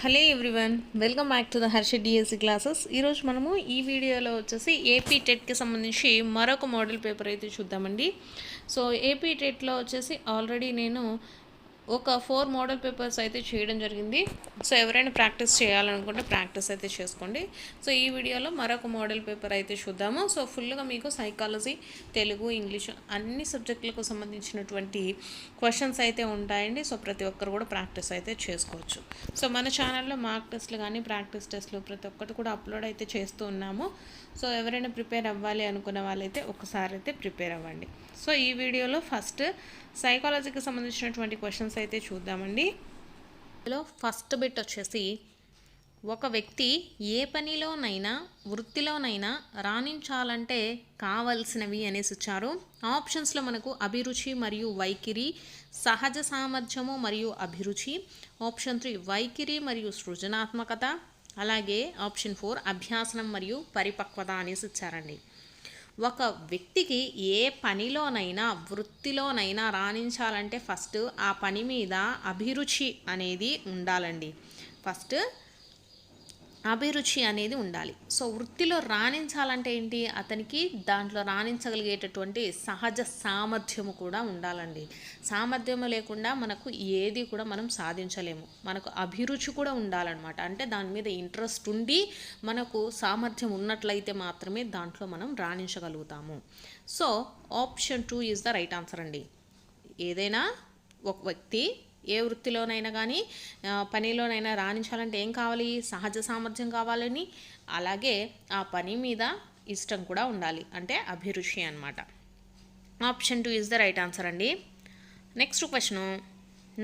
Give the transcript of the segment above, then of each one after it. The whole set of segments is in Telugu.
Hello everyone, welcome back to the Harsha DSC classes. ఈరోజు మనము ఈ వీడియోలో వచ్చేసి ఏపీ టెట్కి సంబంధించి మరొక మోడల్ పేపర్ అయితే చూద్దామండి. సో ఏపీ టెట్లో వచ్చేసి ఆల్రెడీ నేను ఒక 4 మోడల్ పేపర్స్ అయితే చేయడం జరిగింది. సో ఎవరైనా ప్రాక్టీస్ చేయాలనుకుంటే ప్రాక్టీస్ అయితే చేసుకోండి. సో ఈ వీడియోలో మరొక మోడల్ పేపర్ అయితే చూద్దాము. సో ఫుల్గా మీకు సైకాలజీ, తెలుగు, ఇంగ్లీష్ అన్ని సబ్జెక్టులకు సంబంధించినటువంటి క్వశ్చన్స్ అయితే ఉంటాయండి. సో ప్రతి ఒక్కరు కూడా ప్రాక్టీస్ అయితే చేసుకోవచ్చు. సో మన ఛానల్లో మార్క్ టెస్ట్లు కానీ ప్రాక్టీస్ టెస్ట్లు ప్రతి ఒక్కటి కూడా అప్లోడ్ అయితే చేస్తూ ఉన్నాము. సో ఎవరైనా ప్రిపేర్ అవ్వాలి అనుకున్న వాళ్ళైతే ఒకసారి అయితే ప్రిపేర్ అవ్వండి. సో ఈ వీడియోలో ఫస్ట్ సైకాలజీకి సంబంధించినటువంటి క్వశ్చన్స్ అయితే చూద్దామండి. ఇందులో ఫస్ట్ బిట్ వచ్చేసి, ఒక వ్యక్తి ఏ పనిలోనైనా వృత్తిలోనైనా రాణించాలంటే కావలసినవి అనేసి ఇచ్చారు. ఆప్షన్స్లో మనకు అభిరుచి మరియు వైఖరి, సహజ సామర్థ్యము మరియు అభిరుచి, ఆప్షన్ 3 వైఖరి మరియు సృజనాత్మకత, అలాగే ఆప్షన్ 4 అభ్యాసనం మరియు పరిపక్వత అనేసి ఇచ్చారండి. ఒక వ్యక్తికి ఏ పనిలోనైనా వృత్తిలోనైనా రాణించాలంటే ఫస్ట్ ఆ పని మీద అభిరుచి అనేది ఉండాలండి. ఫస్ట్ అభిరుచి అనేది ఉండాలి. సో వృత్తిలో రాణించాలంటే ఏంటి, అతనికి దాంట్లో రాణించగలిగేటటువంటి సహజ సామర్థ్యము కూడా ఉండాలండి. సామర్థ్యము లేకుండా మనకు ఏది కూడా మనం సాధించలేము. మనకు అభిరుచి కూడా ఉండాలన్నమాట. అంటే దాని మీద ఇంట్రెస్ట్ ఉండి మనకు సామర్థ్యం ఉన్నట్లయితే మాత్రమే దాంట్లో మనం రాణించగలుగుతాము. So option 2 is the right answer అండి. ఏదైనా ఒక వ్యక్తి ఏ వృత్తిలోనైనా కానీ పనిలోనైనా రాణించాలంటే ఏం కావాలి, సహజ సామర్థ్యం కావాలని, అలాగే ఆ పని మీద ఇష్టం కూడా ఉండాలి, అంటే అభిరుచి అన్నమాట. Option 2 is the right answer అండి. నెక్స్ట్ క్వశ్చను,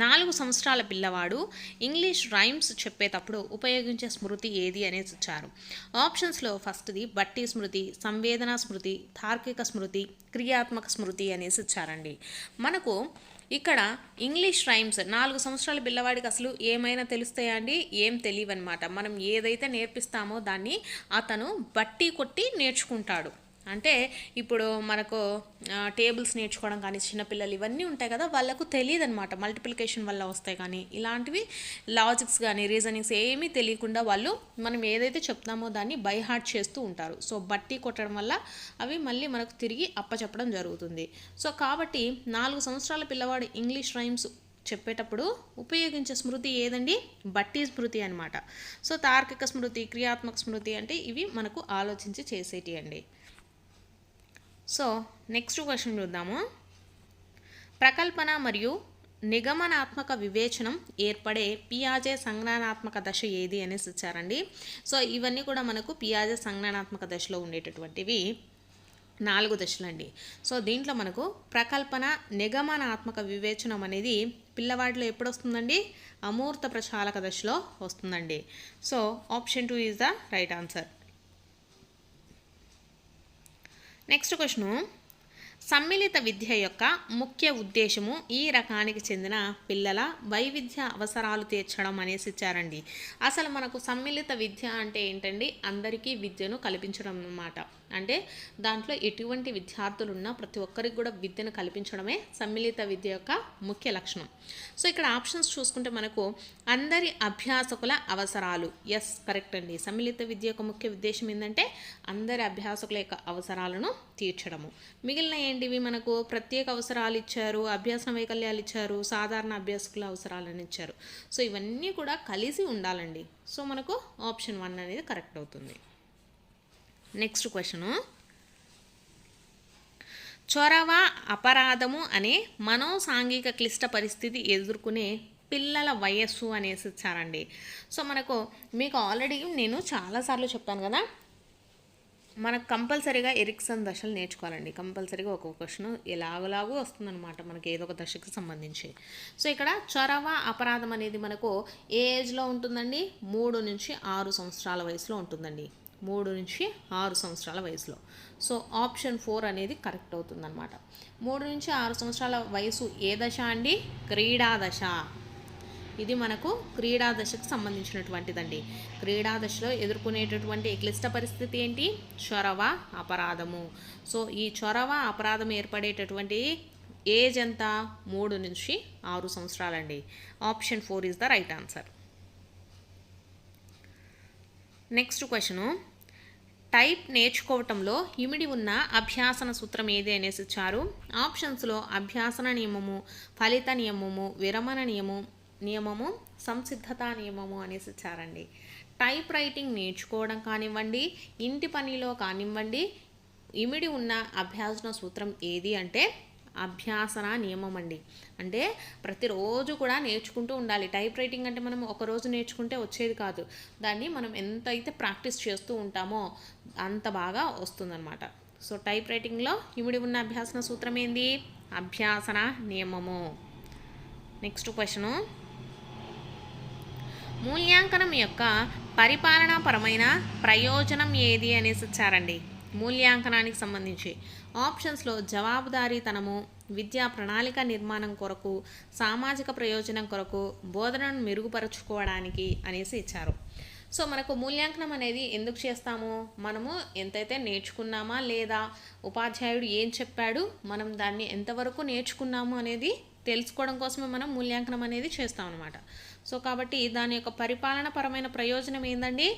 4 సంవత్సరాల పిల్లవాడు ఇంగ్లీష్ రైమ్స్ చెప్పేటప్పుడు ఉపయోగించే స్మృతి ఏది అనేసి ఇచ్చారు. ఆప్షన్స్లో ఫస్ట్ది బట్టి స్మృతి, సంవేదనా స్మృతి, తార్కిక స్మృతి, క్రియాత్మక స్మృతి అనేసి ఇచ్చారండి. మనకు ఇక్కడ ఇంగ్లీష్ రైమ్స్ 4 సంవత్సరాల పిల్లవాడికి అసలు ఏమైనా తెలుస్తాయా అండి? ఏం తెలియవన్నమాట. మనం ఏదైతే నేర్పిస్తామో దాన్ని అతను బట్టి కొట్టి నేర్చుకుంటాడు. అంటే ఇప్పుడు మనకు టేబుల్స్ నేర్చుకోవడం కానీ, చిన్నపిల్లలు ఇవన్నీ ఉంటాయి కదా, వాళ్ళకు తెలియదు అనమాట. మల్టిప్లికేషన్ వల్ల వస్తాయి కానీ, ఇలాంటివి లాజిక్స్ కానీ రీజనింగ్స్ ఏమీ తెలియకుండా వాళ్ళు మనం ఏదైతే చెప్తామో దాన్ని బై హార్ట్ చేస్తూ ఉంటారు. సో బట్టి కొట్టడం వల్ల అవి మళ్ళీ మనకు తిరిగి అప్పచెప్పడం జరుగుతుంది. సో కాబట్టి 4 సంవత్సరాల పిల్లవాడు ఇంగ్లీష్ రైమ్స్ చెప్పేటప్పుడు ఉపయోగించే స్మృతి ఏదండి? బట్టి స్మృతి అనమాట. సో తార్కిక స్మృతి, క్రియాత్మక స్మృతి అంటే ఇవి మనకు ఆలోచించి చేసేటి అండి. సో నెక్స్ట్ క్వశ్చన్ చూద్దాము. ప్రకల్పన మరియు నిగమనాత్మక వివేచనం ఏర్పడే పియాజే సంజ్ఞానాత్మక దశ ఏది అనేసి ఇచ్చారండి. సో ఇవన్నీ కూడా మనకు పియాజే సంజ్ఞానాత్మక దశలో ఉండేటటువంటివి 4 దశలండి. సో దీంట్లో మనకు ప్రకల్పన, నిగమనాత్మక వివేచనం అనేది పిల్లవాడిలో ఎప్పుడు వస్తుందండి? అమూర్త ప్రచాలక దశలో వస్తుందండి. So option 2 is the right answer. Next question, సమ్మిళిత విద్య యొక్క ముఖ్య ఉద్దేశము ఈ రకానికి చెందిన పిల్లల వైవిధ్య అవసరాలు తీర్చడం అనేసి ఇచ్చారండి. అసలు మనకు సమ్మిళిత విద్య అంటే ఏంటండి? అందరికీ విద్యను కల్పించడం అన్నమాట. అంటే దాంట్లో ఎటువంటి విద్యార్థులు ఉన్నా ప్రతి ఒక్కరికి కూడా విద్యను కల్పించడమే సమ్మిళిత విద్య యొక్క ముఖ్య లక్షణం. సో ఇక్కడ ఆప్షన్స్ చూసుకుంటే మనకు అందరి అభ్యాసకుల అవసరాలు, ఎస్ కరెక్ట్ అండి. సమ్మిళిత విద్య యొక్క ముఖ్య ఉద్దేశం ఏంటంటే అందరి అభ్యాసకుల యొక్క అవసరాలను తీర్చడము. మిగిలిన ఏంటివి మనకు ప్రత్యేక అవసరాలు ఇచ్చారు, అభ్యాస వైకల్యాలు ఇచ్చారు, సాధారణ అభ్యాసకుల అవసరాలను ఇచ్చారు. సో ఇవన్నీ కూడా కలిసి ఉండాలండి. సో మనకు ఆప్షన్ 1 అనేది కరెక్ట్ అవుతుంది. నెక్స్ట్ క్వశ్చను, చొరవ, అపరాధము అనే మనోసాంఘిక క్లిష్ట పరిస్థితి ఎదుర్కొనే పిల్లల వయస్సు అనేసి ఇచ్చారండి. సో మనకు మీకు ఆల్రెడీ నేను చాలాసార్లు చెప్పాను కదా, మనకు కంపల్సరీగా ఎరిక్సన్ దశలు నేర్చుకోవాలండి. కంపల్సరీగా ఒక్కొక్క క్వశ్చన్ ఎలాగోలాగో వస్తుందన్నమాట మనకి ఏదో ఒక దశకి సంబంధించి. సో ఇక్కడ చొరవ, అపరాధం అనేది మనకు ఏ ఏజ్లో ఉంటుందండి? 3 నుంచి 6 సంవత్సరాల వయసులో ఉంటుందండి. 3 నుంచి 6 సంవత్సరాల వయసులో. సో ఆప్షన్ 4 అనేది కరెక్ట్ అవుతుందన్నమాట. 3 నుంచి 6 సంవత్సరాల వయసు ఏ దశ అండి? క్రీడా దశ. ఇది మనకు క్రీడా దశకు సంబంధించినటువంటిదండి. క్రీడా దశలో ఎదుర్కొనేటటువంటి క్లిష్ట పరిస్థితి ఏంటి? చొరవ, అపరాధము. సో ఈ చొరవ, అపరాధం ఏర్పడేటటువంటి ఏజ్ ఎంత? 3 నుంచి 6 సంవత్సరాలండి. Option 4 is the right answer. Next question, type నేర్చుకోవటంలో ఇమిడి ఉన్న అభ్యాసన సూత్రం ఏది అనేసి ఇచ్చారు. ఆప్షన్స్లో అభ్యాసన నియమము, ఫలిత నియమము, విరమణ నియమము, సంసిద్ధత నియమము అనేసి ఇచ్చారండి. టైప్ రైటింగ్ నేర్చుకోవడం కానివ్వండి, ఇంటి పనిలో కానివ్వండి, ఇమిడి ఉన్న అభ్యాసన సూత్రం ఏది అంటే అభ్యాసన నియమం అండి. అంటే ప్రతిరోజు కూడా నేర్చుకుంటూ ఉండాలి. టైప్ రైటింగ్ అంటే మనం ఒకరోజు నేర్చుకుంటే వచ్చేది కాదు. దాన్ని మనం ఎంత అయితే ప్రాక్టీస్ చేస్తూ ఉంటామో అంత బాగా వస్తుందన్నమాట. సో టైప్ రైటింగ్లో ఇమిడి ఉన్న అభ్యాసన సూత్రం ఏంది? అభ్యాసన నియమము. నెక్స్ట్ క్వశ్చను, మూల్యాంకనం యొక్క పరిపాలనాపరమైన ప్రయోజనం ఏది అనేసి ఇచ్చారండి. మూల్యాంకనానికి సంబంధించి ఆప్షన్స్లో జవాబుదారీతనము, విద్యా ప్రణాళిక నిర్మాణం కొరకు, సామాజిక ప్రయోజనం కొరకు, బోధనను మెరుగుపరుచుకోవడానికి అనేసి ఇచ్చారు. సో మనకు మూల్యాంకనం అనేది ఎందుకు చేస్తాము? మనము ఎంతైతే నేర్చుకున్నామా లేదా, ఉపాధ్యాయుడు ఏం చెప్పాడు, మనం దాన్ని ఎంతవరకు నేర్చుకున్నాము అనేది తెలుసుకోవడం కోసమే మనం మూల్యాంకనం అనేది చేస్తాం అన్నమాట. సో కాబట్టి దాని యొక్క పరిపాలనపరమైన ప్రయోజనం ఏందండి?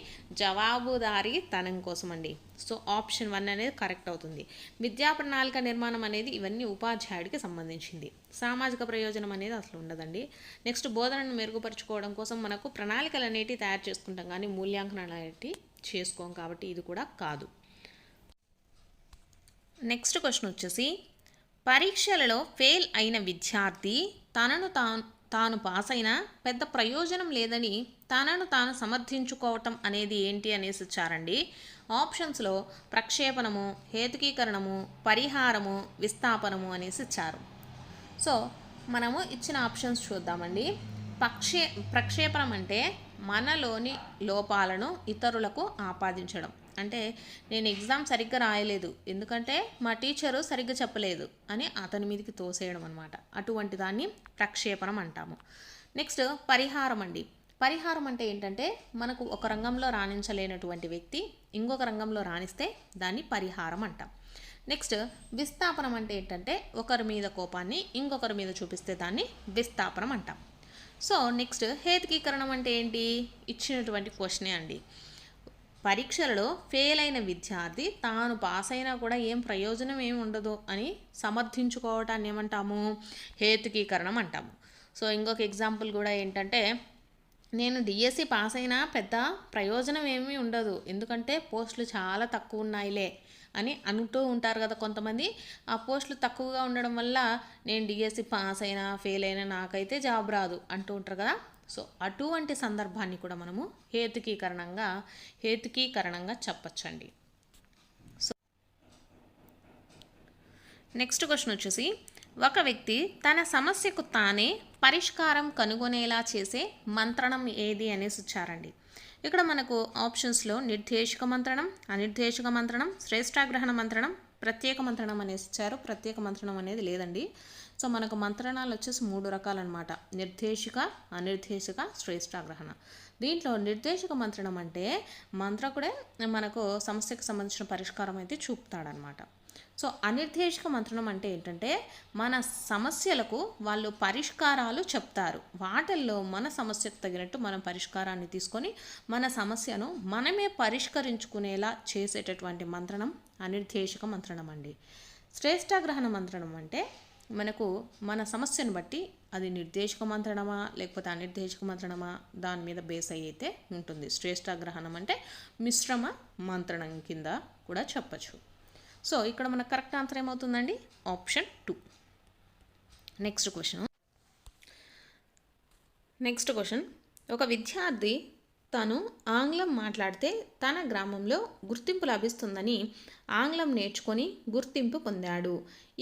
జవాబుదారీతనం కోసం అండి. సో ఆప్షన్ 1 అనేది కరెక్ట్ అవుతుంది. విద్యా ప్రణాళిక నిర్మాణం అనేది ఇవన్నీ ఉపాధ్యాయుడికి సంబంధించింది. సామాజిక ప్రయోజనం అనేది అసలు ఉండదండి. నెక్స్ట్ బోధనను మెరుగుపరుచుకోవడం కోసం మనకు ప్రణాళికలు అనేటివి తయారు చేసుకుంటాం, కానీ మూల్యాంకనాలు అనేటివి చేసుకోం, కాబట్టి ఇది కూడా కాదు. నెక్స్ట్ క్వశ్చన్ వచ్చేసి, పరీక్షలలో ఫెయిల్ అయిన విద్యార్థి తనను తాను పాస్ అయినా పెద్ద ప్రయోజనం లేదని తనను తాను సమర్థించుకోవటం అనేది ఏంటి అనేసి ఇచ్చారండి. ఆప్షన్స్లో ప్రక్షేపణము, హేతుకీకరణము, పరిహారము, విస్థాపనము అనేసి ఇచ్చారు. సో మనము ఇచ్చిన ఆప్షన్స్ చూద్దామండి. ప్రక్షేపణం అంటే మనలోని లోపాలను ఇతరులకు ఆపాదించడం. అంటే నేను ఎగ్జామ్ సరిగ్గా రాయలేదు, ఎందుకంటే మా టీచరు సరిగ్గా చెప్పలేదు అని అతని మీదకి తోసేయడం అనమాట. అటువంటి దాన్ని ప్రక్షేపణం అంటాము. నెక్స్ట్ పరిహారం అండి. పరిహారం అంటే ఏంటంటే మనకు ఒక రంగంలో రాణించలేనటువంటి వ్యక్తి ఇంకొక రంగంలో రాణిస్తే దాన్ని పరిహారం అంటాం. నెక్స్ట్ విస్థాపనం అంటే ఏంటంటే ఒకరి మీద కోపాన్ని ఇంకొకరి మీద చూపిస్తే దాన్ని విస్థాపనం అంటాం. సో నెక్స్ట్ హేతుకీకరణం అంటే ఏంటి? ఇచ్చినటువంటి క్వశ్చనే అండి. పరీక్షలలో ఫెయిల్ అయిన విద్యార్థి తాను పాస్ అయినా కూడా ఏం ప్రయోజనం ఏమి ఉండదు అని సమర్థించుకోవటాన్ని ఏమంటాము? హేతుకీకరణం అంటాము. సో ఇంకొక ఎగ్జాంపుల్ కూడా ఏంటంటే, నేను డిఎస్సి పాస్ అయినా పెద్ద ప్రయోజనం ఏమీ ఉండదు, ఎందుకంటే పోస్టులు చాలా తక్కువ ఉన్నాయిలే అని అంటూ ఉంటారు కదా కొంతమంది. ఆ పోస్టులు తక్కువగా ఉండడం వల్ల నేను డిఎస్సి పాస్ అయినా ఫెయిల్ అయినా నాకైతే జాబ్ రాదు అంటూ ఉంటారు కదా. సో అటువంటి సందర్భాన్ని కూడా మనము హేతుకీకరణంగా చెప్పచ్చండి. సో నెక్స్ట్ క్వశ్చన్ వచ్చేసి, ఒక వ్యక్తి తన సమస్యకు తానే పరిష్కారం కనుగొనేలా చేసే మంత్రణం ఏది అనేసి ఇచ్చారండి. ఇక్కడ మనకు ఆప్షన్స్లో నిర్దేశక మంత్రణం, అనిర్దేశక మంత్రణం, శ్రేష్టాగ్రహణ మంత్రణం, ప్రత్యేక మంత్రణం అనేసి ఇచ్చారు. ప్రత్యేక మంత్రణం అనేది లేదండి. సో మనకు మంత్రణాలు వచ్చేసి 3 రకాలన్నమాట: నిర్దేశిక, అనిర్దేశక, శ్రేష్టాగ్రహణ. దీంట్లో నిర్దేశక మంత్రణం అంటే మంత్రకుడే మనకు సమస్యకు సంబంధించిన పరిష్కారం అయితే చూపుతాడనమాట. సో అనిర్దేశక మంత్రణం అంటే ఏంటంటే మన సమస్యలకు వాళ్ళు పరిష్కారాలు చెప్తారు, వాటిల్లో మన సమస్యకు తగినట్టు మనం పరిష్కారాన్ని తీసుకొని మన సమస్యను మనమే పరిష్కరించుకునేలా చేసేటటువంటి మంత్రణం అనిర్దేశక మంత్రణం అండి. శ్రేష్టాగ్రహణ మంత్రణం అంటే మనకు మన సమస్యను బట్టి అది నిర్దేశక మంత్రణమా లేకపోతే అనిర్దేశక మంత్రణమా దాని మీద బేస్ అయితే ఉంటుంది. శ్రేష్టాగ్రహణం అంటే మిశ్రమ మంత్రణం కింద కూడా చెప్పచ్చు. సో ఇక్కడ మన కరెక్ట్ ఆన్సర్ ఏమవుతుందండి? ఆప్షన్ 2. నెక్స్ట్ క్వశ్చన్, ఒక విద్యార్థి తను ఆంగ్లం మాట్లాడితే తన గ్రామంలో గుర్తింపు లభిస్తుందని ఆంగ్లం నేర్చుకొని గుర్తింపు పొందాడు.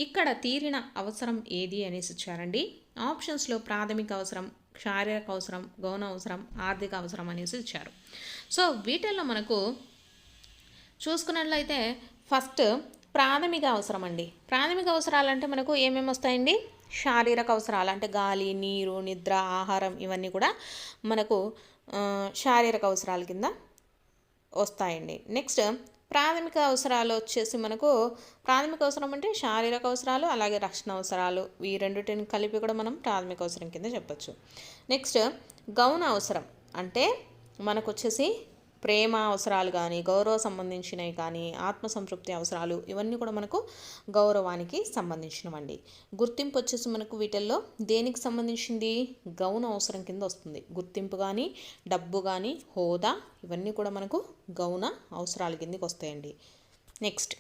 ఇక్కడ తీరిన అవసరం ఏది అనేసి ఇచ్చారండి. ఆప్షన్స్లో ప్రాథమిక అవసరం, శారీరక అవసరం, గౌణ అవసరం, ఆర్థిక అవసరం అనేసి ఇచ్చారు. సో వీటిల్లో మనకు చూసుకున్నట్లయితే ఫస్ట్ ప్రాథమిక అవసరం అండి. ప్రాథమిక అవసరాలంటే మనకు ఏమేమి వస్తాయండి? శారీరక అవసరాలు అంటే గాలి, నీరు, నిద్ర, ఆహారం, ఇవన్నీ కూడా మనకు శారీరక అవసరాల కింద వస్తాయండి. నెక్స్ట్ ప్రాథమిక అవసరాలు వచ్చేసి మనకు ప్రాథమిక అవసరం అంటే శారీరక అవసరాలు అలాగే రక్షణ అవసరాలు, ఈ రెండింటిని కలిపి కూడా మనం ప్రాథమిక అవసరం కింద చెప్పచ్చు. నెక్స్ట్ గౌణ అవసరం అంటే మనకు వచ్చేసి ప్రేమ అవసరాలు కానీ, గౌరవ సంబంధించినవి కానీ, ఆత్మసంతృప్తి అవసరాలు, ఇవన్నీ కూడా మనకు గౌరవానికి సంబంధించినవండి. గుర్తింపు వచ్చేసి మనకు వీటిల్లో దేనికి సంబంధించింది? గౌణ అవసరం కింద వస్తుంది. గుర్తింపు కానీ, డబ్బు కానీ, హోదా, ఇవన్నీ కూడా మనకు గౌణ అవసరాల కిందకి వస్తాయండి. నెక్స్ట్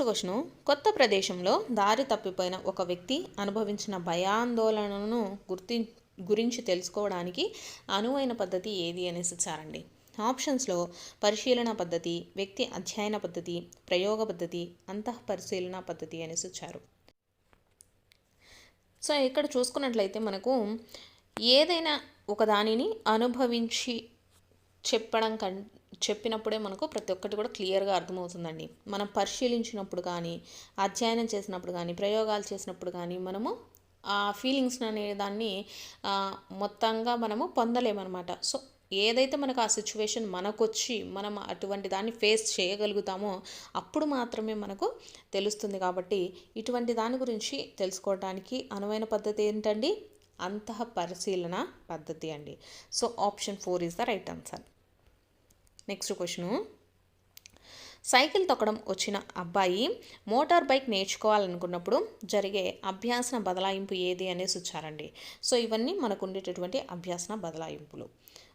క్వశ్చన్, కొత్త ప్రదేశంలో దారి తప్పిపోయిన ఒక వ్యక్తి అనుభవించిన భయాందోళనను గురించి తెలుసుకోవడానికి అనువైన పద్ధతి ఏది అనేసి ఇచ్చారండి. ఆప్షన్స్లో పరిశీలన పద్ధతి, వ్యక్తి అధ్యయన పద్ధతి, ప్రయోగ పద్ధతి, అంతఃపరిశీలన పద్ధతి అనేసి ఇచ్చారు. సో ఇక్కడ చూసుకున్నట్లయితే మనకు ఏదైనా ఒక దానిని అనుభవించి చెప్పినప్పుడే మనకు ప్రతి ఒక్కటి కూడా క్లియర్గా అర్థమవుతుందండి. మనం పరిశీలించినప్పుడు కానీ, అధ్యయనం చేసినప్పుడు కానీ, ప్రయోగాలు చేసినప్పుడు కానీ మనము ఆ ఫీలింగ్స్ అనే దాన్ని మొత్తంగా మనము పొందలేమన్నమాట. సో ఏదైతే మనకు ఆ సిచ్యువేషన్ మనకొచ్చి మనం అటువంటి దాన్ని ఫేస్ చేయగలుగుతామో అప్పుడు మాత్రమే మనకు తెలుస్తుంది. కాబట్టి ఇటువంటి దాని గురించి తెలుసుకోవడానికి అనువైన పద్ధతి ఏంటండి? అంతఃపరిశీలన పద్ధతి అండి. So option 4 is the right answer. Next question, cycle తొక్కడం వచ్చిన అబ్బాయి మోటార్ బైక్ నేర్చుకోవాలనుకున్నప్పుడు జరిగే అభ్యాసన బదలాయింపు ఏది అనేసి వచ్చారండి. సో ఇవన్నీ మనకు ఉండేటటువంటి అభ్యాసన బదలాయింపులు.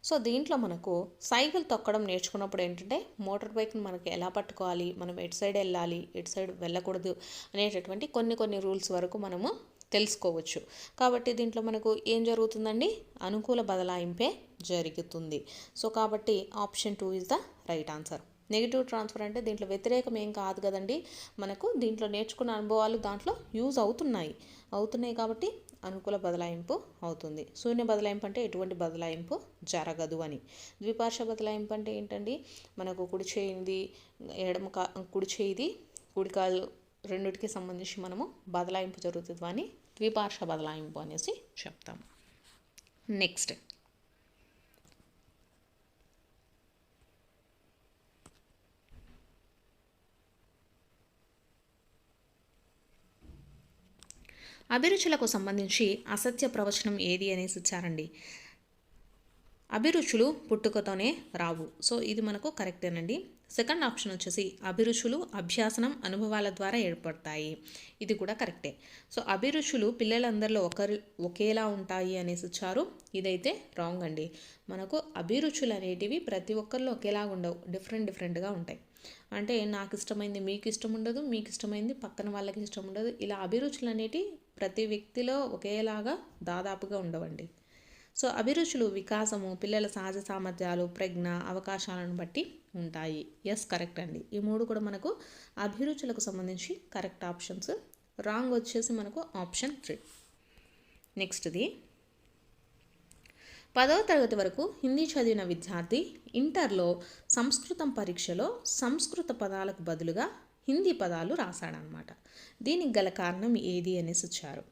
సో దీంట్లో మనకు సైకిల్ తొక్కడం నేర్చుకున్నప్పుడు ఏంటంటే మోటార్ బైక్ని మనకి ఎలా పట్టుకోవాలి, మనం ఎటు సైడ్ వెళ్ళాలి, ఎటు సైడ్ వెళ్ళకూడదు అనేటటువంటి కొన్ని రూల్స్ వరకు మనము తెలుసుకోవచ్చు. కాబట్టి దీంట్లో మనకు ఏం జరుగుతుందండి? అనుకూల బదలాయింపే జరుగుతుంది. సో కాబట్టి option 2 is the right answer. Negative transfer అంటే దీంట్లో వ్యతిరేకం ఏం కాదు కదండి. మనకు దీంట్లో నేర్చుకున్న అనుభవాలు దాంట్లో యూజ్ అవుతున్నాయి కాబట్టి అనుకూల బదలాయింపు అవుతుంది. శూన్య బదలాయింపు అంటే ఎటువంటి బదలాయింపు జరగదు అని. ద్విపార్శ్వ బదలాయింపు అంటే ఏంటండి? మనకు కుడి చేయిది కుడి కాలు రెండిటికి సంబంధించి మనము బదలాయింపు జరుగుతుంది అని ద్విపార్శ్వ బదలాయింపు అనేసి చెప్తాము. నెక్స్ట్, అభిరుచులకు సంబంధించి అసత్య ప్రవచనం ఏది అనేసి ఇచ్చారండి. అభిరుచులు పుట్టుకతోనే రావు. సో ఇది మనకు కరెక్టేనండి. సెకండ్ ఆప్షన్ వచ్చేసి అభిరుచులు అభ్యాసనం అనుభవాల ద్వారా ఏర్పడతాయి. ఇది కూడా కరెక్టే. సో అభిరుచులు పిల్లలందరిలో ఒకేలా ఉంటాయి అనేసి ఇచ్చారు. ఇదైతే రాంగ్ అండి. మనకు అభిరుచులు అనేటివి ప్రతి ఒక్కరిలో ఒకేలా ఉండవు, డిఫరెంట్గా ఉంటాయి. అంటే నాకు ఇష్టమైంది మీకు ఇష్టం ఉండదు, మీకు ఇష్టమైంది పక్కన వాళ్ళకి ఇష్టం ఉండదు. ఇలా అభిరుచులు అనేటివి ప్రతి వ్యక్తిలో ఒకేలాగా దాదాపుగా ఉండవండి. సో అభిరుచులు వికాసము, పిల్లల సహజ సామర్థ్యాలు, ప్రజ్ఞ, అవకాశాలను బట్టి ఉంటాయి. ఎస్, కరెక్ట్ అండి. ఈ మూడు కూడా మనకు అభిరుచులకు సంబంధించి కరెక్ట్ ఆప్షన్స్. రాంగ్ వచ్చేసి మనకు ఆప్షన్ 3. నెక్స్ట్ది, 10వ తరగతి వరకు హిందీ చదివిన విద్యార్థి ఇంటర్లో సంస్కృతం పరీక్షలో సంస్కృత పదాలకు బదులుగా హిందీ పదాలు రాశాడనమాట. దీనికి గల కారణం ఏది అనేసి ఇచ్చారు.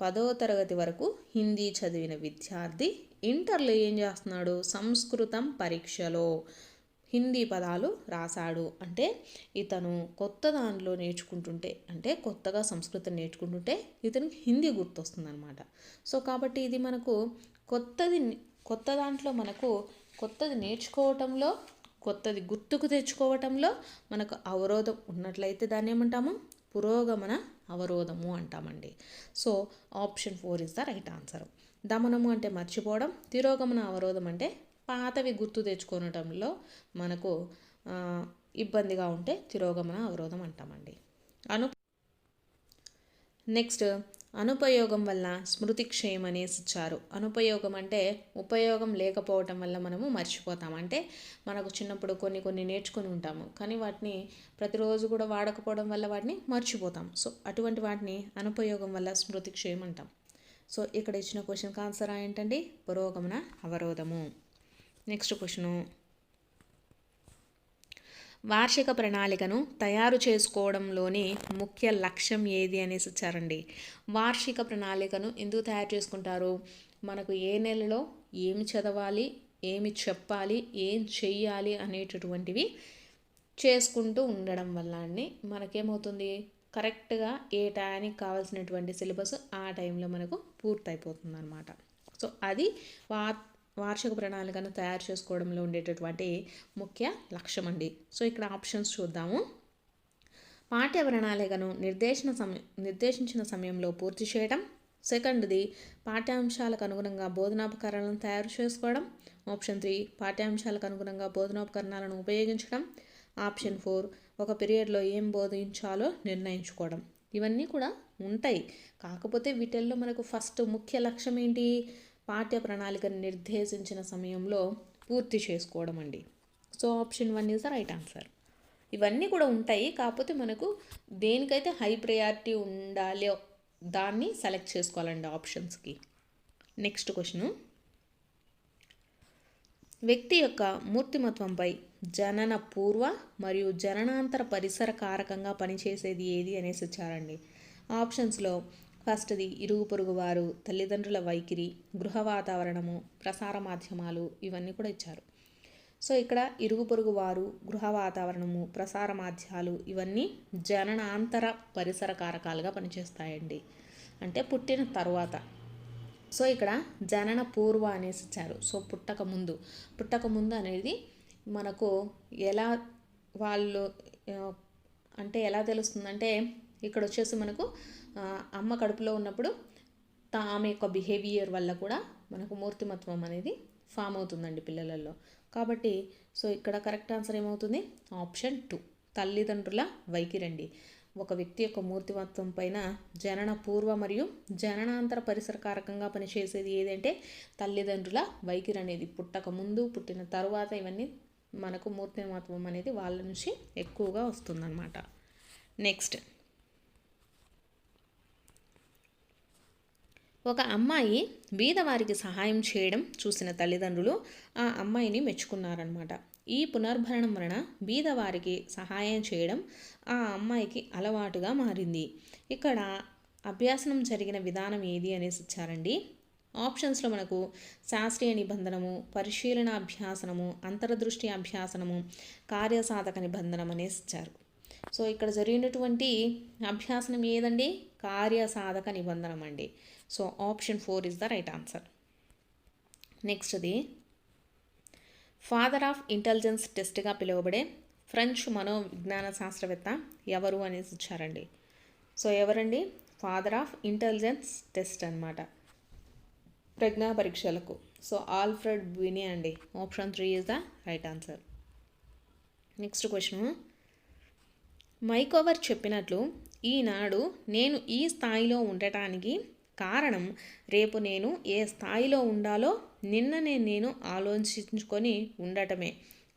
10వ తరగతి వరకు హిందీ చదివిన విద్యార్థి ఇంటర్లో ఏం చేస్తున్నాడు? సంస్కృతం పరీక్షలో హిందీ పదాలు రాశాడు. అంటే ఇతను కొత్త దానిలో నేర్చుకుంటుంటే, అంటే కొత్తగా సంస్కృతం నేర్చుకుంటుంటే ఇతనికి హిందీ గుర్తొస్తుందన్నమాట. సో కాబట్టి ఇది మనకు కొత్త దాంట్లో మనకు కొత్తది నేర్చుకోవటంలో, కొత్తది గుర్తుకు తెచ్చుకోవటంలో మనకు అవరోధం ఉన్నట్లయితే దాన్ని ఏమంటాము? పురోగమన అవరోధము అంటామండి. So option 4 is the right answer. దమనము అంటే మర్చిపోవడం, తిరోగమన అవరోధం అంటే పాతవి గుర్తు తెచ్చుకోవటంలో మనకు ఇబ్బందిగా ఉంటే తిరోగమన అవరోధం అంటామండి. నెక్స్ట్, అనుపయోగం వల్ల స్మృతి క్షయం అనేసి ఇచ్చారు. అనుపయోగం అంటే ఉపయోగం లేకపోవటం వల్ల మనము మర్చిపోతాం. అంటే మనకు చిన్నప్పుడు కొన్ని నేర్చుకొని ఉంటాము, కానీ వాటిని ప్రతిరోజు కూడా వాడకపోవడం వల్ల వాటిని మర్చిపోతాం. సో అటువంటి వాటిని అనుపయోగం వల్ల స్మృతి క్షయం అంటాం. సో ఇక్కడ ఇచ్చిన క్వశ్చన్కి ఆన్సర్ ఏంటండి? పురోగమన అవరోధము. నెక్స్ట్ క్వశ్చను, వార్షిక ప్రణాళికను తయారు చేసుకోవడంలోని ముఖ్య లక్ష్యం ఏది అనేసి ఇచ్చారండి. వార్షిక ప్రణాళికను ఎందుకు తయారు చేసుకుంటారు? మనకు ఏ నెలలో ఏమి చదవాలి, ఏమి చెప్పాలి, ఏం చెయ్యాలి అనేటటువంటివి చేసుకుంటూ ఉండడం వల్ల అండి మనకేమవుతుంది? కరెక్ట్గా ఏ టైంకి కావాల్సినటువంటి సిలబస్ ఆ టైంలో మనకు పూర్తయిపోతుంది అన్నమాట. సో అది వార్షిక ప్రణాళికను తయారు చేసుకోవడంలో ఉండేటటువంటి ముఖ్య లక్ష్యం అండి. సో ఇక్కడ ఆప్షన్స్ చూద్దాము. పాఠ్య ప్రణాళికను నిర్దేశించిన సమయంలో పూర్తి చేయడం. సెకండ్ది పాఠ్యాంశాలకు అనుగుణంగా బోధనోపకరణాలను తయారు చేసుకోవడం. ఆప్షన్ 3 పాఠ్యాంశాలకు అనుగుణంగా బోధనోపకరణాలను ఉపయోగించడం. ఆప్షన్ 4 ఒక పీరియడ్లో ఏం బోధించాలో నిర్ణయించుకోవడం. ఇవన్నీ కూడా ఉంటాయి. కాకపోతే వీటిల్లో మనకు ఫస్ట్ ముఖ్య లక్ష్యం ఏంటి? పాఠ్య ప్రణాళికను నిర్దేశించిన సమయంలో పూర్తి చేసుకోవడం అండి. So option 1 is the right answer. ఇవన్నీ కూడా ఉంటాయి, కాకపోతే మనకు దేనికైతే హై ప్రయారిటీ ఉండాలో దాన్ని సెలెక్ట్ చేసుకోవాలండి ఆప్షన్స్కి. నెక్స్ట్ క్వశ్చను, వ్యక్తి యొక్క మూర్తిమత్వంపై జనన పూర్వ మరియు జననాంతర పరిసర కారకంగా పనిచేసేది ఏది అనేసి ఇచ్చారండి. ఆప్షన్స్లో ఫస్ట్ది ఇరుగు పొరుగు వారు, తల్లిదండ్రుల వైఖరి, గృహ వాతావరణము, ప్రసార మాధ్యమాలు, ఇవన్నీ కూడా ఇచ్చారు. సో ఇక్కడ ఇరుగు పొరుగు వారు, గృహ వాతావరణము, ప్రసార మాధ్యాలు ఇవన్నీ జననాంతర పరిసర కారకాలుగా పనిచేస్తాయండి, అంటే పుట్టిన తర్వాత. సో ఇక్కడ జనన పూర్వ అనేసి ఇచ్చారు. సో పుట్టక ముందు అనేది మనకు ఎలా వాళ్ళు అంటే ఎలా తెలుస్తుందంటే, ఇక్కడ వచ్చేసి మనకు అమ్మ కడుపులో ఉన్నప్పుడు ఆమె యొక్క బిహేవియర్ వల్ల కూడా మనకు మూర్తిమత్వం అనేది ఫామ్ అవుతుందండి పిల్లలలో. కాబట్టి సో ఇక్కడ కరెక్ట్ ఆన్సర్ ఏమవుతుంది? ఆప్షన్ 2 తల్లిదండ్రుల వైఖరండి. ఒక వ్యక్తి యొక్క మూర్తిమత్వం పైన జనన పూర్వ మరియు జననాంతర పరిసర కారకంగా పనిచేసేది ఏదంటే తల్లిదండ్రుల వైఖరి అనేది. పుట్టక ముందు, పుట్టిన తరువాత ఇవన్నీ మనకు మూర్తిమత్వం అనేది వాళ్ళ నుంచి ఎక్కువగా వస్తుందన్నమాట. నెక్స్ట్, ఒక అమ్మాయి బీదవారికి సహాయం చేయడం చూసిన తల్లిదండ్రులు ఆ అమ్మాయిని మెచ్చుకున్నారనమాట. ఈ పునర్భరణం వలన బీదవారికి సహాయం చేయడం ఆ అమ్మాయికి అలవాటుగా మారింది. ఇక్కడ అభ్యాసనం జరిగిన విధానం ఏది అనేసి ఇచ్చారండి. ఆప్షన్స్లో మనకు శాస్త్రీయ నిబంధనము, పరిశీలన అభ్యాసనము, అంతర్దృష్టి అభ్యాసనము, కార్యసాధక నిబంధనం అనేసి ఇచ్చారు. సో ఇక్కడ జరిగినటువంటి అభ్యాసనం ఏదండి? కార్యసాధక నిబంధనం అండి. So option 4 is the right answer. నెక్స్ట్ది, ఫాదర్ ఆఫ్ ఇంటెలిజెన్స్ టెస్ట్గా పిలువబడే ఫ్రెంచ్ మనోవిజ్ఞాన శాస్త్రవేత్త ఎవరు అనేసి ఇచ్చారండి. సో ఎవరండి? ఫాదర్ ఆఫ్ ఇంటెలిజెన్స్ టెస్ట్ అనమాట, ప్రజ్ఞా పరీక్షలకు. సో ఆల్ఫ్రెడ్ బినే అండి. Option 3 is the right answer. Next question, MacIver చెప్పినట్లు ఈనాడు నేను ఈ స్థాయిలో ఉండటానికి కారణం రేపు నేను ఏ స్థాయిలో ఉండాలో నిన్ననే నేను ఆలోచించుకొని ఉండటమే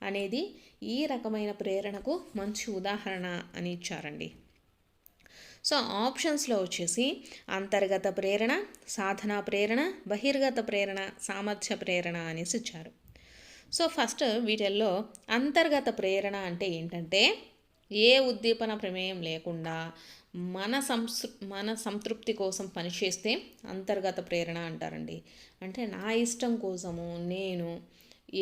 అనేది ఈ రకమైన ప్రేరణకు మంచి ఉదాహరణ అని ఇచ్చారండి. సో ఆప్షన్స్లో వచ్చేసి అంతర్గత ప్రేరణ, సాధనా ప్రేరణ, బహిర్గత ప్రేరణ, సామర్థ్య ప్రేరణ అనేసి ఇచ్చారు. సో ఫస్ట్ వీటిల్లో అంతర్గత ప్రేరణ అంటే ఏంటంటే ఏ ఉద్దీపన ప్రమేయం లేకుండా మన సంతృప్తి కోసం పనిచేస్తే అంతర్గత ప్రేరణ అంటారండి. అంటే నా ఇష్టం కోసము నేను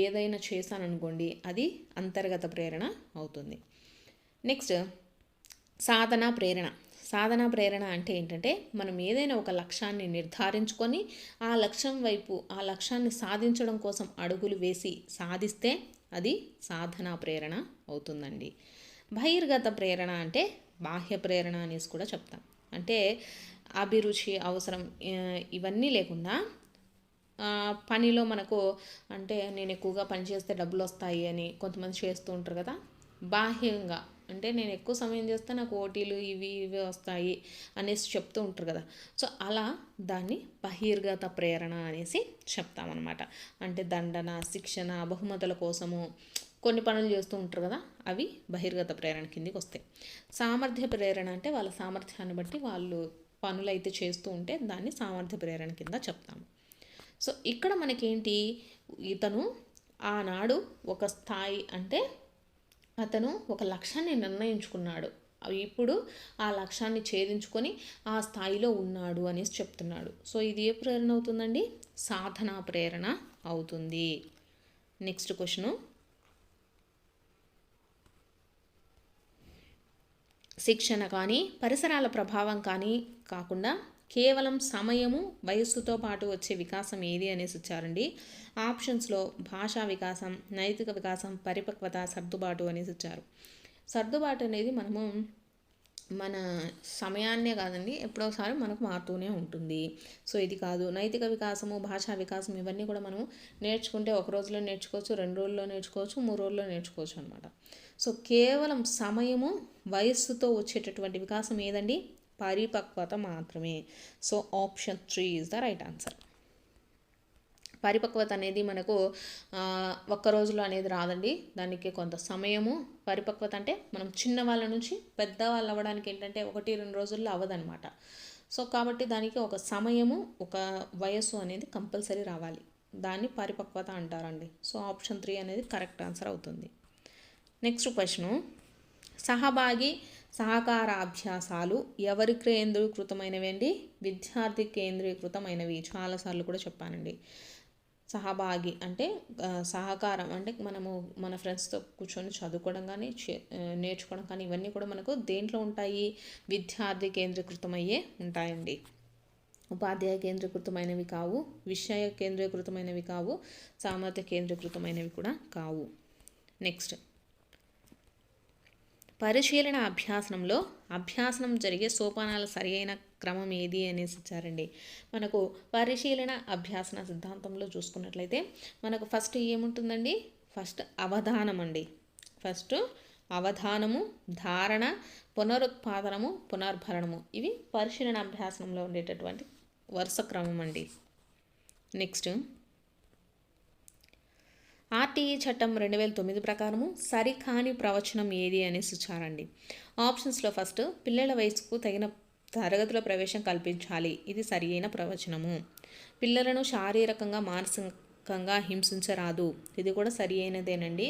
ఏదైనా చేశాననుకోండి, అది అంతర్గత ప్రేరణ అవుతుంది. నెక్స్ట్, సాధనా ప్రేరణ. సాధనా ప్రేరణ అంటే ఏంటంటే మనం ఏదైనా ఒక లక్ష్యాన్ని నిర్ధారించుకొని ఆ లక్ష్యం వైపు ఆ లక్ష్యాన్ని సాధించడం కోసం అడుగులు వేసి సాధిస్తే అది సాధనా ప్రేరణ అవుతుందండి. బహిర్గత ప్రేరణ అంటే బాహ్య ప్రేరణ అనేసి కూడా చెప్తాం. అంటే అభిరుచి, అవసరం ఇవన్నీ లేకుండా పనిలో మనకు అంటే నేను ఎక్కువగా పని చేస్తే డబ్బులు వస్తాయి అని కొంతమంది చేస్తూ ఉంటారు కదా. బాహ్యంగా అంటే నేను ఎక్కువ సమయం చేస్తే నాకు ఓటీలు ఇవి వస్తాయి అనేసి చెప్తూ ఉంటారు కదా. సో అలా దాన్ని బహిర్గత ప్రేరణ అనేసి చెప్తామన్నమాట. అంటే దండన, శిక్షణ, బహుమతుల కోసము కొన్ని పనులు చేస్తూ ఉంటారు కదా, అవి బహిర్గత ప్రేరణ కిందికి వస్తాయి. సామర్థ్య ప్రేరణ అంటే వాళ్ళ సామర్థ్యాన్ని బట్టి వాళ్ళు పనులు అయితే చేస్తూ ఉంటే దాన్ని సామర్థ్య ప్రేరణ కింద చెప్తాము. సో ఇక్కడ మనకేంటి, ఇతను ఆనాడు ఒక స్థాయి అంటే అతను ఒక లక్ష్యాన్ని నిర్ణయించుకున్నాడు, ఇప్పుడు ఆ లక్ష్యాన్ని ఛేదించుకొని ఆ స్థాయిలో ఉన్నాడు అనేసి చెప్తున్నాడు. సో ఇది ఏ ప్రేరణ అవుతుందండి? సాధనా ప్రేరణ అవుతుంది. నెక్స్ట్ క్వశ్చను, శిక్షణ కానీ పరిసరాల ప్రభావం కానీ కాకుండా కేవలం సమయము వయస్సుతో పాటు వచ్చే వికాసం ఏది అనేసి ఇచ్చారండి. ఆప్షన్స్లో భాషా వికాసం, నైతిక వికాసం, పరిపక్వత, సర్దుబాటు అనేసి ఇచ్చారు. సర్దుబాటు అనేది మనము మన సమయాన్నే కాదండి, ఎప్పుడోసారి మనకు మారుతూనే ఉంటుంది. సో ఇది కాదు. నైతిక వికాసము, భాషా వికాసం ఇవన్నీ కూడా మనం నేర్చుకుంటే ఒక రోజులో నేర్చుకోవచ్చు, 2 రోజుల్లో నేర్చుకోవచ్చు, 3 రోజుల్లో నేర్చుకోవచ్చు అనమాట. సో కేవలం సమయము వయస్సుతో వచ్చేటటువంటి వికాసం ఏదండి? పరిపక్వత మాత్రమే. So option 3 is the right answer. పరిపక్వత అనేది మనకు ఒక్క రోజులో అనేది రాదండి, దానికి కొంత సమయము. పరిపక్వత అంటే మనం చిన్నవాళ్ళ నుంచి పెద్దవాళ్ళు అవ్వడానికి ఏంటంటే 1-2 రోజుల్లో అవ్వదనమాట. సో కాబట్టి దానికి ఒక సమయము, ఒక వయస్సు అనేది కంపల్సరీ రావాలి, దాన్ని పరిపక్వత అంటారండి. సో ఆప్షన్ 3 అనేది కరెక్ట్ ఆన్సర్ అవుతుంది. నెక్స్ట్ క్వశ్చను, సహభాగి సహకార అభ్యాసాలు ఎవరి కేంద్రీకృతమైనవి అండి? విద్యార్థి కేంద్రీకృతమైనవి. చాలాసార్లు కూడా చెప్పానండి. సహభాగి అంటే సహకారం అంటే మనము మన ఫ్రెండ్స్తో కూర్చొని చదువుకోవడం కానీ నేర్చుకోవడం కానీ ఇవన్నీ కూడా మనకు దేంట్లో ఉంటాయి? విద్యార్థి కేంద్రీకృతమయ్యే ఉంటాయండి. ఉపాధ్యాయ కేంద్రీకృతమైనవి కావు, విషయ కేంద్రీకృతమైనవి కావు, సామర్థ్య కేంద్రీకృతమైనవి కూడా కావు. నెక్స్ట్, పరిశీలన అభ్యాసనంలో అభ్యాసనం జరిగే సోపానాల సరియైన క్రమం ఏది అనేసి ఇచ్చారండి. మనకు పరిశీలన అభ్యాసన సిద్ధాంతంలో చూసుకున్నట్లయితే మనకు ఫస్ట్ ఏముంటుందండి? ఫస్ట్ అవధానం అండి. ఫస్ట్ అవధానము, ధారణ, పునరుత్పాదనము, పునర్భరణము, ఇవి పరిశీలన అభ్యాసనంలో ఉండేటటువంటి వరుస క్రమం అండి. నెక్స్ట్, ఆర్టీఈ చట్టం 2009 ప్రకారము సరికాని ప్రవచనం ఏది అనేసి ఇచ్చారండి. ఆప్షన్స్లో ఫస్ట్, పిల్లల వయసుకు తగిన తరగతిలో ప్రవేశం కల్పించాలి, ఇది సరి అయిన ప్రవచనము. పిల్లలను శారీరకంగా మానసికంగా హింసించరాదు, ఇది కూడా సరి అయినదేనండి.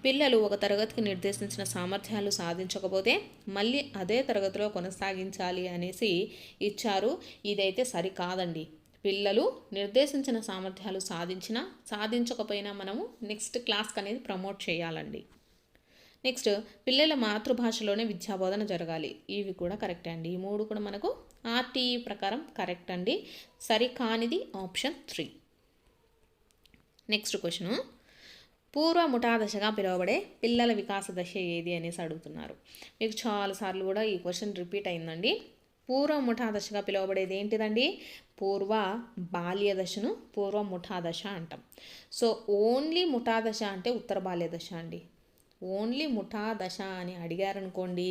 పిల్లలు ఒక తరగతికి నిర్దేశించిన సామర్థ్యాలు సాధించకపోతే మళ్ళీ అదే తరగతిలో కొనసాగించాలి అనేసి ఇచ్చారు, ఇదైతే సరికాదండి. పిల్లలు నిర్దేశించిన సామర్థ్యాలు సాధించకపోయినా మనము నెక్స్ట్ క్లాస్కి అనేది ప్రమోట్ చేయాలండి. నెక్స్ట్, పిల్లల మాతృభాషలోనే విద్యాబోధన జరగాలి, ఇవి కూడా కరెక్ట్ అండి. ఈ 3 కూడా మనకు ఆర్టీఈ ప్రకారం కరెక్ట్ అండి. సరికానిది ఆప్షన్ 3. నెక్స్ట్ క్వశ్చను, పూర్వ ముఠాదశగా పిలువబడే పిల్లల వికాస దశ ఏది అనేసి అడుగుతున్నారు. మీకు చాలాసార్లు కూడా ఈ క్వశ్చన్ రిపీట్ అయిందండి. పూర్వ ముఠాదశగా పిలువబడేది ఏంటిదండి? పూర్వ బాల్య దశను పూర్వ ముఠాదశ అంటాం. సో ఓన్లీ ముఠాదశ అంటే ఉత్తర బాల్య దశ అండి. ఓన్లీ ముఠాదశ అని అడిగారనుకోండి,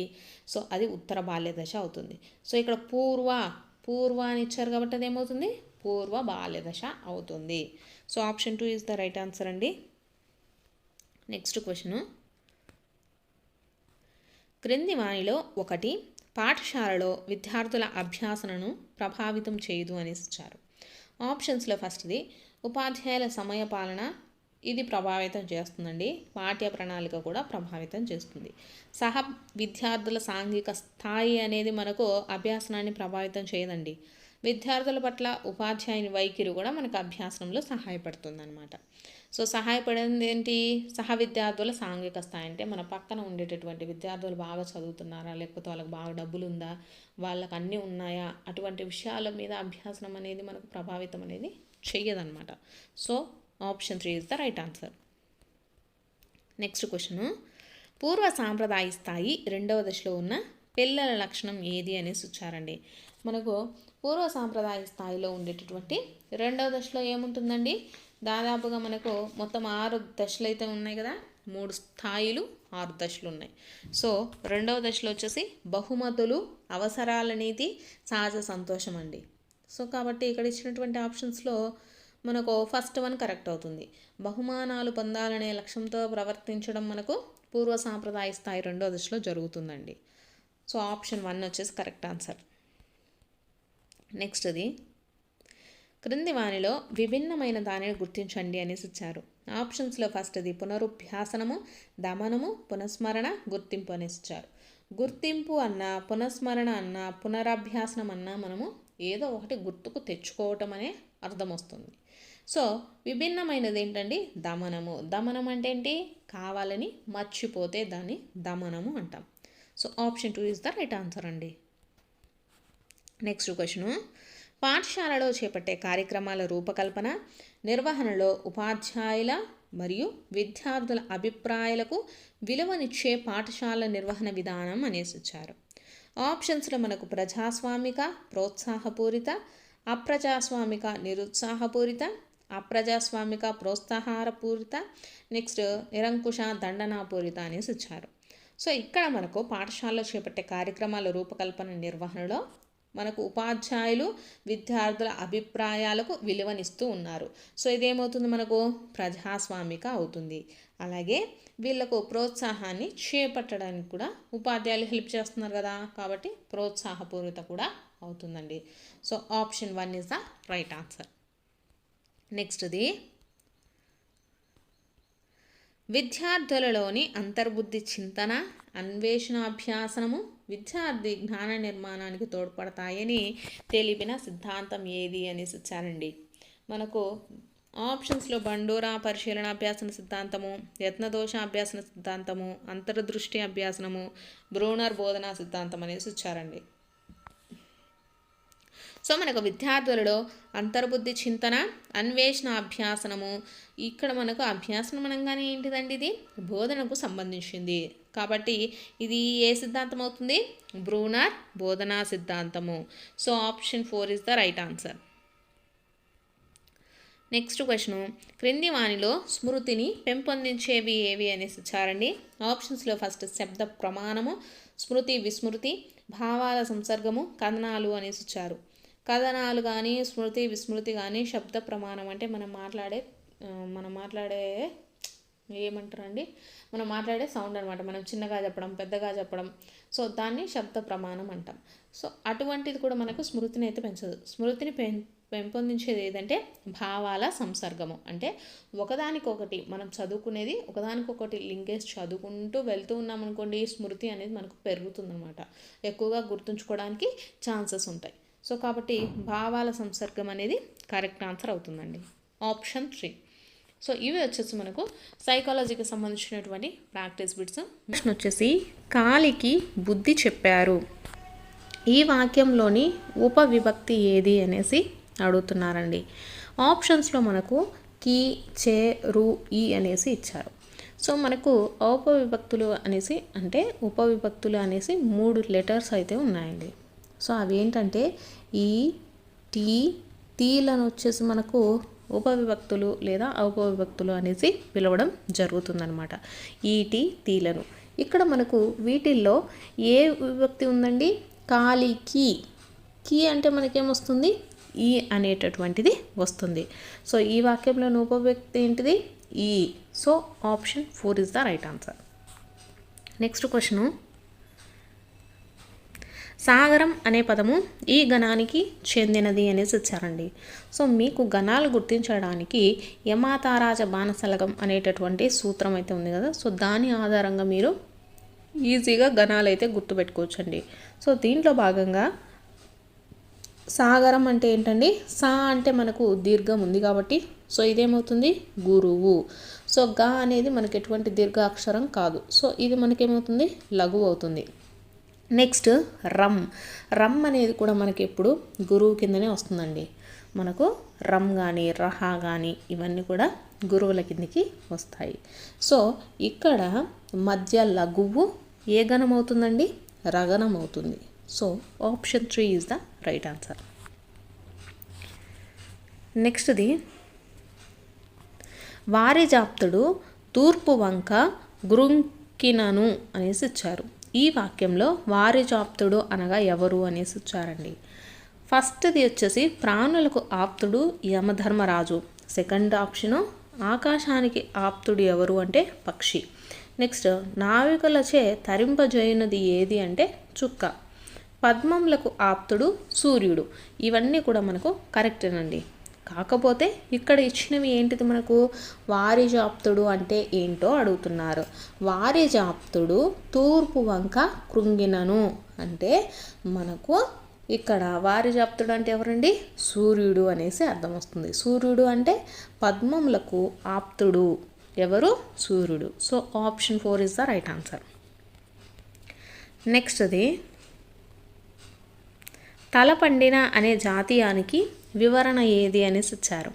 సో అది ఉత్తర బాల్య దశ అవుతుంది. సో ఇక్కడ పూర్వ అని ఇచ్చారు కాబట్టి అది ఏమవుతుంది? పూర్వ బాల్య దశ అవుతుంది. So option 2 is the right answer అండి. నెక్స్ట్ క్వశ్చను, క్రింది వానిలో ఒకటి పాఠశాలలో విద్యార్థుల అభ్యాసనను ప్రభావితం చేయదు అనేసి ఇచ్చారు. ఆప్షన్స్లో ఫస్ట్ది ఉపాధ్యాయుల సమయ పాలన, ఇది ప్రభావితం చేస్తుందండి. పాఠ్య ప్రణాళిక కూడా ప్రభావితం చేస్తుంది. విద్యార్థుల సాంఘిక స్థాయి అనేది మనకు అభ్యాసనాన్ని ప్రభావితం చేయదండి. విద్యార్థుల పట్ల ఉపాధ్యాయుని వైఖరి కూడా మనకు అభ్యాసనంలో సహాయపడుతుంది అనమాట. సో సహాయపడింది ఏంటి? విద్యార్థుల సాంఘిక స్థాయి అంటే మన పక్కన ఉండేటటువంటి విద్యార్థులు బాగా చదువుతున్నారా, లేకపోతే వాళ్ళకి బాగా డబ్బులు ఉందా, వాళ్ళకి అన్నీ ఉన్నాయా, అటువంటి విషయాల మీద అభ్యాసనం అనేది మనకు ప్రభావితం అనేది చెయ్యదన్నమాట. So option 3 is the right answer. Next question, పూర్వ సాంప్రదాయ స్థాయి 2వ దశలో ఉన్న పిల్లల లక్షణం ఏది అనేసి ఇచ్చారండి. మనకు పూర్వ సాంప్రదాయ స్థాయిలో ఉండేటటువంటి 2వ దశలో ఏముంటుందండి? దాదాపుగా మనకు మొత్తం 6 దశలు అయితే ఉన్నాయి కదా, 3 స్థాయిలు 6 దశలు ఉన్నాయి. సో 2వ దశలో వచ్చేసి బహుమతులు, అవసరాల నీతి, సహజ సంతోషం అండి. సో కాబట్టి ఇక్కడ ఇచ్చినటువంటి ఆప్షన్స్లో మనకు ఫస్ట్ వన్ కరెక్ట్ అవుతుంది. బహుమానాలు పొందాలనే లక్ష్యంతో ప్రవర్తించడం మనకు పూర్వ సాంప్రదాయ స్థాయి 2వ దశలో జరుగుతుందండి. సో ఆప్షన్ 1 వచ్చేసి కరెక్ట్ ఆన్సర్. నెక్స్ట్ది, క్రింది వానిలో విభిన్నమైన దానిని గుర్తించండి అనేసి ఇచ్చారు. ఆప్షన్స్లో ఫస్ట్ది పునరుభ్యాసనము, దమనము, పునఃస్మరణ, గుర్తింపు అనేసి ఇచ్చారు. గుర్తింపు అన్నా, పునఃస్మరణ అన్నా, పునరభ్యాసనం అన్నా మనము ఏదో ఒకటి గుర్తుకు తెచ్చుకోవటం అనే అర్థం వస్తుంది. సో విభిన్నమైనది ఏంటండి? దమనము. దమనం అంటే ఏంటి? కావాలని మర్చిపోతే దాన్ని దమనము అంటాం. So option 2 is the right answer అండి. నెక్స్ట్ క్వశ్చను, పాఠశాలలో చేపట్టే కార్యక్రమాల రూపకల్పన, నిర్వహణలో ఉపాధ్యాయుల మరియు విద్యార్థుల అభిప్రాయాలకు విలువనిచ్చే పాఠశాల నిర్వహణ విధానం అనేసి ఇచ్చారు. ఆప్షన్స్లో మనకు ప్రజాస్వామిక, ప్రోత్సాహపూరిత, అప్రజాస్వామిక, నిరుత్సాహపూరిత, అప్రజాస్వామిక, ప్రోత్సాహపూరిత, నెక్స్ట్ నిరంకుశ, దండనాపూరిత అనేసి ఇచ్చారు. సో ఇక్కడ మనకు పాఠశాలలో చేపట్టే కార్యక్రమాల రూపకల్పన నిర్వహణలో మనకు ఉపాధ్యాయులు విద్యార్థుల అభిప్రాయాలకు విలువనిస్తూ ఉన్నారు. సో ఇదేమవుతుంది, మనకు ప్రజాస్వామిక అవుతుంది. అలాగే వీళ్ళకు ప్రోత్సాహాన్ని చేపట్టడానికి కూడా ఉపాధ్యాయులు హెల్ప్ చేస్తున్నారు కదా, కాబట్టి ప్రోత్సాహపూరిత కూడా అవుతుందండి. So option 1 is the right answer. నెక్స్ట్ది విద్యార్థులలోని అంతర్బుద్ధి చింతన, అన్వేషణాభ్యాసనము విద్యార్థి జ్ఞాన నిర్మాణానికి తోడ్పడతాయని తెలిపిన సిద్ధాంతం ఏది అనేసి ఇచ్చారండి. మనకు ఆప్షన్స్లో బండోరా పరిశీలన అభ్యాసన సిద్ధాంతము, యత్నదోష అభ్యాసన సిద్ధాంతము, అంతర్దృష్టి అభ్యాసనము, బ్రూనర్ బోధనా సిద్ధాంతం అనేసి ఇచ్చారండి. సో మనకు విద్యార్థులలో అంతర్బుద్ధి చింతన, అన్వేషణ అభ్యాసనము, ఇక్కడ మనకు అభ్యాసనం అనగానే ఏంటిదండి, ఇది బోధనకు సంబంధించింది కాబట్టి ఇది ఏ సిద్ధాంతం అవుతుంది, బ్రూనర్ బోధనా సిద్ధాంతము. So option 4 is the right answer. Next question, క్రింది వానిలో స్మృతిని పెంపొందించేవి ఏవి అనేసి ఇచ్చారండి. ఆప్షన్స్లో ఫస్ట్ శబ్ద ప్రమాణము, స్మృతి విస్మృతి, భావాల సంసర్గము, కథనాలు అనేసి ఇచ్చారు. కథనాలు కానీ స్మృతి విస్మృతి కానీ శబ్ద ప్రమాణం అంటే మనం మాట్లాడే ఏమంటారండి, మనం మాట్లాడే సౌండ్ అనమాట. మనం చిన్నగా చెప్పడం, పెద్దగా చెప్పడం, సో దాన్ని శబ్ద ప్రమాణం అంటాం. సో అటువంటిది కూడా మనకు స్మృతిని అయితే పెంచదు. స్మృతిని పెంపొందించేది ఏదంటే భావాల సంసర్గము, అంటే ఒకదానికొకటి మనం చదువుకునేది ఒకదానికొకటి లింకేజ్ చదువుకుంటూ వెళ్తూ ఉన్నామనుకోండి, స్మృతి అనేది మనకు పెరుగుతుందన్నమాట, ఎక్కువగా గుర్తుంచుకోవడానికి ఛాన్సెస్ ఉంటాయి. సో కాబట్టి భావాల సంసర్గం అనేది కరెక్ట్ ఆన్సర్ అవుతుందండి, ఆప్షన్ 3. సో ఇవి వచ్చేసి మనకు సైకాలజీకి సంబంధించినటువంటి ప్రాక్టీస్ బిట్స్. క్వశ్చన్ వచ్చేసి కాలికి బుద్ధి చెప్పారు, ఈ వాక్యంలోని ఉపవిభక్తి ఏది అనేసి అడుగుతున్నారండి. ఆప్షన్స్లో మనకు కి, చే, రు, ఈ అనేసి ఇచ్చారు. సో మనకు ఉపవిభక్తులు అనేసి అంటే ఉపవిభక్తులు అనేసి 3 లెటర్స్ అయితే ఉన్నాయండి. సో అవి ఏంటంటే ఈ, టీ, తీలను వచ్చేసి మనకు ఉపవిభక్తులు లేదా ఔపవిభక్తులు అనేసి పిలవడం జరుగుతుందన్నమాట. ఈటి, తీలను. ఇక్కడ మనకు వీటిల్లో ఏ విభక్తి ఉందండి, కాలికి. కి అంటే మనకేమొస్తుంది, ఈ అనేటటువంటిది వస్తుంది. సో ఈ వాక్యంలో ఉపవిభక్తి ఏంటిది, ఈ. So option 4 is the right answer. Next question, సాగరం అనే పదము ఈ గణానికి చెందినది అనేసి ఇచ్చారండి. సో మీకు గణాలు గుర్తించడానికి యమాతారాజ బాణసలగం అనేటటువంటి సూత్రం అయితే ఉంది కదా, సో దాని ఆధారంగా మీరు ఈజీగా గణాలు అయితే గుర్తుపెట్టుకోవచ్చండి. సో దీంట్లో భాగంగా సాగరం అంటే ఏంటండి, సా అంటే మనకు దీర్ఘం ఉంది కాబట్టి సో ఇదేమవుతుంది, గురువు. సో గా అనేది మనకి ఎటువంటి దీర్ఘ అక్షరం కాదు, సో ఇది మనకేమవుతుంది, లఘువు అవుతుంది. నెక్స్ట్ రమ్. రమ్ అనేది కూడా మనకి ఎప్పుడు గురువు కిందనే వస్తుందండి. మనకు రమ్ కానీ రహ కానీ ఇవన్నీ కూడా గురువుల కిందకి వస్తాయి. సో ఇక్కడ మధ్య లఘువు ఏ గణం అవుతుందండి, రగణం అవుతుంది. So option 3 is the right answer. నెక్స్ట్ది, వారిజాప్తుడు తూర్పు వంక గృంకినను అనేసి ఇచ్చారు. ఈ వాక్యంలో వారిజాప్తుడు అనగా ఎవరు అనేసి ఇచ్చారండి. ఫస్ట్ది వచ్చేసి ప్రాణులకు ఆప్తుడు యమధర్మరాజు. సెకండ్ ఆప్షను ఆకాశానికి ఆప్తుడు ఎవరు అంటే పక్షి. నెక్స్ట్ నావికులచే తరింపజేయునది ఏది అంటే చుక్క. పద్మములకు ఆప్తుడు సూర్యుడు. ఇవన్నీ కూడా మనకు కరెక్టేనండి. కాకపోతే ఇక్కడ ఇచ్చినవి ఏంటిది, మనకు వారిజాప్తుడు అంటే ఏంటో అడుగుతున్నారు. వారిజాప్తుడు తూర్పు వంక కృంగినను అంటే మనకు ఇక్కడ వారిజాప్తుడు అంటే ఎవరండి, సూర్యుడు అనేసి అర్థం వస్తుంది. సూర్యుడు అంటే పద్మములకు ఆప్తుడు ఎవరు, సూర్యుడు. So option 4 is the right answer. నెక్స్ట్ది, తలపండిన అనే జాతీయానికి వివరణ ఏది అనేసి ఇచ్చారు.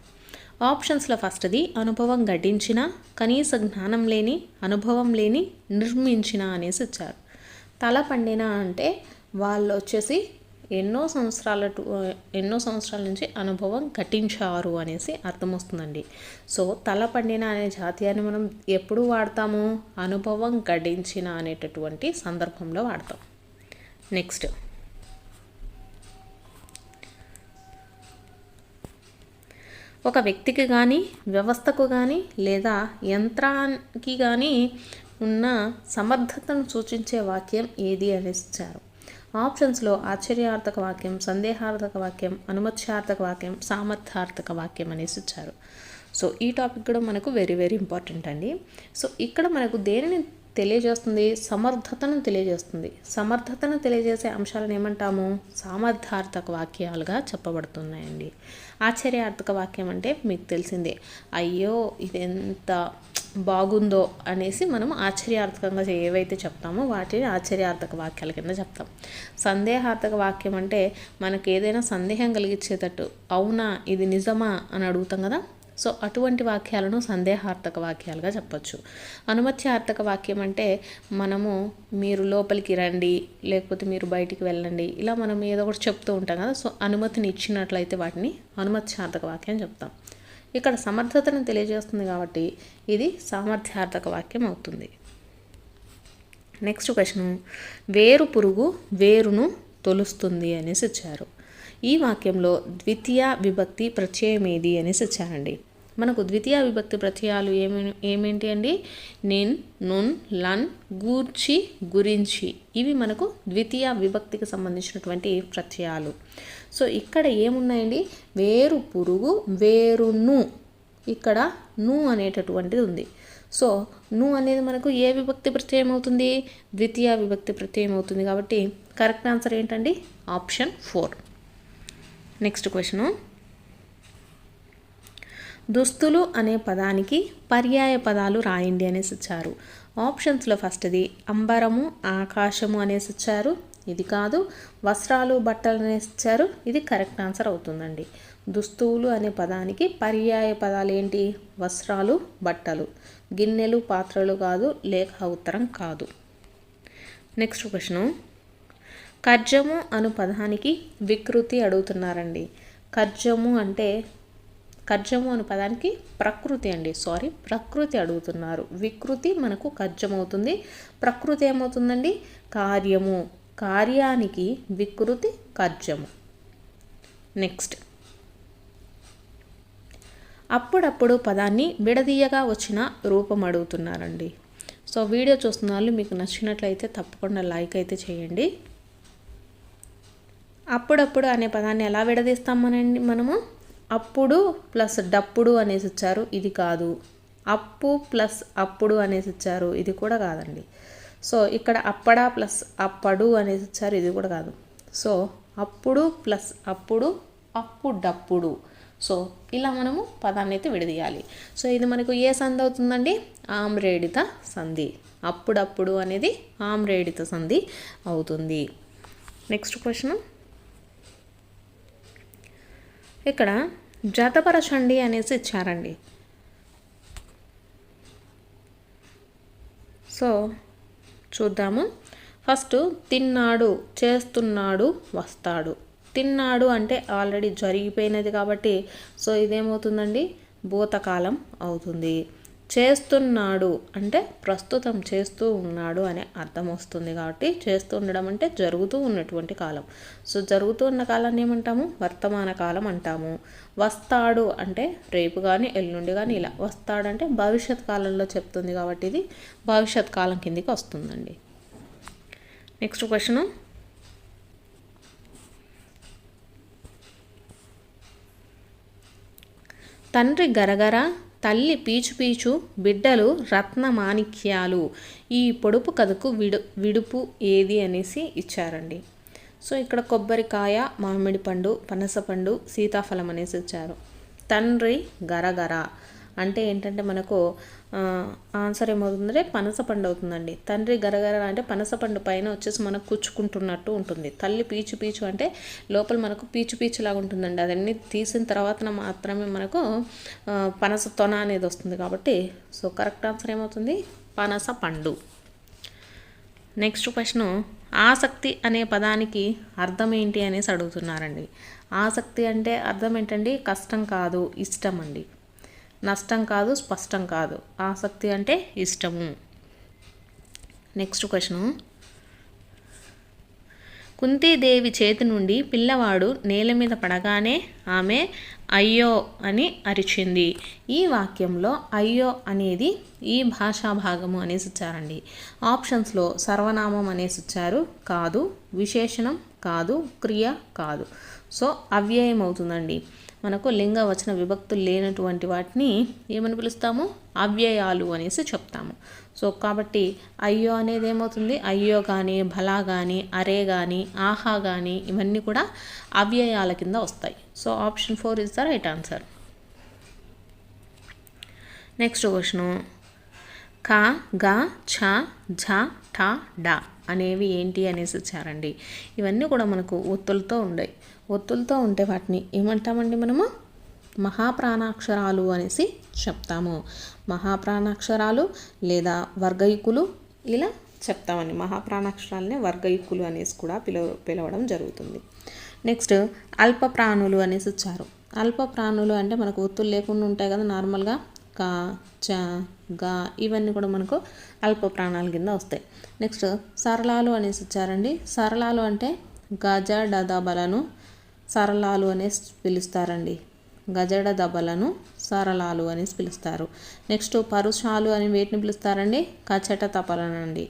ఆప్షన్స్లో ఫస్ట్ది అనుభవం గడించిన, కనీస జ్ఞానం లేని, అనుభవం లేని, నిర్మించిన అనేసి ఇచ్చారు. తలపండిన అంటే వాళ్ళు వచ్చేసి ఎన్నో సంవత్సరాల నుంచి అనుభవం ఘటించారు అనేసి అర్థం వస్తుందండి. సో తలపండిన అనే జాతీయాన్ని మనం ఎప్పుడు వాడతాము? అనుభవం గడించిన అనేటటువంటి సందర్భంలో వాడతాం. నెక్స్ట్, ఒక వ్యక్తికి కానీ, వ్యవస్థకు కానీ లేదా యంత్రానికి కానీ ఉన్న సమర్థతను సూచించే వాక్యం ఏది అనేసి ఇచ్చారు. ఆప్షన్స్లో ఆశ్చర్యార్థక వాక్యం, సందేహార్థక వాక్యం, అనుమత్యార్థక వాక్యం, సామర్థ్యార్థక వాక్యం అనేసి ఇచ్చారు. సో ఈ టాపిక్ కూడా మనకు వెరీ వెరీ ఇంపార్టెంట్ అండి. సో ఇక్కడ మనకు దేనిని తెలియజేస్తుంది? సమర్థతను తెలియజేస్తుంది. సమర్థతను తెలియజేసే అంశాలను ఏమంటాము? సామర్థ్యార్థక వాక్యాలుగా చెప్పబడుతున్నాయండి. ఆశ్చర్యార్థక వాక్యం అంటే మీకు తెలిసిందే, అయ్యో ఇది ఎంత బాగుందో అనేసి మనం ఆశ్చర్యార్థకంగా ఏవైతే చెప్తామో వాటిని ఆశ్చర్యార్థక వాక్యాల కింద చెప్తాం. సందేహార్థక వాక్యం అంటే మనకు ఏదైనా సందేహం కలిగించేటట్టు, అవునా ఇది నిజమా అని అడుగుతాం కదా, సో అటువంటి వాక్యాలను సందేహార్థక వాక్యాలుగా చెప్పచ్చు. అనుమత్యార్థక వాక్యం అంటే మనము మీరు లోపలికి రండి, లేకపోతే మీరు బయటికి వెళ్ళండి, ఇలా మనం ఏదో ఒకటి చెప్తూ ఉంటాం కదా, సో అనుమతిని ఇచ్చినట్లయితే వాటిని అనుమత్యార్థక వాక్యం చెప్తాం. ఇక్కడ సమర్థతను తెలియజేస్తుంది కాబట్టి ఇది సామర్థ్యార్థక వాక్యం అవుతుంది. నెక్స్ట్ క్వశ్చన్, వేరు పురుగు వేరును తొలుస్తుంది అనేసి ఇచ్చారు. ఈ వాక్యంలో ద్వితీయ విభక్తి ప్రత్యయం ఏది అనేసి ఇచ్చారండి. మనకు ద్వితీయ విభక్తి ప్రత్యయాలు ఏమేంటి అండి? నిన్, నున్, లన్, గూర్చి, గురించి, ఇవి మనకు ద్వితీయ విభక్తికి సంబంధించినటువంటి ప్రత్యయాలు. సో ఇక్కడ ఏమున్నాయండి? వేరు పురుగు వేరును, ఇక్కడ ను అనేటటువంటిది ఉంది. సో ను అనేది మనకు ఏ విభక్తి ప్రత్యయం అవుతుంది? ద్వితీయ విభక్తి ప్రత్యయం అవుతుంది. కాబట్టి కరెక్ట్ ఆన్సర్ ఏంటండి? ఆప్షన్ 4. నెక్స్ట్ క్వశ్చను, దుస్తులు అనే పదానికి పర్యాయ పదాలు రాయండి అనేసి ఇచ్చారు. ఆప్షన్స్లో ఫస్ట్ది అంబరము, ఆకాశము అనేసి ఇచ్చారు, ఇది కాదు. వస్త్రాలు, బట్టలు అనేసి ఇచ్చారు, ఇది కరెక్ట్ ఆన్సర్ అవుతుందండి. దుస్తువులు అనే పదానికి పర్యాయ పదాలు ఏంటి? వస్త్రాలు, బట్టలు. గిన్నెలు, పాత్రలు కాదు, లేఖ ఉత్తరం కాదు. నెక్స్ట్ క్వశ్చను, కర్జము అను పదానికి వికృతి అడుగుతున్నారండి. కర్జము అను పదానికి ప్రకృతి అండి, ప్రకృతి అడుగుతున్నారు. వికృతి మనకు కర్జం అవుతుంది, ప్రకృతి ఏమవుతుందండి? కార్యము. కార్యానికి వికృతి కర్జము. నెక్స్ట్, అప్పుడప్పుడు పదాన్ని విడదీయగా వచ్చిన రూపం అడుగుతున్నారండి. సో వీడియో చూస్తున్న వాళ్ళు మీకు నచ్చినట్లయితే తప్పకుండా లైక్ అయితే చేయండి. అప్పుడప్పుడు అనే పదాన్ని ఎలా విడదీస్తామనండి మనము? అప్పుడు ప్లస్ డప్పుడు అనేసి ఇచ్చారు, ఇది కాదు. అప్పు ప్లస్ అప్పుడు అనేసి ఇచ్చారు, ఇది కూడా కాదండి. సో ఇక్కడ అప్పడా ప్లస్ అప్పడు అనేసి ఇచ్చారు, ఇది కూడా కాదు. సో అప్పుడు ప్లస్ అప్పుడు, అప్పుడప్పుడు. సో ఇలా మనము పదాన్ని అయితే విడదీయాలి. సో ఇది మనకు ఏ సంధి అవుతుందండి? ఆమ్రేడిత సంధి. అప్పుడప్పుడు అనేది ఆమ్రేడిత సంధి అవుతుంది. నెక్స్ట్ క్వశ్చన్, ఇక్కడ జతపరచండి అనేసి ఇచ్చారండి. సో చూద్దాము. ఫస్ట్ తిన్నాడు, చేస్తున్నాడు, వస్తాడు. తిన్నాడు అంటే ఆల్రెడీ జరిగిపోయినది కాబట్టి సో ఇదేమవుతుందండి? భూతకాలం అవుతుంది. చేస్తున్నాడు అంటే ప్రస్తుతం చేస్తూ ఉన్నాడు అనే అర్థం వస్తుంది కాబట్టి చేస్తూ ఉండడం అంటే జరుగుతూ ఉన్నటువంటి కాలం. సో జరుగుతూ ఉన్న కాలాన్ని ఏమంటాము? వర్తమాన కాలం అంటాము. వస్తాడు అంటే రేపు కానీ ఎల్లుండి కానీ ఇలా. వస్తాడంటే భవిష్యత్ కాలంలో చెప్తుంది కాబట్టి ఇది భవిష్యత్ కాలం కిందికి వస్తుందండి. నెక్స్ట్ క్వశ్చన్, తండ్రి గరగర, తల్లి పీచు పీచు, బిడ్డలు రత్న మాణిక్యాలు. ఈ పొడుపు కథకు విడుపు ఏది అనేసి ఇచ్చారండి. సో ఇక్కడ కొబ్బరికాయ, మామిడి పండు, పనసపండు, సీతాఫలం అనేసి ఇచ్చారు. తండ్రి గరగర అంటే ఏంటంటే మనకు ఆన్సర్ ఏమవుతుందంటే పనసపండు అవుతుందండి. తండ్రి గరగర అంటే పనసపండు పైన వచ్చేసి మనకు కూర్చుకుంటున్నట్టు ఉంటుంది. తల్లి పీచు పీచు అంటే లోపల మనకు పీచు పీచులాగా ఉంటుందండి. అదన్నీ తీసిన తర్వాత మాత్రమే మనకు పనస తొన అనేది వస్తుంది. కాబట్టి సో కరెక్ట్ ఆన్సర్ ఏమవుతుంది పనస పండు. నెక్స్ట్ క్వశ్చన్, ఆసక్తి అనే పదానికి అర్థం ఏంటి అనేసి అడుగుతున్నారండి. ఆసక్తి అంటే అర్థం ఏంటండి? కష్టం కాదు, ఇష్టం అండి. నష్టం కాదు, స్పష్టం కాదు. ఆసక్తి అంటే ఇష్టము. నెక్స్ట్ క్వశ్చన్, కుంతీదేవి చేతి నుండి పిల్లవాడు నేల మీద పడగానే ఆమె అయ్యో అని అరిచింది. ఈ వాక్యంలో అయ్యో అనేది ఈ భాషా భాగము అనేసి ఇచ్చారండి. ఆప్షన్స్లో సర్వనామం అనేసి ఇచ్చారు, కాదు. విశేషణం కాదు, క్రియ కాదు. సో అవ్యయం అవుతుందండి. మనకు లింగ వచన విభక్తులు లేనటువంటి వాటిని ఏమని పిలుస్తాము? అవ్యయాలు అనేసి చెప్తాము. సో కాబట్టి అయ్యో అనేది ఏమవుతుంది? అయ్యో కానీ, భలా కానీ, అరే కానీ, ఆహా కానీ ఇవన్నీ కూడా అవ్యయాల కింద వస్తాయి. So option 4 is the right answer. Next question, క, గ, ఛ, ఝ, ఠ, డ అనేవి ఏంటి అనేసి ఇచ్చారండి. ఇవన్నీ కూడా మనకు ఒత్తులతో ఉన్నాయి. ఒత్తులతో ఉంటే వాటిని ఏమంటామండి మనము? మహాప్రాణాక్షరాలు అనేసి చెప్తాము. మహాప్రాణాక్షరాలు లేదా వర్గయుకులు ఇలా చెప్తామండి. మహాప్రాణాక్షరాలనే వర్గయుకులు అనేసి కూడా పిలవడం జరుగుతుంది. నెక్స్ట్ అల్ప ప్రాణులు అనేసి ఇచ్చారు. అల్ప ప్రాణులు అంటే మనకు ఒత్తులు లేకుండా ఉంటాయి కదా నార్మల్గా. క, చ, గ ఇవన్నీ కూడా మనకు అల్ప ప్రాణాల కింద వస్తాయి. నెక్స్ట్ సరళాలు అనేసి ఇచ్చారండి. సరళాలు అంటే గజ డదబలను సరళాలు అనేసి పిలుస్తారండి. గజడ దబలను సరళాలు అనేసి పిలుస్తారు. నెక్స్ట్ పరుషాలు అని వేటిని పిలుస్తారండి? కచట తపలనండి.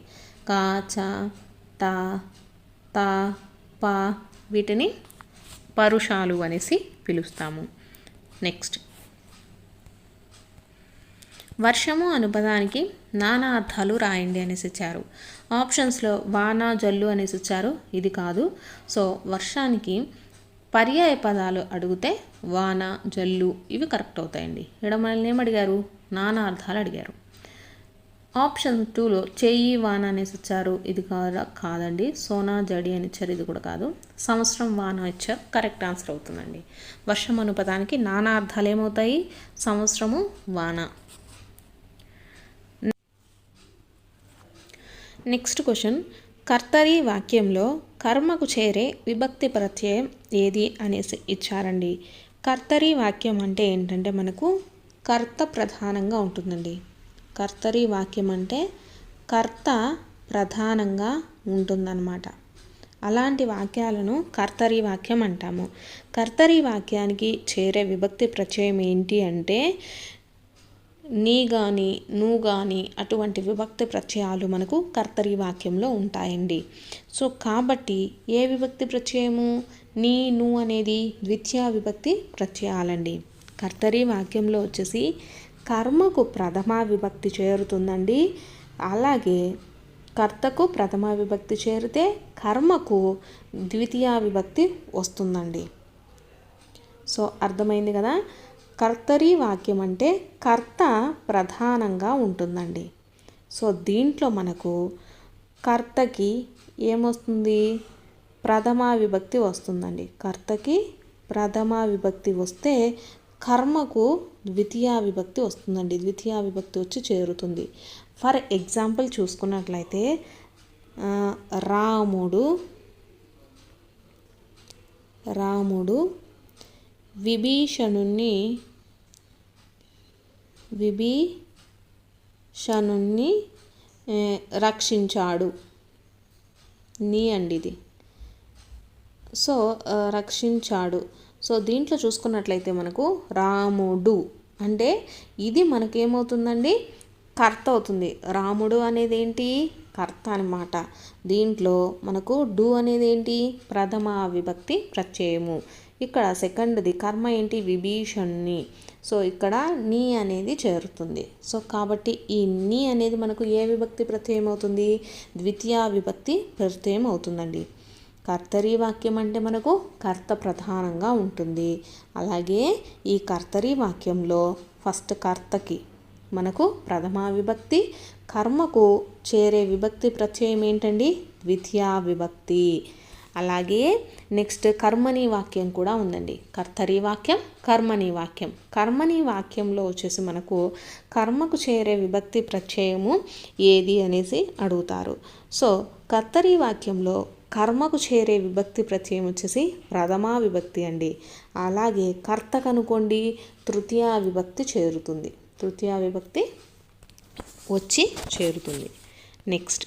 క, చ, ట, త, ప వీటిని పరుషాలు అనేసి పిలుస్తాము. నెక్స్ట్ వర్షము అను పదానికి నానా అర్థాలు రాయండి అనేసి ఇచ్చారు. ఆప్షన్స్లో వాన, జల్లు అనేసి ఇచ్చారు, ఇది కాదు. సో వర్షానికి పర్యాయ పదాలు అడిగితే వాన, జల్లు ఇవి కరెక్ట్ అవుతాయండి. ఇక్కడ మనల్ని ఏమడిగారు? నానా అర్థాలు అడిగారు. ఆప్షన్ 2లో చెయ్యి, వాన అనేసి ఇచ్చారు, ఇది కాదండి. సోనా, జడి అని ఇచ్చారు, ఇది కూడా కాదు. సంవత్సరం, వాన ఇచ్చారు, కరెక్ట్ ఆన్సర్ అవుతుందండి. వర్షం అను పదానికి నానా అర్థాలు ఏమవుతాయి? సంవత్సరము, వాన. నెక్స్ట్ క్వశ్చన్, కర్తరి వాక్యంలో కర్మకు చేరే విభక్తి ప్రత్యయం ఏది అనేసి ఇచ్చారండి. కర్తరి వాక్యం అంటే ఏంటంటే మనకు కర్త ప్రధానంగా ఉంటుందండి. కర్తరి వాక్యం అంటే కర్త ప్రధానంగా ఉంటుందన్నమాట. అలాంటి వాక్యాలను కర్తరి వాక్యం అంటాము. కర్తరి వాక్యానికి చేరే విభక్తి ప్రత్యయం ఏంటి అంటే నీ కానీ, నువ్వు కానీ అటువంటి విభక్తి ప్రత్యయాలు మనకు కర్తరి వాక్యంలో ఉంటాయండి. సో కాబట్టి ఏ విభక్తి ప్రత్యయము? నీ, నువ్వు అనేది ద్వితీయ విభక్తి ప్రత్యయాలండి. కర్తరి వాక్యంలో వచ్చేసి కర్మకు ప్రథమ విభక్తి చేరుతుందండి. అలాగే కర్తకు ప్రథమ విభక్తి చేరితే కర్మకు ద్వితీయ విభక్తి వస్తుందండి. సో అర్థమైంది కదా. కర్తరి వాక్యం అంటే కర్త ప్రధానంగా ఉంటుందండి. సో దీంట్లో మనకు కర్తకి ఏమొస్తుంది? ప్రథమ విభక్తి వస్తుందండి. కర్తకి ప్రథమ విభక్తి వస్తే కర్మకు ద్వితీయ విభక్తి వస్తుందండి. ద్వితీయ విభక్తి వచ్చి చేరుతుంది. ఫర్ ఎగ్జాంపుల్ చూసుకున్నట్లయితే రాముడు విభీషణుణ్ణి రక్షించాడు. నీ అండి ఇది. సో రక్షించాడు. సో దీంట్లో చూసుకున్నట్లయితే మనకు రాముడు అంటే ఇది మనకేమవుతుందండి? కర్త అవుతుంది. రాముడు అనేది ఏంటి? కర్త అన్నమాట. దీంట్లో మనకు డు అనేది ఏంటి? ప్రథమ విభక్తి ప్రత్యయము. ఇక్కడ సెకండ్ది కర్మ ఏంటి? విభీషణుని. సో ఇక్కడ నీ అనేది చేరుతుంది. సో కాబట్టి ఈ నీ అనేది మనకు ఏ విభక్తి ప్రత్యయం అవుతుంది? ద్వితీయ విభక్తి ప్రత్యయం అవుతుందండి. కర్తరి వాక్యం అంటే మనకు కర్త ప్రధానంగా ఉంటుంది. అలాగే ఈ కర్తరి వాక్యంలో ఫస్ట్ కర్తకి మనకు ప్రథమా విభక్తి, కర్మకు చేరే విభక్తి ప్రత్యయం ఏంటండి? ద్వితీయా విభక్తి. అలాగే నెక్స్ట్ కర్మణి వాక్యం కూడా ఉందండి. కర్తరి వాక్యం, కర్మణి వాక్యం. కర్మణి వాక్యంలో వచ్చేసి మనకు కర్మకు చేరే విభక్తి ప్రత్యయము ఏది అనేసి అడుగుతారు. సో కర్తరి వాక్యంలో కర్మకు చేరే విభక్తి ప్రత్యయం వచ్చేసి ప్రథమా విభక్తి అండి. అలాగే కర్తకు అనుకోండి తృతీయా విభక్తి చేరుతుంది. తృతీయా విభక్తి వచ్చి చేరుతుంది. నెక్స్ట్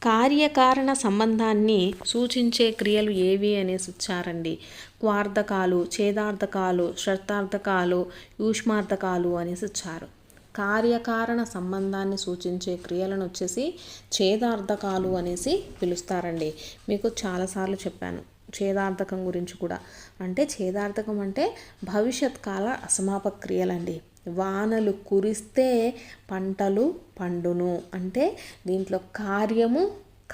కార్యకారణ సంబంధాన్ని సూచించే క్రియలు ఏవి అనేసి ఇచ్చారండి. క్వార్థకాలు, ఛేదార్థకాలు, షర్థార్థకాలు, యూష్మార్థకాలు అనేసి ఇచ్చారు. కార్యకారణ సంబంధాన్ని సూచించే క్రియలను వచ్చేసి ఛేదార్థకాలు అనేసి పిలుస్తారండి. మీకు చాలాసార్లు చెప్పాను ఛేదార్థకం గురించి కూడా. అంటే ఛేదార్థకం అంటే భవిష్యత్ కాల అసమాపక క్రియలండి. వానలు కురిస్తే పంటలు పండును అంటే దీంట్లో కార్యము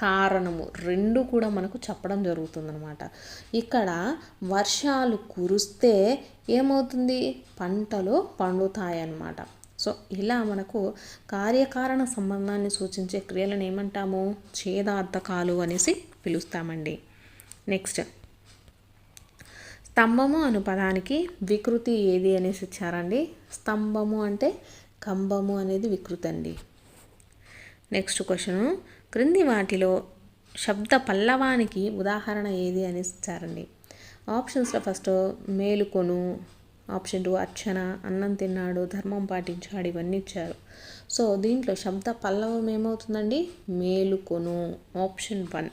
కారణము రెండు కూడా మనకు చెప్పడం జరుగుతుందన్నమాట. ఇక్కడ వర్షాలు కురిస్తే ఏమవుతుంది? పంటలు పండుతాయన్నమాట. సో ఇలా మనకు కార్యకారణ సంబంధాన్ని సూచించే క్రియలను ఏమంటాము? ఛేదార్థకాలు అనేసి పిలుస్తామండి. నెక్స్ట్ స్తంభము అను పదానికి వికృతి ఏది అనేసి ఇచ్చారండి. స్తంభము అంటే కంబము అనేది వికృతి అండి. నెక్స్ట్ క్వశ్చన్, క్రింది వాటిలో శబ్ద పల్లవానికి ఉదాహరణ ఏది అనేసి ఇచ్చారండి. ఆప్షన్స్లో ఫస్ట్ మేలుకొను, ఆప్షన్ 2 అర్చన, అన్నం తిన్నాడు, ధర్మం పాటించాడు, ఇవన్నీ ఇచ్చారు. సో దీంట్లో శబ్ద పల్లవం ఏమవుతుందండి? మేలుకొను, ఆప్షన్ 1.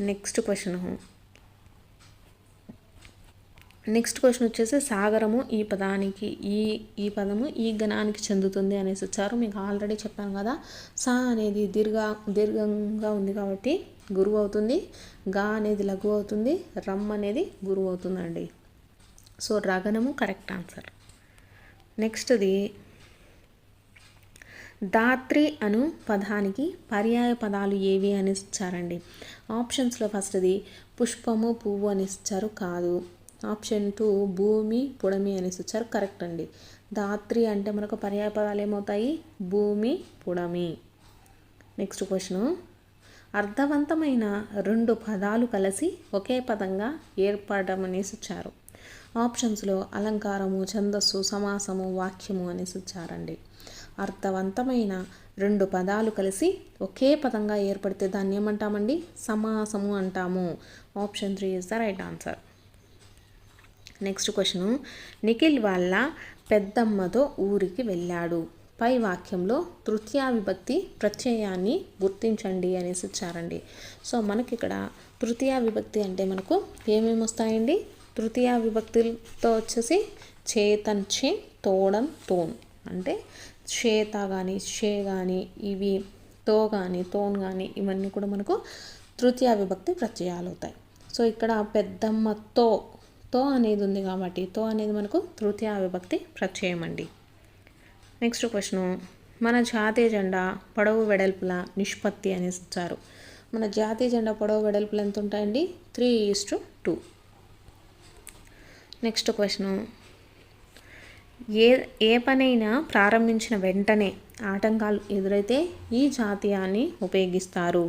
నెక్స్ట్ క్వశ్చన్ వచ్చేసి సాగరము ఈ పదానికి ఈ పదము ఈ గణానికి చెందుతుంది అనేసి ఇచ్చారు. మీకు ఆల్రెడీ చెప్పాను కదా, సా అనేది దీర్ఘంగా ఉంది కాబట్టి గురువు అవుతుంది, గా అనేది లఘు అవుతుంది, రమ్ అనేది గురువు అవుతుందండి. సో రగనము కరెక్ట్ ఆన్సర్. నెక్స్ట్ది దాత్రి అను పదానికి పర్యాయ పదాలు ఏవి అనేసి ఇచ్చారండి. ఆప్షన్స్లో ఫస్ట్ది పుష్పము పువ్వు అనేసి ఇచ్చారు, కాదు. ఆప్షన్ 2 భూమి పుడమి అనేసి ఇచ్చారు, కరెక్ట్ అండి. దాత్రి అంటే మనకు పర్యాయ పదాలు ఏమవుతాయి? భూమి పుడమి. నెక్స్ట్ క్వశ్చన్, అర్థవంతమైన రెండు పదాలు కలిసి ఒకే పదంగా ఏర్పడడం అనేసి ఇచ్చారు. ఆప్షన్స్లో అలంకారము, ఛందస్సు, సమాసము, వాక్యము అనేసి ఇచ్చారండి. అర్థవంతమైన రెండు పదాలు కలిసి ఒకే పదంగా ఏర్పడితే దాన్ని ఏమంటామండి? సమాసము అంటాము. Option 3 is the right answer. Next question, Nikhil వాళ్ళ పెద్దమ్మతో ఊరికి వెళ్ళాడు. పై వాక్యంలో తృతీయా విభక్తి ప్రత్యయాన్ని గుర్తించండి అనేసి ఇచ్చారండి. సో మనకి ఇక్కడ తృతీయా విభక్తి అంటే మనకు ఏమేమి వస్తాయండి? తృతీయా విభక్తితో వచ్చేసి చేతన్ చే, తోడన్ తోన్. అంటే చేత కానీ షే కానీ ఇవి తో కానీ తోన్ కానీ ఇవన్నీ కూడా మనకు తృతీయా విభక్తి ప్రత్యయాలు అవుతాయి. సో ఇక్కడ పెద్దమ్మతో తో అనేది ఉంది కాబట్టి తో అనేది మనకు తృతీయా విభక్తి ప్రత్యయం అండి. నెక్స్ట్ క్వశ్చన్, మన జాతీయ జెండా పొడవు వెడల్పుల నిష్పత్తి అనేసి ఇచ్చారు. మన జాతీయ జెండా పొడవు వెడల్పులు ఎంత ఉంటాయండి? 3:2. నెక్స్ట్ క్వశ్చన్, ఏ పనైనా ప్రారంభించిన వెంటనే ఆటంకాలు ఎదురైతే ఈ జాతీయాన్ని ఉపయోగిస్తారు.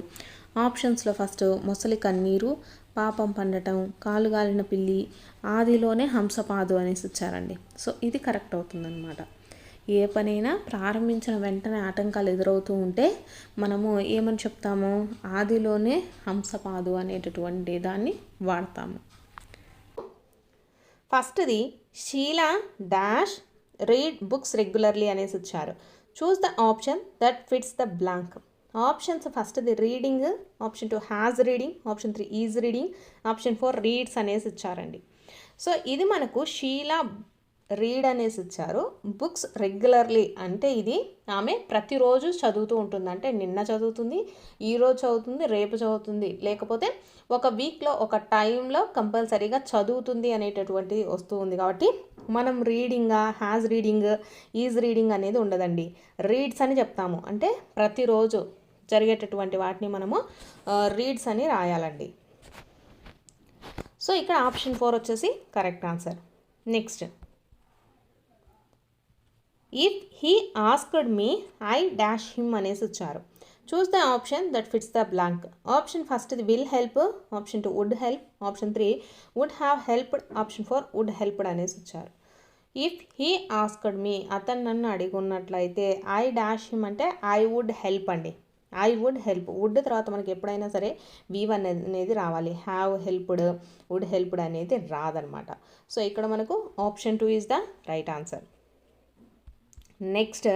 ఆప్షన్స్లో ఫస్ట్ మొసలి కన్నీరు, పాపం పండటం, కాలుగాలిన పిల్లి, ఆదిలోనే హంసపాదు అనేసి ఇచ్చారండి. సో ఇది కరెక్ట్ అవుతుందన్నమాట. ఏ పనైనా ప్రారంభించిన వెంటనే ఆటంకాలు ఎదురవుతూ ఉంటే మనము ఏమని చెప్తాము? ఆదిలోనే హంసపాదు అనేటటువంటి దాన్ని వాడతాము. ఫస్ట్ది Sheela dash read books regularly అనేసి ఇచ్చారు. Choose the option that fits the blank. Options ఫస్ట్ది reading, option 2 has reading, option 3 is reading, option 4 reads అనేసి ఇచ్చారండి. సో ఇది మనకు షీలా రీడ్ అనేసి ఇచ్చారు. బుక్స్ రెగ్యులర్లీ అంటే ఇది ఆమె ప్రతిరోజు చదువుతూ ఉంటుంది. అంటే నిన్న చదువుతుంది, ఈరోజు చదువుతుంది, రేపు చదువుతుంది, లేకపోతే ఒక వీక్లో ఒక టైంలో కంపల్సరీగా చదువుతుంది అనేటటువంటిది వస్తూ ఉంది. కాబట్టి మనం రీడింగా హ్యాజ్ రీడింగ్ ఈజ్ రీడింగ్ అనేది ఉండదండి. రీడ్స్ అని చెప్తాము. అంటే ప్రతిరోజు జరిగేటటువంటి వాటిని మనము రీడ్స్ అని రాయాలండి. సో ఇక్కడ ఆప్షన్ 4 వచ్చేసి correct answer. Next, if he asked me I dash him అనేసి ఇచ్చారు. Choose the option that fits the blank. Option first will help, option 2 would help, option 3 would have helped, option 4 would helped అనేసి ఇచ్చారు. ఇఫ్ హీ ఆస్క్డ్ మీ, అతను నన్ను అడిగున్నట్లయితే ఐ డాష్ హిమ్ అంటే ఐ వుడ్ హెల్ప్ అండి. ఐ వుడ్ హెల్ప్, వుడ్ తర్వాత మనకి ఎప్పుడైనా సరే V1 అనేది రావాలి. హ్యావ్ హెల్ప్డ్, వుడ్ హెల్ప్డ్ అనేది రాదనమాట. సో ఇక్కడ మనకు option 2 is the right answer. Next,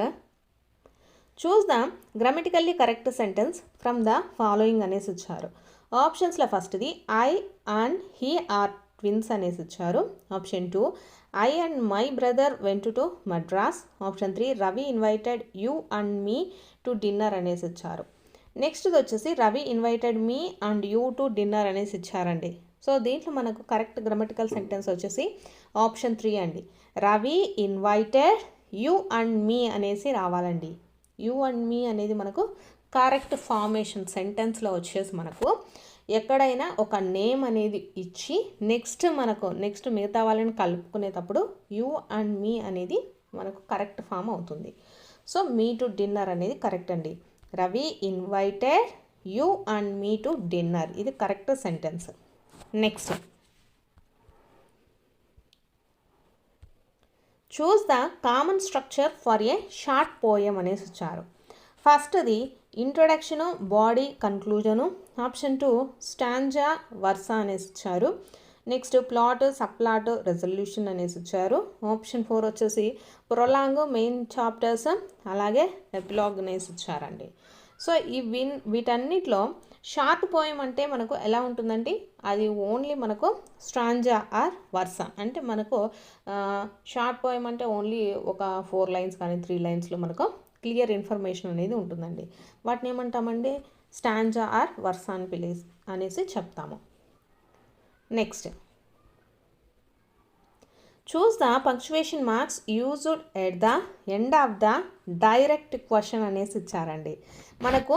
choose the grammatically correct sentence from the following అనేసి ఇచ్చారు. ఆప్షన్స్లో ఫస్ట్ది I and he or twins అనేసి ఇచ్చారు. Option 2 I and my brother went to Madras. Option 3 Ravi invited you and me to dinner అనేసి ఇచ్చారు. నెక్స్ట్ది వచ్చేసి Ravi invited me and you to dinner అనేసి ఇచ్చారండి. సో దీంట్లో మనకు కరెక్ట్ గ్రామటికల్ సెంటెన్స్ వచ్చేసి ఆప్షన్ 3 అండి. రవి ఇన్వైటెడ్ యూ అండ్ మీ అనేసి రావాలండి. యూ అండ్ మీ అనేది మనకు కరెక్ట్ ఫార్మేషన్ సెంటెన్స్లో వచ్చేసి మనకు ఎక్కడైనా ఒక నేమ్ అనేది ఇచ్చి నెక్స్ట్ మిగతా వాళ్ళని కలుపుకునేటప్పుడు యూ అండ్ మీ అనేది మనకు కరెక్ట్ ఫామ్ అవుతుంది. సో మీ టు డిన్నర్ అనేది కరెక్ట్ అండి. Ravi invited you and me to dinner, ఇది correct sentence. Next, choose the common structure for a short poem అనేసి ఇచ్చారు. ఫస్ట్ది introduction, body, conclusion. Option 2 stanza, verse అనేసి ఇచ్చారు. Next plot, sub plot, resolution అనేసి ఇచ్చారు. ఆప్షన్ 4 వచ్చేసి ప్రొలాంగ్, మెయిన్ చాప్టర్స్, అలాగే ఎపిలాగ్ అనేసి ఇచ్చారండి. సో వీటన్నిటిలో షార్ట్ పోయం అంటే మనకు ఎలా ఉంటుందంటే అది ఓన్లీ మనకు స్ట్రాంజా ఆర్ వర్స. అంటే మనకు షార్ట్ పోయం అంటే ఓన్లీ ఒక 4 లైన్స్ కానీ 3 లైన్స్లో మనకు క్లియర్ ఇన్ఫర్మేషన్ అనేది ఉంటుందండి. వాటిని ఏమంటామండి, స్టాంజా ఆర్ వర్స అనేసి చెప్తాము. Next, choose the punctuation marks used at the end of the direct question అనేసి ఇచ్చారండి. మనకు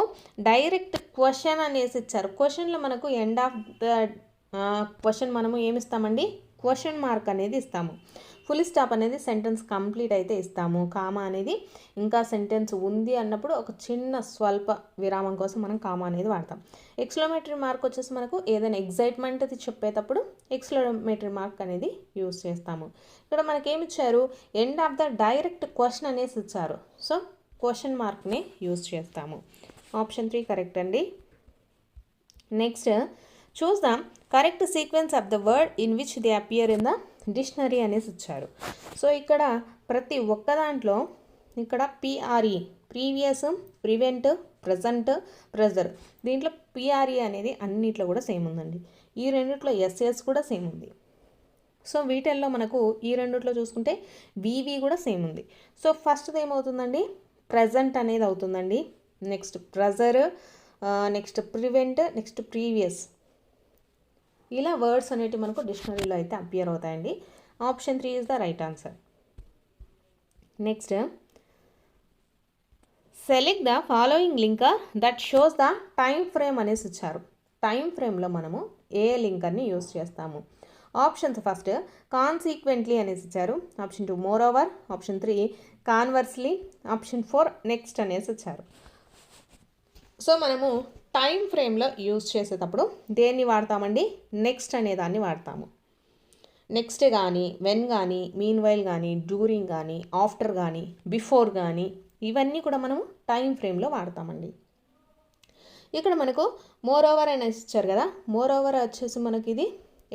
డైరెక్ట్ క్వశ్చన్ అనేసి ఇచ్చారు. క్వశ్చన్లో మనకు ఎండ్ ఆఫ్ ద క్వశ్చన్ మనము ఏమిస్తామండి, క్వశ్చన్ మార్క్ అనేది ఇస్తాము. ఫుల్ స్టాప్ అనేది సెంటెన్స్ కంప్లీట్ అయితే ఇస్తాము. కామా అనేది ఇంకా సెంటెన్స్ ఉంది అన్నప్పుడు ఒక చిన్న స్వల్ప విరామం కోసం మనం కామా అనేది వాడతాం. ఎక్స్క్లమేటరీ మార్క్ వచ్చేసి మనకు ఏదైనా ఎగ్జైట్మెంట్ అది చెప్పేటప్పుడు ఎక్స్క్లమేటరీ మార్క్ అనేది యూజ్ చేస్తాము. ఇక్కడ మనకేమి ఇచ్చారు, end of the direct question అనేసి ఇచ్చారు. సో క్వశ్చన్ మార్క్ని యూజ్ చేస్తాము. ఆప్షన్ 3 కరెక్ట్ అండి. Next, choose the correct sequence of the word in which they appear in the dictionary అనేసి ఇచ్చారు. సో ఇక్కడ ప్రతి ఒక్క దాంట్లో ఇక్కడ పిఆర్ఈ, ప్రీవియస్, ప్రివెంట్, ప్రజెంట్, ప్రెజర్, దీంట్లో పిఆర్ఈ అనేది అన్నిట్లో కూడా సేమ్ ఉందండి. ఈ రెండిట్లో ఎస్ఎస్ కూడా సేమ్ ఉంది. సో వీటిల్లో మనకు ఈ రెండిట్లో చూసుకుంటే వివి కూడా సేమ్ ఉంది. సో ఫస్ట్ది ఏమవుతుందండి, ప్రజెంట్ అనేది అవుతుందండి. Next pressure, next prevent, next previous, ఇలా వర్డ్స్ అనేవి మనకు డిక్షనరీలో అయితే అపియర్ అవుతాయండి. Option 3 is the right answer. Next, select the following linker that shows the time frame అనేసి ఇచ్చారు. టైమ్ ఫ్రేమ్లో మనము ఏ లింకర్ని యూజ్ చేస్తాము. ఆప్షన్స్ ఫస్ట్ కాన్సీక్వెంట్లీ అనేసి ఇచ్చారు. Option 2 more over, option 3 conversely, option 4 next అనేసి ఇచ్చారు. సో మనము టైం ఫ్రేమ్లో యూజ్ చేసేటప్పుడు దేన్ని వాడతామండి, నెక్స్ట్ అనే దాన్ని వాడతాము. నెక్స్ట్ కానీ, వెన్ కానీ, మీన్ వైల్ కానీ, డ్యూరింగ్ కానీ, ఆఫ్టర్ కానీ, బిఫోర్ కానీ, ఇవన్నీ కూడా మనము టైం ఫ్రేమ్లో వాడతామండి. ఇక్కడ మనకు మోర్ ఓవర్ అనేసి ఇచ్చారు కదా, మోర్ ఓవర్ వచ్చేసి మనకి ఇది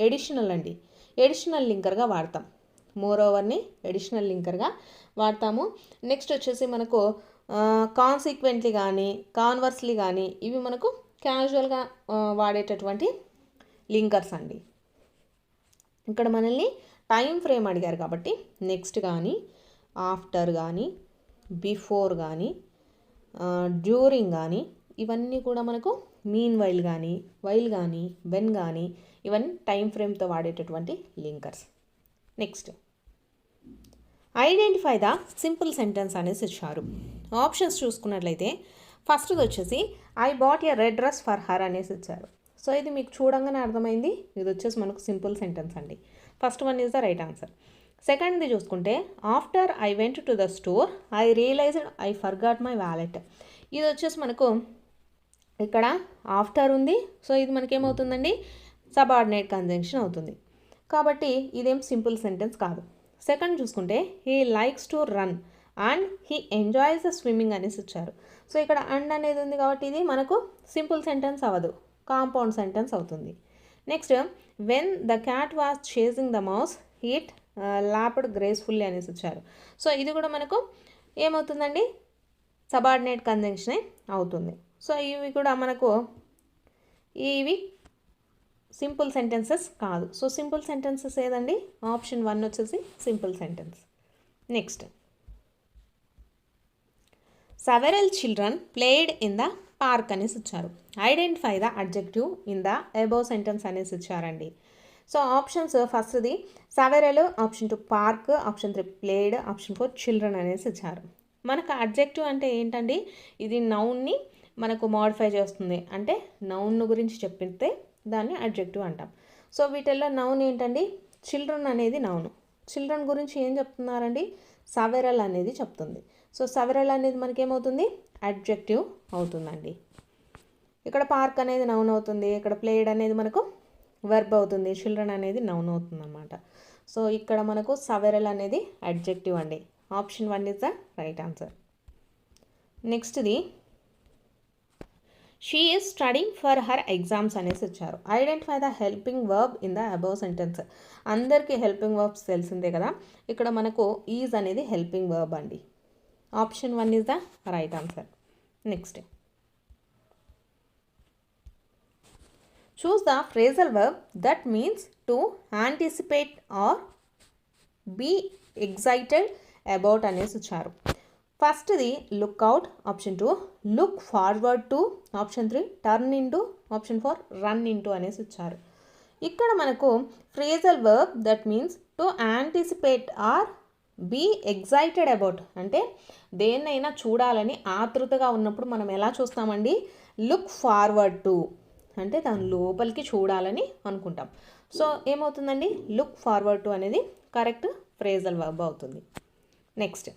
ఎడిషనల్ అండి. ఎడిషనల్ లింకర్గా వాడతాం. మోర్ ఓవర్ని ఎడిషనల్ లింకర్గా వాడతాము. నెక్స్ట్ వచ్చేసి మనకు కాన్సిక్వెంట్లీ కానీ, కాన్వర్స్లీ కానీ, ఇవి మనకు క్యాజువల్గా వాడేటటువంటి లింకర్స్ అండి. ఇక్కడ మనల్ని టైం ఫ్రేమ్ అడిగారు కాబట్టి నెక్స్ట్ కానీ, ఆఫ్టర్ కానీ, బిఫోర్ కానీ, డ్యూరింగ్ కానీ, ఇవన్నీ కూడా మనకు మీన్ వైల్ కానీ, వెన్ కానీ, ఇవన్నీ టైం ఫ్రేమ్తో వాడేటటువంటి linkers. Next, identify the simple sentence అనేసి ఇచ్చారు. ఆప్షన్స్ చూసుకున్నట్లయితే ఫస్ట్ది వచ్చేసి I bought a red dress for her అనేసి ఇచ్చారు. సో ఇది మీకు చూడంగానే అర్థమైంది, ఇది వచ్చేసి మనకు సింపుల్ సెంటెన్స్ అండి. First one is the right answer. సెకండ్ది చూసుకుంటే after I went to the store I realized I forgot my wallet. ఇది వచ్చేసి మనకు ఇక్కడ ఆఫ్టర్ ఉంది, సో ఇది మనకేమవుతుందండి, సబార్డినేట్ కంజంక్షన్ అవుతుంది. కాబట్టి ఇదేం సింపుల్ సెంటెన్స్ కాదు. సెకండ్ చూసుకుంటే he likes to run and he enjoys the swimming అనేసి ఇచ్చారు. సో ఇక్కడ అండ్ అనేది ఉంది కాబట్టి ఇది మనకు సింపుల్ సెంటెన్స్ అవ్వదు, కాంపౌండ్ సెంటెన్స్ అవుతుంది. Next when the cat was chasing the mouse it lapped gracefully అనేసి ఇచ్చారు. సో ఇది కూడా మనకు ఏమవుతుందండి, సబార్డినేట్ కంజంక్షనే అవుతుంది. సో ఇవి కూడా మనకు ఇవి సింపుల్ సెంటెన్సెస్ కాదు. సో సింపుల్ సెంటెన్సెస్ ఏదండి, ఆప్షన్ 1 వచ్చేసి simple sentence. Next several children played in the park అనేసి ఇచ్చారు. Identify the adjective in the above sentence అనేసి ఇచ్చారండి. సో ఆప్షన్స్ ఫస్ట్ది several, option 2 park, option 3 played, option 4 children అనేసి ఇచ్చారు. మనకు అడ్జెక్టివ్ అంటే ఏంటండి, ఇది నౌన్ని మనకు మోడిఫై చేస్తుంది, అంటే నౌన్ గురించి చెప్పితే దాన్ని అడ్జెక్టివ్ అంటాం. సో వీటిల్లో నౌన్ ఏంటండి, చిల్డ్రన్ అనేది నౌన్. చిల్డ్రన్ గురించి ఏం చెప్తున్నారండి, సెవెరల్ అనేది చెప్తుంది. సో సెవెరల్ అనేది మనకేమవుతుంది, అడ్జెక్టివ్ అవుతుందండి. ఇక్కడ పార్క్ అనేది నౌన్ అవుతుంది, ఇక్కడ ప్లేడ్ అనేది మనకు వెర్బ్ అవుతుంది, చిల్డ్రన్ అనేది నౌన్ అవుతుంది అన్నమాట. సో ఇక్కడ మనకు సెవెరల్ అనేది అడ్జెక్టివ్ అండి. Option 1 is the right answer. నెక్స్ట్ది she is studying for her exams అనేసి ఇచ్చారు. Identify the helping verb in the above sentence. అందరికీ హెల్పింగ్ వర్బ్స్ తెలిసిందే కదా, ఇక్కడ మనకు ఈజ్ అనేది హెల్పింగ్ వర్బ్ అండి. Option 1 is the right answer. Next choose the phrasal verb that means to anticipate or be excited about అనేసి ఇచ్చారు. ఫస్ట్ది look out, option 2 look forward to, option 3 turn into, option 4 run into అనేసి ఇచ్చారు. ఇక్కడ మనకు phrasal verb that means to anticipate or be excited about, అంటే దేన్నైనా చూడాలని ఆతృతగా ఉన్నప్పుడు మనం ఎలా చూస్తామండి, లుక్ ఫార్వర్డ్ టు అంటే దాని లోపలికి చూడాలని అనుకుంటాం. సో ఏమవుతుందండి, లుక్ ఫార్వర్డ్ టు అనేది కరెక్ట్ ఫ్రేజల్ వర్బ్ అవుతుంది. Next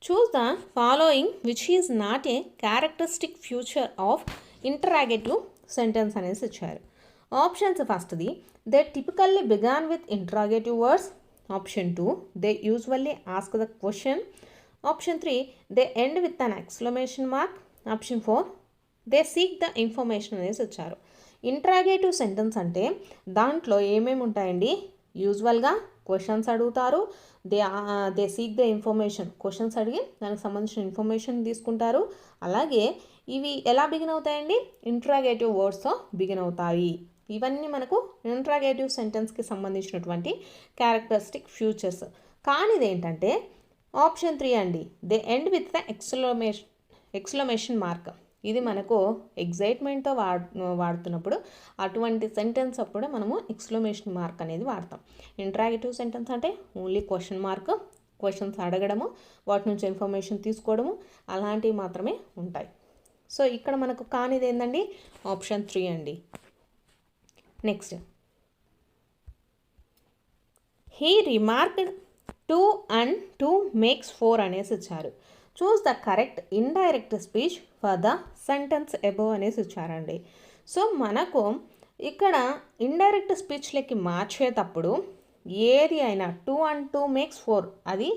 choose the following which is not a characteristic future of interrogative sentence అనేసి ఇచ్చారు. ఆప్షన్స్ ఫస్ట్ది they typically began with interrogative words, option 2 they usually ask the question, option 3 they end with an exclamation mark, option 4 they seek the information అనేసి వచ్చారు. ఇంటరాగేటివ్ సెంటెన్స్ అంటే దాంట్లో ఏమేమి ఉంటాయండి, యూజువల్గా క్వశ్చన్స్ అడుగుతారు, they seek the information, questions అడిగి దానికి సంబంధించిన ఇన్ఫర్మేషన్ తీసుకుంటారు. అలాగే ఇవి ఎలా బిగిన్ అవుతాయండి, ఇంటరాగేటివ్ వర్డ్స్తో బిగిన్ అవుతాయి. ఇవన్నీ మనకు ఇంటరాగేటివ్ సెంటెన్స్కి సంబంధించినటువంటి క్యారెక్టరిస్టిక్ ఫ్యూచర్స్. కానీ ఇదేంటంటే ఆప్షన్ 3 అండి, they end with the exclamation mark. ఇది మనకు ఎగ్జైట్మెంట్తో వాడుతున్నప్పుడు అటువంటి సెంటెన్స్ అప్పుడే మనము ఎక్స్క్లమేషన్ మార్క్ అనేది వాడతాం. ఇంటరాగేటివ్ సెంటెన్స్ అంటే ఓన్లీ క్వశ్చన్ మార్క్, క్వశ్చన్స్ అడగడము, వాటి నుంచి ఇన్ఫర్మేషన్ తీసుకోవడము అలాంటివి మాత్రమే ఉంటాయి. సో ఇక్కడ మనకు కానిది ఏంటండి, ఆప్షన్ 3 అండి. Next he remarked 2 and 2 makes 4 అనేసి ఇచ్చారు. Choose the correct indirect speech for the sentence above అనేసి ఇచ్చారండి. సో మనకు ఇక్కడ ఇండైరెక్ట్ స్పీచ్లకి మార్చేటప్పుడు ఏది అయినా 2 and 2 makes 4 అది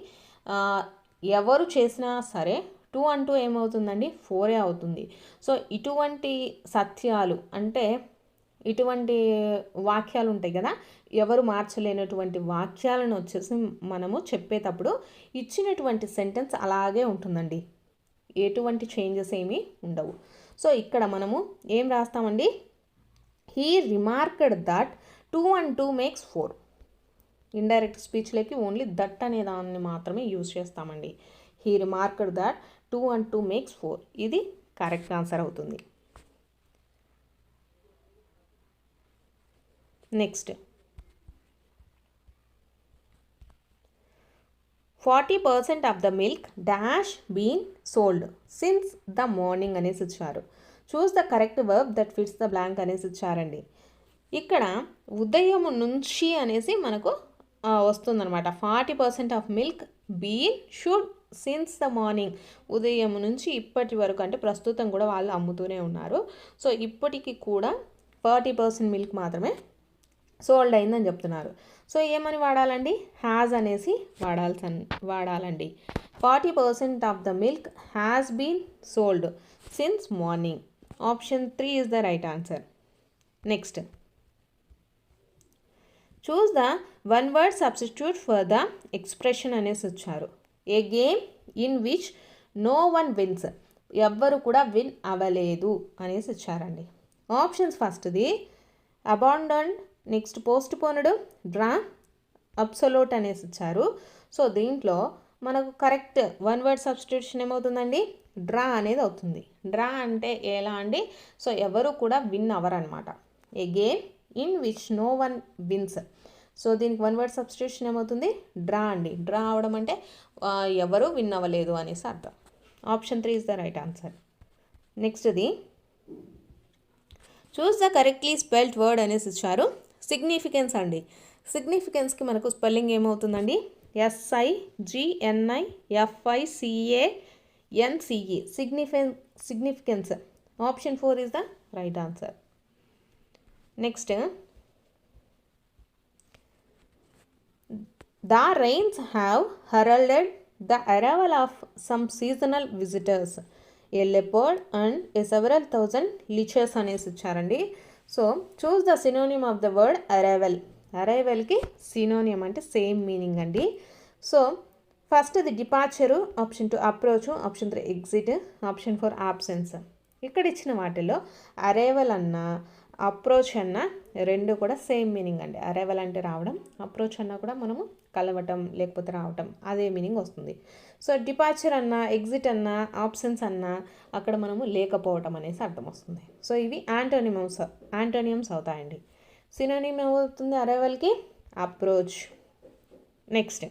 ఎవరు చేసినా సరే 2 and 2 ఏమవుతుందండి, 4 అవుతుంది. సో ఇటువంటి సత్యాలు అంటే ఇటువంటి వాక్యాలు ఉంటాయి కదా, ఎవరు మార్చలేనటువంటి వాక్యాలను వచ్చేసి మనము చెప్పేటప్పుడు ఇచ్చినటువంటి సెంటెన్స్ అలాగే ఉంటుందండి, ఎటువంటి చేంజెస్ ఏమీ ఉండవు. సో ఇక్కడ మనము ఏం రాస్తామండి, he remarked that 2 and 2 makes 4. Indirect స్పీచ్లోకి ఓన్లీ దట్ అనే దాన్ని మాత్రమే యూజ్ చేస్తామండి. He remarked that 2 and 2 makes 4 ఇది కరెక్ట్ ఆన్సర్ అవుతుంది. Next 40% of the milk dash been sold since the morning అనేసి ఇచ్చారు. Choose the correct verb that fits the blank అనేసి ఇచ్చారండి. ఇక్కడ ఉదయం నుంచి అనేసి మనకు వస్తుందన్నమాట. 40% of milk been should since the morning. ఉదయం నుంచి ఇప్పటి వరకు అంటే ప్రస్తుతం కూడా వాళ్ళు అమ్ముతూనే ఉన్నారు. సో ఇప్పటికి కూడా 40% మిల్క్ మాత్రమే సోల్డ్ అయిందని చెప్తున్నారు. సో ఏమని వాడాలండి? హ్యాజ్ అనేసి వాడాలండి. 40% of the milk has been sold since morning. Option 3 is the right answer. Next, choose the one word substitute for the expression అనేసి వచ్చారు. A game in which no one wins. ఎవ్వరు కూడా విన్ అవ్వలేదు అనేసి ఇచ్చారండి. ఆప్షన్స్ ఫస్ట్ది abandoned, next postponed, draw, absolute అనేసి ఇచ్చారు. సో దీంట్లో మనకు కరెక్ట్ వన్ వర్డ్ సబ్స్టిట్యూషన్ ఏమవుతుందండి? డ్రా అనేది అవుతుంది. డ్రా అంటే ఎలా అండి? సో ఎవరు కూడా విన్ అవ్వరు అనమాట. A game in which no one wins. So దీనికి వన్ వర్డ్ సబ్స్టిట్యూషన్ ఏమవుతుంది? డ్రా అండి. డ్రా అవడం అంటే ఎవరు విన్ అవ్వలేదు అనేసి అర్థం. Option 3 is the right answer. నెక్స్ట్ది choose the correctly spelled word అనేసి ఇచ్చారు. సిగ్నిఫికెన్స్ అండి. సిగ్నిఫికెన్స్కి మనకు స్పెల్లింగ్ ఏమవుతుందండి? SIGNIFICANCE. Significance. Option 4 is the right answer. Next, the rains have heralded the arrival of some seasonal visitors, a leopard and a several thousand leeches అనేసి ఇచ్చారండి. So choose the synonym of the word arrival. అరైవల్కి సినోనియం అంటే సేమ్ మీనింగ్ అండి. సో ఫస్ట్ ది departure, option 2 approach, option 3 exit, option 4 absence. ఇక్కడ ఇచ్చిన వాటిలో అరైవల్ అన్న అప్రోచ్ అన్న రెండు కూడా సేమ్ మీనింగ్ అండి. అరైవల్ అంటే రావడం, అప్రోచ్ అన్న కూడా మనము కలవటం లేకపోతే రావటం, అదే మీనింగ్ వస్తుంది. సో డిపార్చర్ అన్న, ఎగ్జిట్ అన్న, ఆబ్సెన్స్ అన్న అక్కడ మనము లేకపోవటం అనేసి అర్థం వస్తుంది. సో ఇవి యాంటోనియమ్స్ అవుతాయండి. సినోనిమ్ ఏమవుతుంది అరైవల్కి? Approach. Next,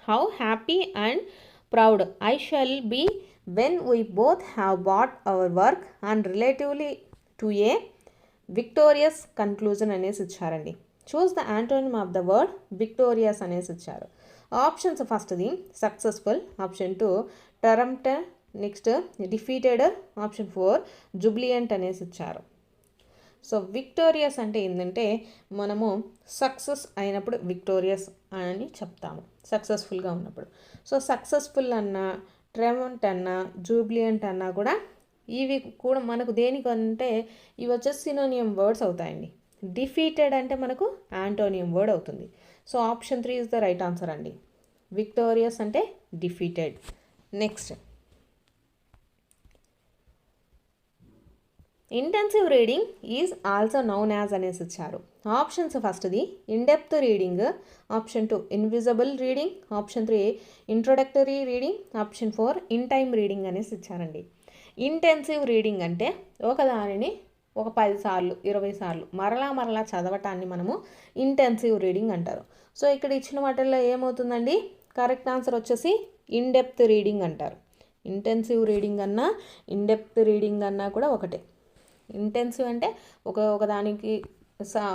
how happy and proud I shall be when we both have brought our work and relatively to a victorious conclusion అనేసి ఇచ్చారండి. Choose the antonym of the word victorious అనేసి ఇచ్చారు. ఆప్షన్స్ ఫస్ట్ది successful, option 2 triumphant, next defeated, option 4 jubilant అనేసి ఇచ్చారు. సో విక్టోరియస్ అంటే ఏంటంటే మనము సక్సెస్ అయినప్పుడు విక్టోరియస్ అని చెప్తాము, సక్సెస్ఫుల్గా ఉన్నప్పుడు. సో సక్సెస్ఫుల్ అన్న, ట్రెమంట్ అన్న, జూబ్లియంట్ అన్నా కూడా ఇవి కూడా మనకు దేనికంటే ఇవి వచ్చేసి సినోనియం వర్డ్స్ అవుతాయండి. డిఫీటెడ్ అంటే మనకు యాంటోనియం వర్డ్ అవుతుంది. So option 3 is the right answer అండి. విక్టోరియస్ అంటే defeated. Next, intensive reading is also noun as అనేసి ఇచ్చారు. ఆప్షన్స్ ఫస్ట్ది in depth reading, option 2 invisible reading, option 3 introductory reading, option 4 in time reading అనేసి ఇచ్చారండి. ఇంటెన్సివ్ రీడింగ్ అంటే ఒకదానిని ఒక 10 సార్లు 20 సార్లు మరలా చదవటాన్ని మనము ఇంటెన్సివ్ రీడింగ్ అంటారు. సో ఇక్కడ ఇచ్చిన వాటిల్లో ఏమవుతుందండి? కరెక్ట్ ఆన్సర్ వచ్చేసి ఇన్డెప్త్ రీడింగ్ అంటారు. ఇంటెన్సివ్ రీడింగ్ అన్నా ఇన్డెప్త్ రీడింగ్ అన్నా కూడా ఒకటే. ఇంటెన్సివ్ అంటే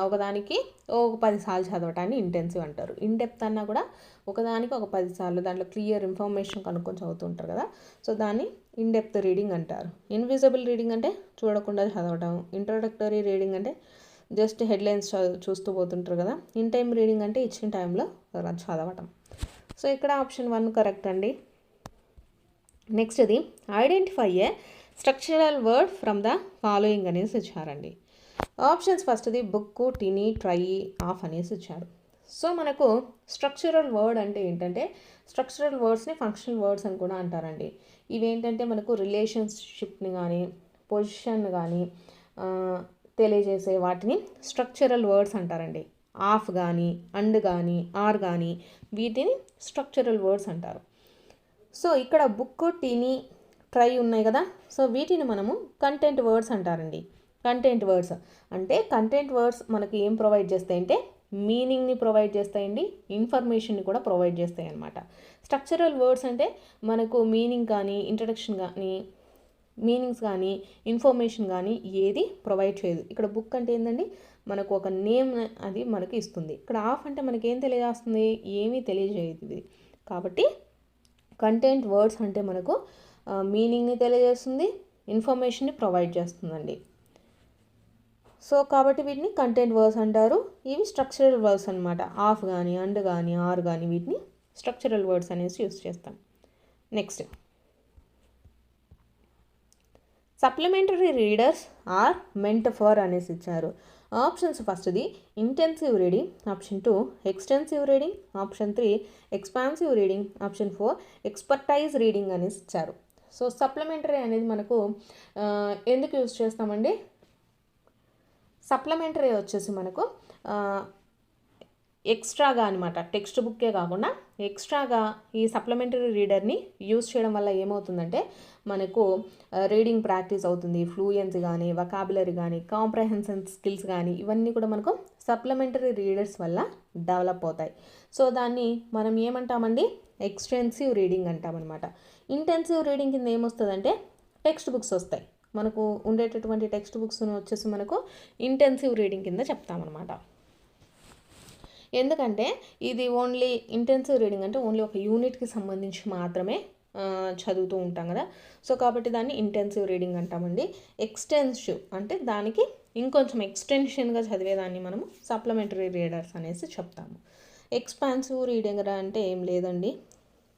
ఒకదానికి ఒక 10 సార్లు చదవటాన్ని ఇంటెన్సివ్ అంటారు. ఇన్డెప్త్ అన్నా కూడా ఒకదానికి ఒక 10 సార్లు దాంట్లో క్లియర్ ఇన్ఫర్మేషన్ కనుక్కొని చదువుతుంటారు కదా, సో దాన్ని ఇన్డెప్త్ రీడింగ్ అంటారు. ఇన్విజిబుల్ రీడింగ్ అంటే చూడకుండా చదవటం. ఇంట్రొడక్టరీ రీడింగ్ అంటే జస్ట్ హెడ్లైన్స్ చూస్తూ పోతుంటారు కదా. ఇన్ టైమ్ రీడింగ్ అంటే ఇచ్చిన టైంలో చదవటం. సో ఇక్కడ ఆప్షన్ 1 కరెక్ట్ అండి. నెక్స్ట్ అది identify a structural word from the following అనేసి ఇచ్చారండి. ఆప్షన్స్ ఫస్ట్ది బుక్, టినీ, ట్రై, ఆఫ్ అనేసి ఇచ్చారు. సో మనకు స్ట్రక్చరల్ వర్డ్ అంటే ఏంటంటే స్ట్రక్చరల్ వర్డ్స్ని ఫంక్షనల్ వర్డ్స్ అని కూడా అంటారండి. ఇవేంటంటే మనకు రిలేషన్షిప్ని కానీ పొజిషన్ కానీ తెలియజేసే వాటిని స్ట్రక్చరల్ వర్డ్స్ అంటారండి. ఆఫ్ కానీ, అండ్ కానీ, ఆర్ కానీ వీటిని స్ట్రక్చరల్ వర్డ్స్ అంటారు. సో ఇక్కడ బుక్, టినీ, ట్రై ఉన్నాయి కదా, సో వీటిని మనము కంటెంట్ వర్డ్స్ అంటారండి. కంటెంట్ వర్డ్స్ అంటే కంటెంట్ వర్డ్స్ మనకి ఏం ప్రొవైడ్ చేస్తాయంటే మీనింగ్ని ప్రొవైడ్ చేస్తాయండి, ఇన్ఫర్మేషన్ని కూడా ప్రొవైడ్ చేస్తాయి అన్నమాట. స్ట్రక్చరల్ వర్డ్స్ అంటే మనకు మీనింగ్ కానీ, ఇంట్రడక్షన్ కానీ, మీనింగ్స్ కానీ, ఇన్ఫర్మేషన్ కానీ ఏది ప్రొవైడ్ చేయదు. ఇక్కడ బుక్ అంటే ఏంటండి, మనకు ఒక నేమ్ అది మనకి ఇస్తుంది. ఇక్కడ ఆఫ్ అంటే మనకి ఏం తెలియజేస్తుంది, ఏమీ తెలియజేయదు ఇది. కాబట్టి కంటెంట్ వర్డ్స్ అంటే మనకు మీనింగ్ని తెలియజేస్తుంది, ఇన్ఫర్మేషన్ని ప్రొవైడ్ చేస్తుందండి. సో కాబట్టి వీటిని కంటెంట్ వర్డ్స్ అంటారు. ఇవి స్ట్రక్చరల్ వర్డ్స్ అనమాట. ఆఫ్ కానీ, అండ్ కానీ, ఆర్ కానీ వీటిని స్ట్రక్చరల్ వర్డ్స్ అనేసి యూస్ చేస్తాం. Next, supplementary readers are meant for అనేసి ఇచ్చారు. ఆప్షన్స్ ఫస్ట్ది intensive reading, option 2 extensive reading, option 3 expansive reading, option 4 expertise reading అనేసి ఇచ్చారు. సో సప్లిమెంటరీ అనేది మనకు ఎందుకు యూజ్ చేస్తామండి, సప్లిమెంటరీ వచ్చేసి మనకు ఎక్స్ట్రాగా అనమాట, టెక్స్ట్ బుక్కే కాకుండా ఎక్స్ట్రాగా ఈ సప్లిమెంటరీ రీడర్ని యూజ్ చేయడం వల్ల ఏమవుతుందంటే మనకు రీడింగ్ ప్రాక్టీస్ అవుతుంది, ఫ్లూయెన్సీ కానీ, వొకాబులరీ కానీ, కాంప్రహెన్షన్ స్కిల్స్ కానీ ఇవన్నీ కూడా మనకు సప్లిమెంటరీ రీడర్స్ వల్ల డెవలప్ అవుతాయి. సో దాన్ని మనం ఏమంటామండి, ఎక్స్టెన్సివ్ రీడింగ్ అంటామన్నమాట. ఇంటెన్సివ్ రీడింగ్ కింద ఏమొస్తుందంటే టెక్స్ట్ బుక్స్ వస్తాయి, మనకు ఉండేటటువంటి టెక్స్ట్ బుక్స్ వచ్చేసి మనకు ఇంటెన్సివ్ రీడింగ్ కింద చెప్తామన్నమాట. ఎందుకంటే ఇది ఓన్లీ ఇంటెన్సివ్ రీడింగ్ అంటే ఓన్లీ ఒక యూనిట్కి సంబంధించి మాత్రమే చదువుతూ ఉంటాం కదా. సో కాబట్టి దాన్ని ఇంటెన్సివ్ రీడింగ్ అంటామండి. ఎక్స్టెన్సివ్ అంటే దానికి ఇంకొంచెం ఎక్స్టెన్షన్గా చదివేదాన్ని మనము సప్లిమెంటరీ రీడర్స్ అనేసి చెప్తాము. ఎక్స్పాన్సివ్ రీడింగ్ అంటే ఏం లేదండి,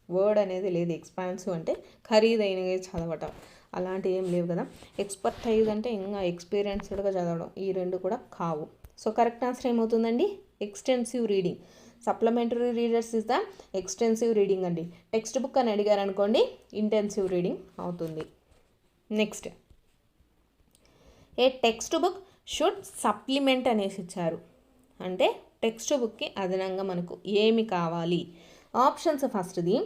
వర్డ్ అనేది లేదు. ఎక్స్పాన్సివ్ అంటే ఖరీదైనవి చదవటం అలాంటివి ఏం లేవు కదా. ఎక్స్పర్టైజ్ అంటే ఇంకా ఎక్స్పీరియన్స్డ్గా చదవడం, ఈ రెండు కూడా కావు. సో కరెక్ట్ ఆన్సర్ ఏమవుతుందండి, extensive reading. Supplementary readers is the extensive reading అండి. టెక్స్ట్ బుక్ అని అడిగారు అనుకోండి, ఇంటెన్సివ్ రీడింగ్ అవుతుంది. Next, A text book should supplement అనేసి ఇచ్చారు. అంటే టెక్స్ట్ బుక్కి అదనంగా మనకు ఏమి కావాలి. ఆప్షన్స్ ఫస్ట్ది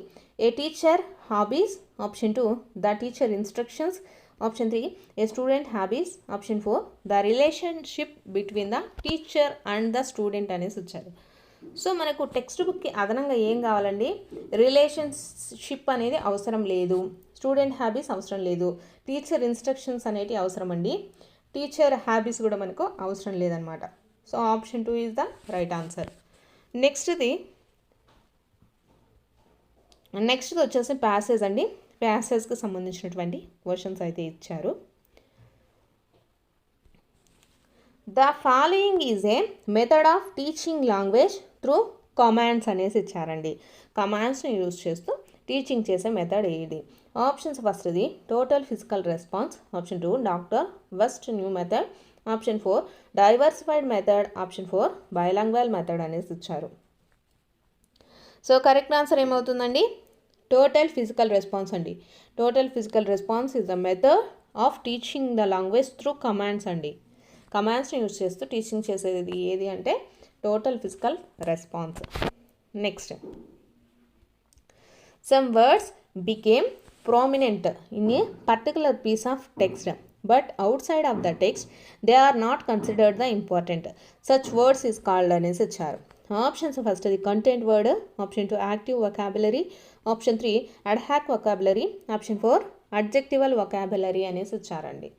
a teacher hobbies, option 2 the teacher instructions, option 3 a student hobbies, option 4 the relationship between the teacher and the student అనేసి వచ్చారు. సో మనకు టెక్స్ట్ బుక్కి అదనంగా ఏం కావాలండి, రిలేషన్షిప్ అనేది అవసరం లేదు, స్టూడెంట్ హ్యాబీస్ అవసరం లేదు, టీచర్ ఇన్స్ట్రక్షన్స్ అనేవి అవసరం అండి, టీచర్ హ్యాబీస్ కూడా మనకు అవసరం లేదనమాట. So option 2 is the right answer. నెక్స్ట్ది వచ్చేసి ప్యాసేజ్ అండి. ప్యాసేజ్కి సంబంధించినటువంటి క్వశ్చన్స్ అయితే ఇచ్చారు. The following is a method of teaching language through commands అనేసి ఇచ్చారండి. కమాండ్స్ని యూజ్ చేస్తూ టీచింగ్ చేసే మెథడ్ ఏది. ఆప్షన్స్ ఫస్ట్ది total physical response, option 2 doctor West new method, option 4 diversified method, option 4 bilingual method అనేసి ఇచ్చారు. సో కరెక్ట్ ఆన్సర్ ఏమవుతుందండి, టోటల్ ఫిజికల్ రెస్పాన్స్ అండి. Total physical response is the method of teaching the language through commands అండి. కమాండ్స్ని యూజ్ చేస్తూ టీచింగ్ చేసేది ఏది అంటే total physical response. Next, some words became prominent in a particular piece of text, but outside of the text they are not considered the important. Such words is called అనేసి ఇచ్చారు. ఆప్షన్స్ ఫస్ట్ అది content word, option 2 active vocabulary, option 3 ad hoc vocabulary, option 4 adjectival vocabulary అనేసి ఇచ్చారండి.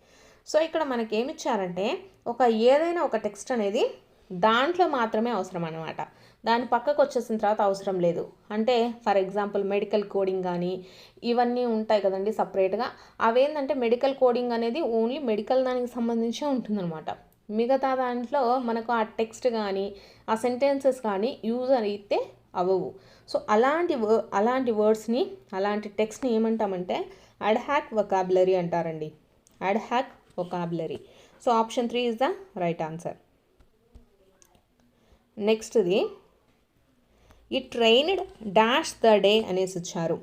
సో ఇక్కడ మనకి ఏమి ఇచ్చారంటే ఏదైనా ఒక టెక్స్ట్ అనేది దాంట్లో మాత్రమే అవసరం అనమాట, దాని పక్కకు వచ్చేసిన తర్వాత అవసరం లేదు. అంటే ఫర్ ఎగ్జాంపుల్ మెడికల్ కోడింగ్ కానీ ఇవన్నీ ఉంటాయి కదండి సపరేట్గా. అవేంటంటే మెడికల్ కోడింగ్ అనేది ఓన్లీ మెడికల్ దానికి సంబంధించే ఉంటుందన్నమాట. మిగతా దాంట్లో మనకు ఆ టెక్స్ట్ కానీ ఆ సెంటెన్సెస్ కానీ యూజ్ అయితే అవ్వవు. సో అలాంటి వర్డ్స్ని అలాంటి టెక్స్ట్ని ఏమంటామంటే అడ్హాక్ వొకాబులరీ అంటారండి. Ad hoc vocabulary. So option 3 is the right answer. నెక్స్ట్ది it rained dash the day అనేసి ఇచ్చారు.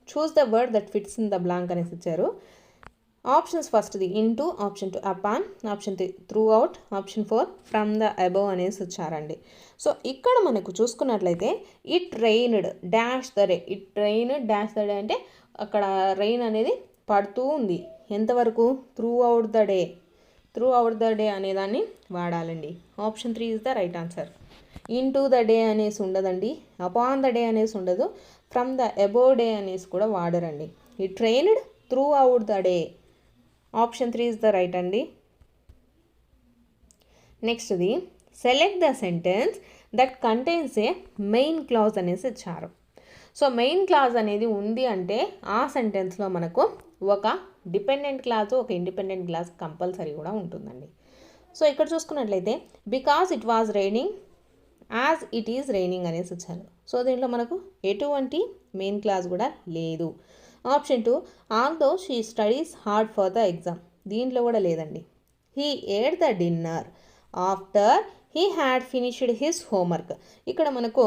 Choose the word that fits in the blank అనేసి ఇచ్చారు. ఆప్షన్స్ ఫస్ట్ది into, option 2 upon, option 3 throughout, option 4 from the above అనేసి ఇచ్చారండి. సో ఇక్కడ మనకు చూసుకున్నట్లయితే it rained dash the day, it rained dash the day అంటే అక్కడ రైన్ అనేది పడుతూ ఉంది. ఎంతవరకు, throughout the day. Throughout the day అనేదాన్ని వాడాలండి. Option 3 is the right answer. Into the day అనేసి ఉండదండి, అపాన్ ద డే అనేసి ఉండదు, ఫ్రమ్ ద అబోవ్ డే అనేసి కూడా వాడరండి. It rained throughout the day. Option 3 is the right అండి. నెక్స్ట్ది select the sentence that contains a main clause అనేసి ఇచ్చారు. సో మెయిన్ క్లాజ్ అనేది ఉంది అంటే ఆ సెంటెన్స్లో మనకు ఒక డిపెండెంట్ క్లాజ్ ఒక ఇండిపెండెంట్ క్లాజ్ కంపల్సరీ కూడా ఉంటుందండి. సో ఇక్కడ చూసుకున్నట్లయితే because it was raining as it is raining అనేసి ఇచ్చారు. సో దీంట్లో మనకు ఎటువంటి మెయిన్ క్లాజ్ కూడా లేదు. Option 2 although she studies hard for the exam, దీంట్లో కూడా లేదండి. He ate the dinner after he had finished his homework. ఇక్కడ మనకు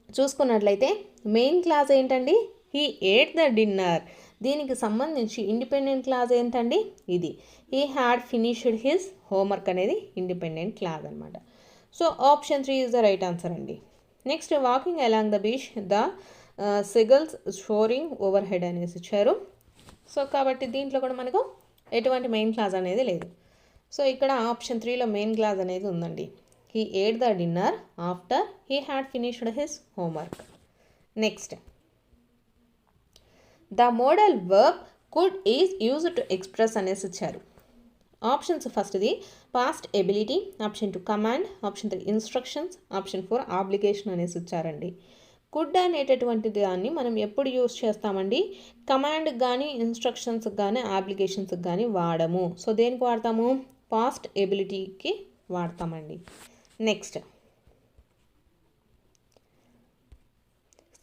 చూసుకున్నట్లయితే మెయిన్ క్లాజ్ ఏంటండి, హీ ఏడ్ ద డిన్నర్. దీనికి సంబంధించి ఇండిపెండెంట్ క్లాజ్ ఏంటండి, ఇది he had finished his homework అనేది ఇండిపెండెంట్ క్లాజ్ అనమాట. So option 3 is the right answer అండి. Next walking along the beach the seagulls soaring overhead అనేసి ఇచ్చారు. సో కాబట్టి దీంట్లో కూడా మనకు ఎటువంటి మెయిన్ క్లాజ్ అనేది లేదు. సో ఇక్కడ ఆప్షన్ 3లో మెయిన్ క్లాజ్ అనేది ఉందండి. He ate the dinner after he had finished his homework. Next the model verb could is used to express అనేసి ఇచ్చారు. ఆప్షన్స్ ఫస్ట్ది past ability, option 2 command, option 3 instructions, option 4 obligation అనేసి ఇచ్చారండి. కుడ్ అనేటటువంటి దాన్ని మనం ఎప్పుడు యూజ్ చేస్తామండి, కమాండ్కి కానీ ఇన్స్ట్రక్షన్స్కి కానీ అప్లికేషన్స్కి కానీ వాడము. సో దేనికి వాడతాము, పాస్ట్ ఎబిలిటీకి వాడతామండి. Next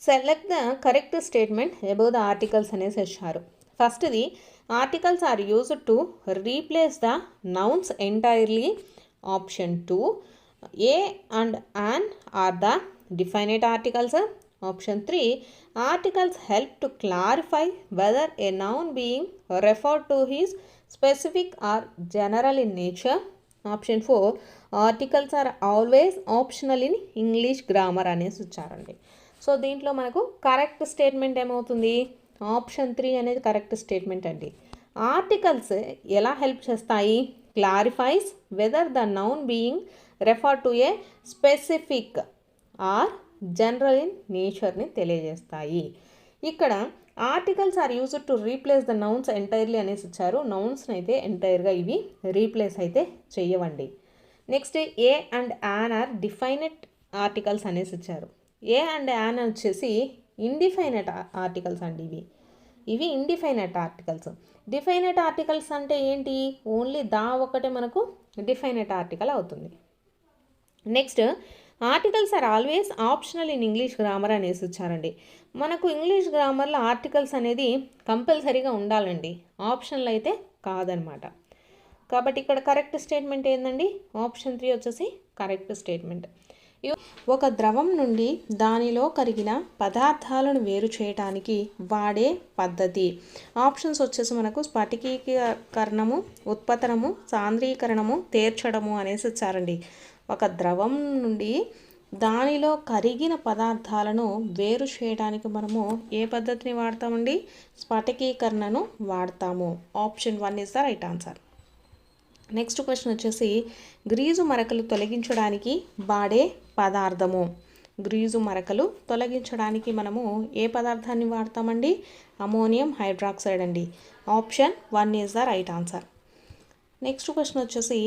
select the correct statement above the articles అనేసి ఇచ్చారు. ఫస్ట్ది articles are used to replace the nouns entirely. Option 2 a and an are the definite articles. Option 3 articles help to clarify whether a noun being referred to his specific or general in nature. Option 4 articles are always optional in English grammar అనేసి ఇచ్చారండి. సో దీంట్లో మనకు కరెక్ట్ స్టేట్మెంట్ ఏమవుతుంది, ఆప్షన్ 3 అనేది కరెక్ట్ స్టేట్మెంట్ అండి. ఆర్టికల్స్ ఎలా హెల్ప్ చేస్తాయి, clarifies whether the noun being refer to a specific or general in నేచర్ని తెలియజేస్తాయి. ఇక్కడ articles are used to replace the nouns entirely అనేసి ఇచ్చారు. నౌన్స్ని అయితే ఎంటైర్గా ఇవి రీప్లేస్ అయితే చెయ్యవండి. Next a and an are definite articles అనేసి ఇచ్చారు. ఏ అండ్ యాన్ వచ్చేసి ఇండిఫైనెట్ ఆర్టికల్స్ అండి. ఇవి ఇండిఫైనెట్ ఆర్టికల్స్. డిఫైనెట్ ఆర్టికల్స్ అంటే ఏంటి, ఓన్లీ దా ఒకటే మనకు డిఫైనెట్ ఆర్టికల్ అవుతుంది. Next articles are always optional in English grammar అనేసి ఇచ్చారండి. మనకు ఇంగ్లీష్ గ్రామర్లో ఆర్టికల్స్ అనేది కంపల్సరీగా ఉండాలండి, ఆప్షనల్ అయితే కాదనమాట. కాబట్టి ఇక్కడ కరెక్ట్ స్టేట్మెంట్ ఏంటండి, ఆప్షన్ 3 వచ్చేసి కరెక్ట్ స్టేట్మెంట్. ఒక ద్రవం నుండి దానిలో కరిగిన పదార్థాలను వేరు చేయడానికి వాడే పద్ధతి. ఆప్షన్స్ వచ్చేసి మనకు స్ఫటికీకరణము, ఉత్పతనము, సాంద్రీకరణము, తేర్చడము అనేసి ఇచ్చారండి. ఒక ద్రవం నుండి దానిలో కరిగిన పదార్థాలను వేరు చేయడానికి మనము ఏ పద్ధతిని వాడతామండి, స్ఫటికీకరణను వాడతాము. Option 1 is the right answer. Next question వచ్చేసి గ్రీజు మరకలు తొలగించడానికి వాడే పదార్థము. గ్రీజు మరకలు తొలగించడానికి మనము ఏ పదార్థాన్ని వాడతామండి, అమోనియం హైడ్రాక్సైడ్ అండి. Option 1 is the right answer. Next question వచ్చేసి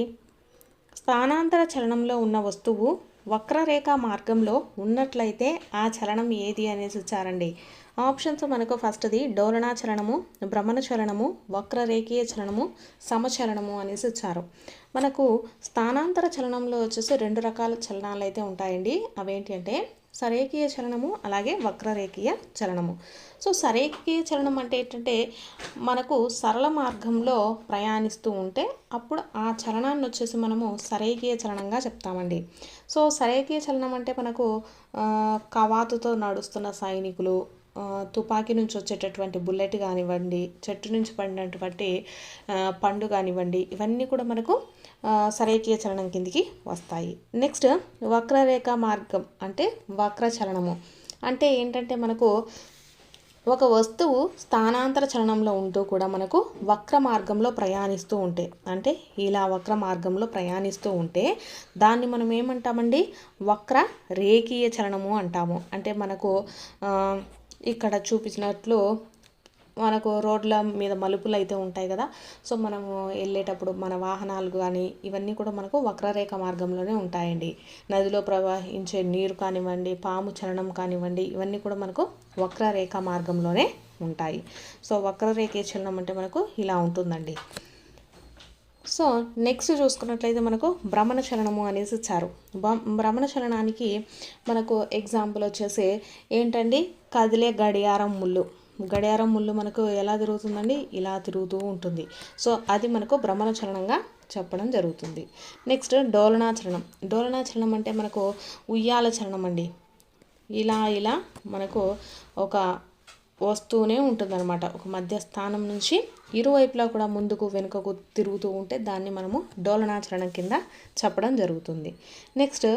స్థానాంతర చలనంలో ఉన్న వస్తువు వక్రరేఖ మార్గంలో ఉన్నట్లయితే ఆ చలనం ఏది అనేసి ఇచ్చారండి. ఆప్షన్స్ మనకు ఫస్ట్ది డోలనా చలనము, భ్రమణ చలనము, వక్రరేఖీయ చలనము, సమచలనము అనేసి ఇచ్చారు. మనకు స్థానాంతర చలనంలో వచ్చేసి 2 రకాల చలనాలు అయితే ఉంటాయండి. అవేంటి అంటే సరేఖీయ చలనము, అలాగే వక్రరేఖీయ చలనము. సో సరేఖీయ చలనం అంటే ఏంటంటే మనకు సరళ మార్గంలో ప్రయాణిస్తూ ఉంటే అప్పుడు ఆ చలనాన్ని వచ్చేసి మనము సరేఖీయ చలనంగా చెప్తామండి. సో సరేఖీయ చలనం అంటే మనకు కవాతుతో నడుస్తున్న సైనికులు, తుపాకీ నుంచి వచ్చేటటువంటి బుల్లెట్ కానివ్వండి, చెట్టు నుంచి పడినటువంటి పండు కానివ్వండి, ఇవన్నీ కూడా మనకు సరేఖీయ చలనం కిందికి వస్తాయి. నెక్స్ట్ వక్రరేఖ మార్గం అంటే వక్ర చలనము అంటే ఏంటంటే మనకు ఒక వస్తువు స్థానాంతర చలనంలో ఉంటూ కూడా మనకు వక్ర మార్గంలో ప్రయాణిస్తూ ఉంటే, అంటే ఇలా వక్ర మార్గంలో ప్రయాణిస్తూ ఉంటే దాన్ని మనం ఏమంటామండి? వక్ర రేఖీయ చలనము అంటాము. అంటే మనకు ఇక్కడ చూపించినట్లు మనకు రోడ్ల మీద మలుపులు అయితే ఉంటాయి కదా. సో మనము వెళ్ళేటప్పుడు మన వాహనాలు కానీ ఇవన్నీ కూడా మనకు వక్రరేఖ మార్గంలోనే ఉంటాయండి. నదిలో ప్రవహించే నీరు కానివ్వండి, పాము చలనం కానివ్వండి, ఇవన్నీ కూడా మనకు వక్రరేఖ మార్గంలోనే ఉంటాయి. సో వక్రరేఖ చలనం అంటే మనకు ఇలా ఉంటుందండి. సో నెక్స్ట్ చూసుకున్నట్లయితే మనకు భ్రమణ చలనము అనేసి ఇచ్చారు. భ్రమణ చలనానికి మనకు ఎగ్జాంపుల్ వచ్చేసి ఏంటండి? కదిలే గడియారం ముళ్ళు. గడియారం ముళ్ళు మనకు ఎలా తిరుగుతుందండి? ఇలా తిరుగుతూ ఉంటుంది. సో అది మనకు భ్రమణ చలనంగా చెప్పడం జరుగుతుంది. నెక్స్ట్ డోలనాచలనం. డోలనాచలనం అంటే మనకు ఉయ్యాల చలనం అండి. ఇలా మనకు ఒక వస్తూనే ఉంటుందన్నమాట. ఒక మధ్య స్థానం నుంచి ఇరువైపులా కూడా ముందుకు వెనుకకు తిరుగుతూ ఉంటే దాన్ని మనము డోలనాచలనం కింద చెప్పడం జరుగుతుంది. నెక్స్ట్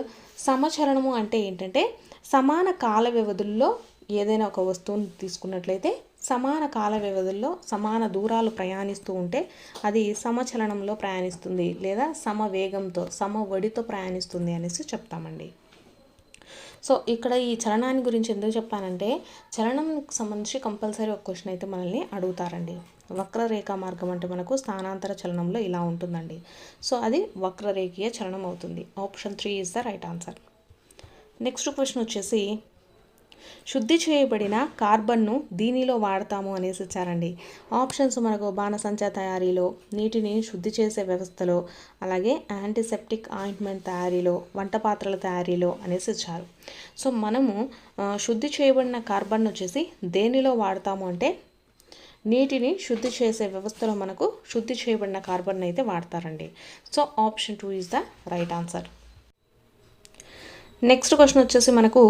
సమచలనము అంటే ఏంటంటే సమాన కాల వ్యవధుల్లో ఏదైనా ఒక వస్తువుని తీసుకున్నట్లయితే సమాన కాల వ్యవధుల్లో సమాన దూరాలు ప్రయాణిస్తూ ఉంటే అది సమచలనంలో ప్రయాణిస్తుంది, లేదా సమవేగంతో సమవడితో ప్రయాణిస్తుంది అనేసి చెప్తామండి. సో ఇక్కడ ఈ చలనాన్ని గురించి ఎందుకు చెప్పానంటే చలనంకి సంబంధించి కంపల్సరీ ఒక క్వశ్చన్ అయితే మనల్ని అడుగుతారండి. వక్రరేఖా మార్గం అంటే మనకు స్థానాంతర చలనంలో ఇలా ఉంటుందండి. సో అది వక్రరేఖీయ చలనం అవుతుంది. Option 3 is the right answer. Next question వచ్చేసి శుద్ధి చేయబడిన కార్బన్ను దీనిలో వాడతాము అనేసి ఇచ్చారండి. ఆప్షన్స్ మనకు బాణసంచా తయారీలో, నీటిని శుద్ధి చేసే వ్యవస్థలో, అలాగే యాంటీసెప్టిక్ ఆయింట్మెంట్ తయారీలో, వంట పాత్రల తయారీలో అనేసి ఇచ్చారు. సో మనము శుద్ధి చేయబడిన కార్బన్ వచ్చేసి దేనిలో వాడతాము అంటే నీటిని శుద్ధి చేసే వ్యవస్థలో మనకు శుద్ధి చేయబడిన కార్బన్ అయితే వాడతారండి. So option 2 is the right answer. Next question వచ్చేసి మనకు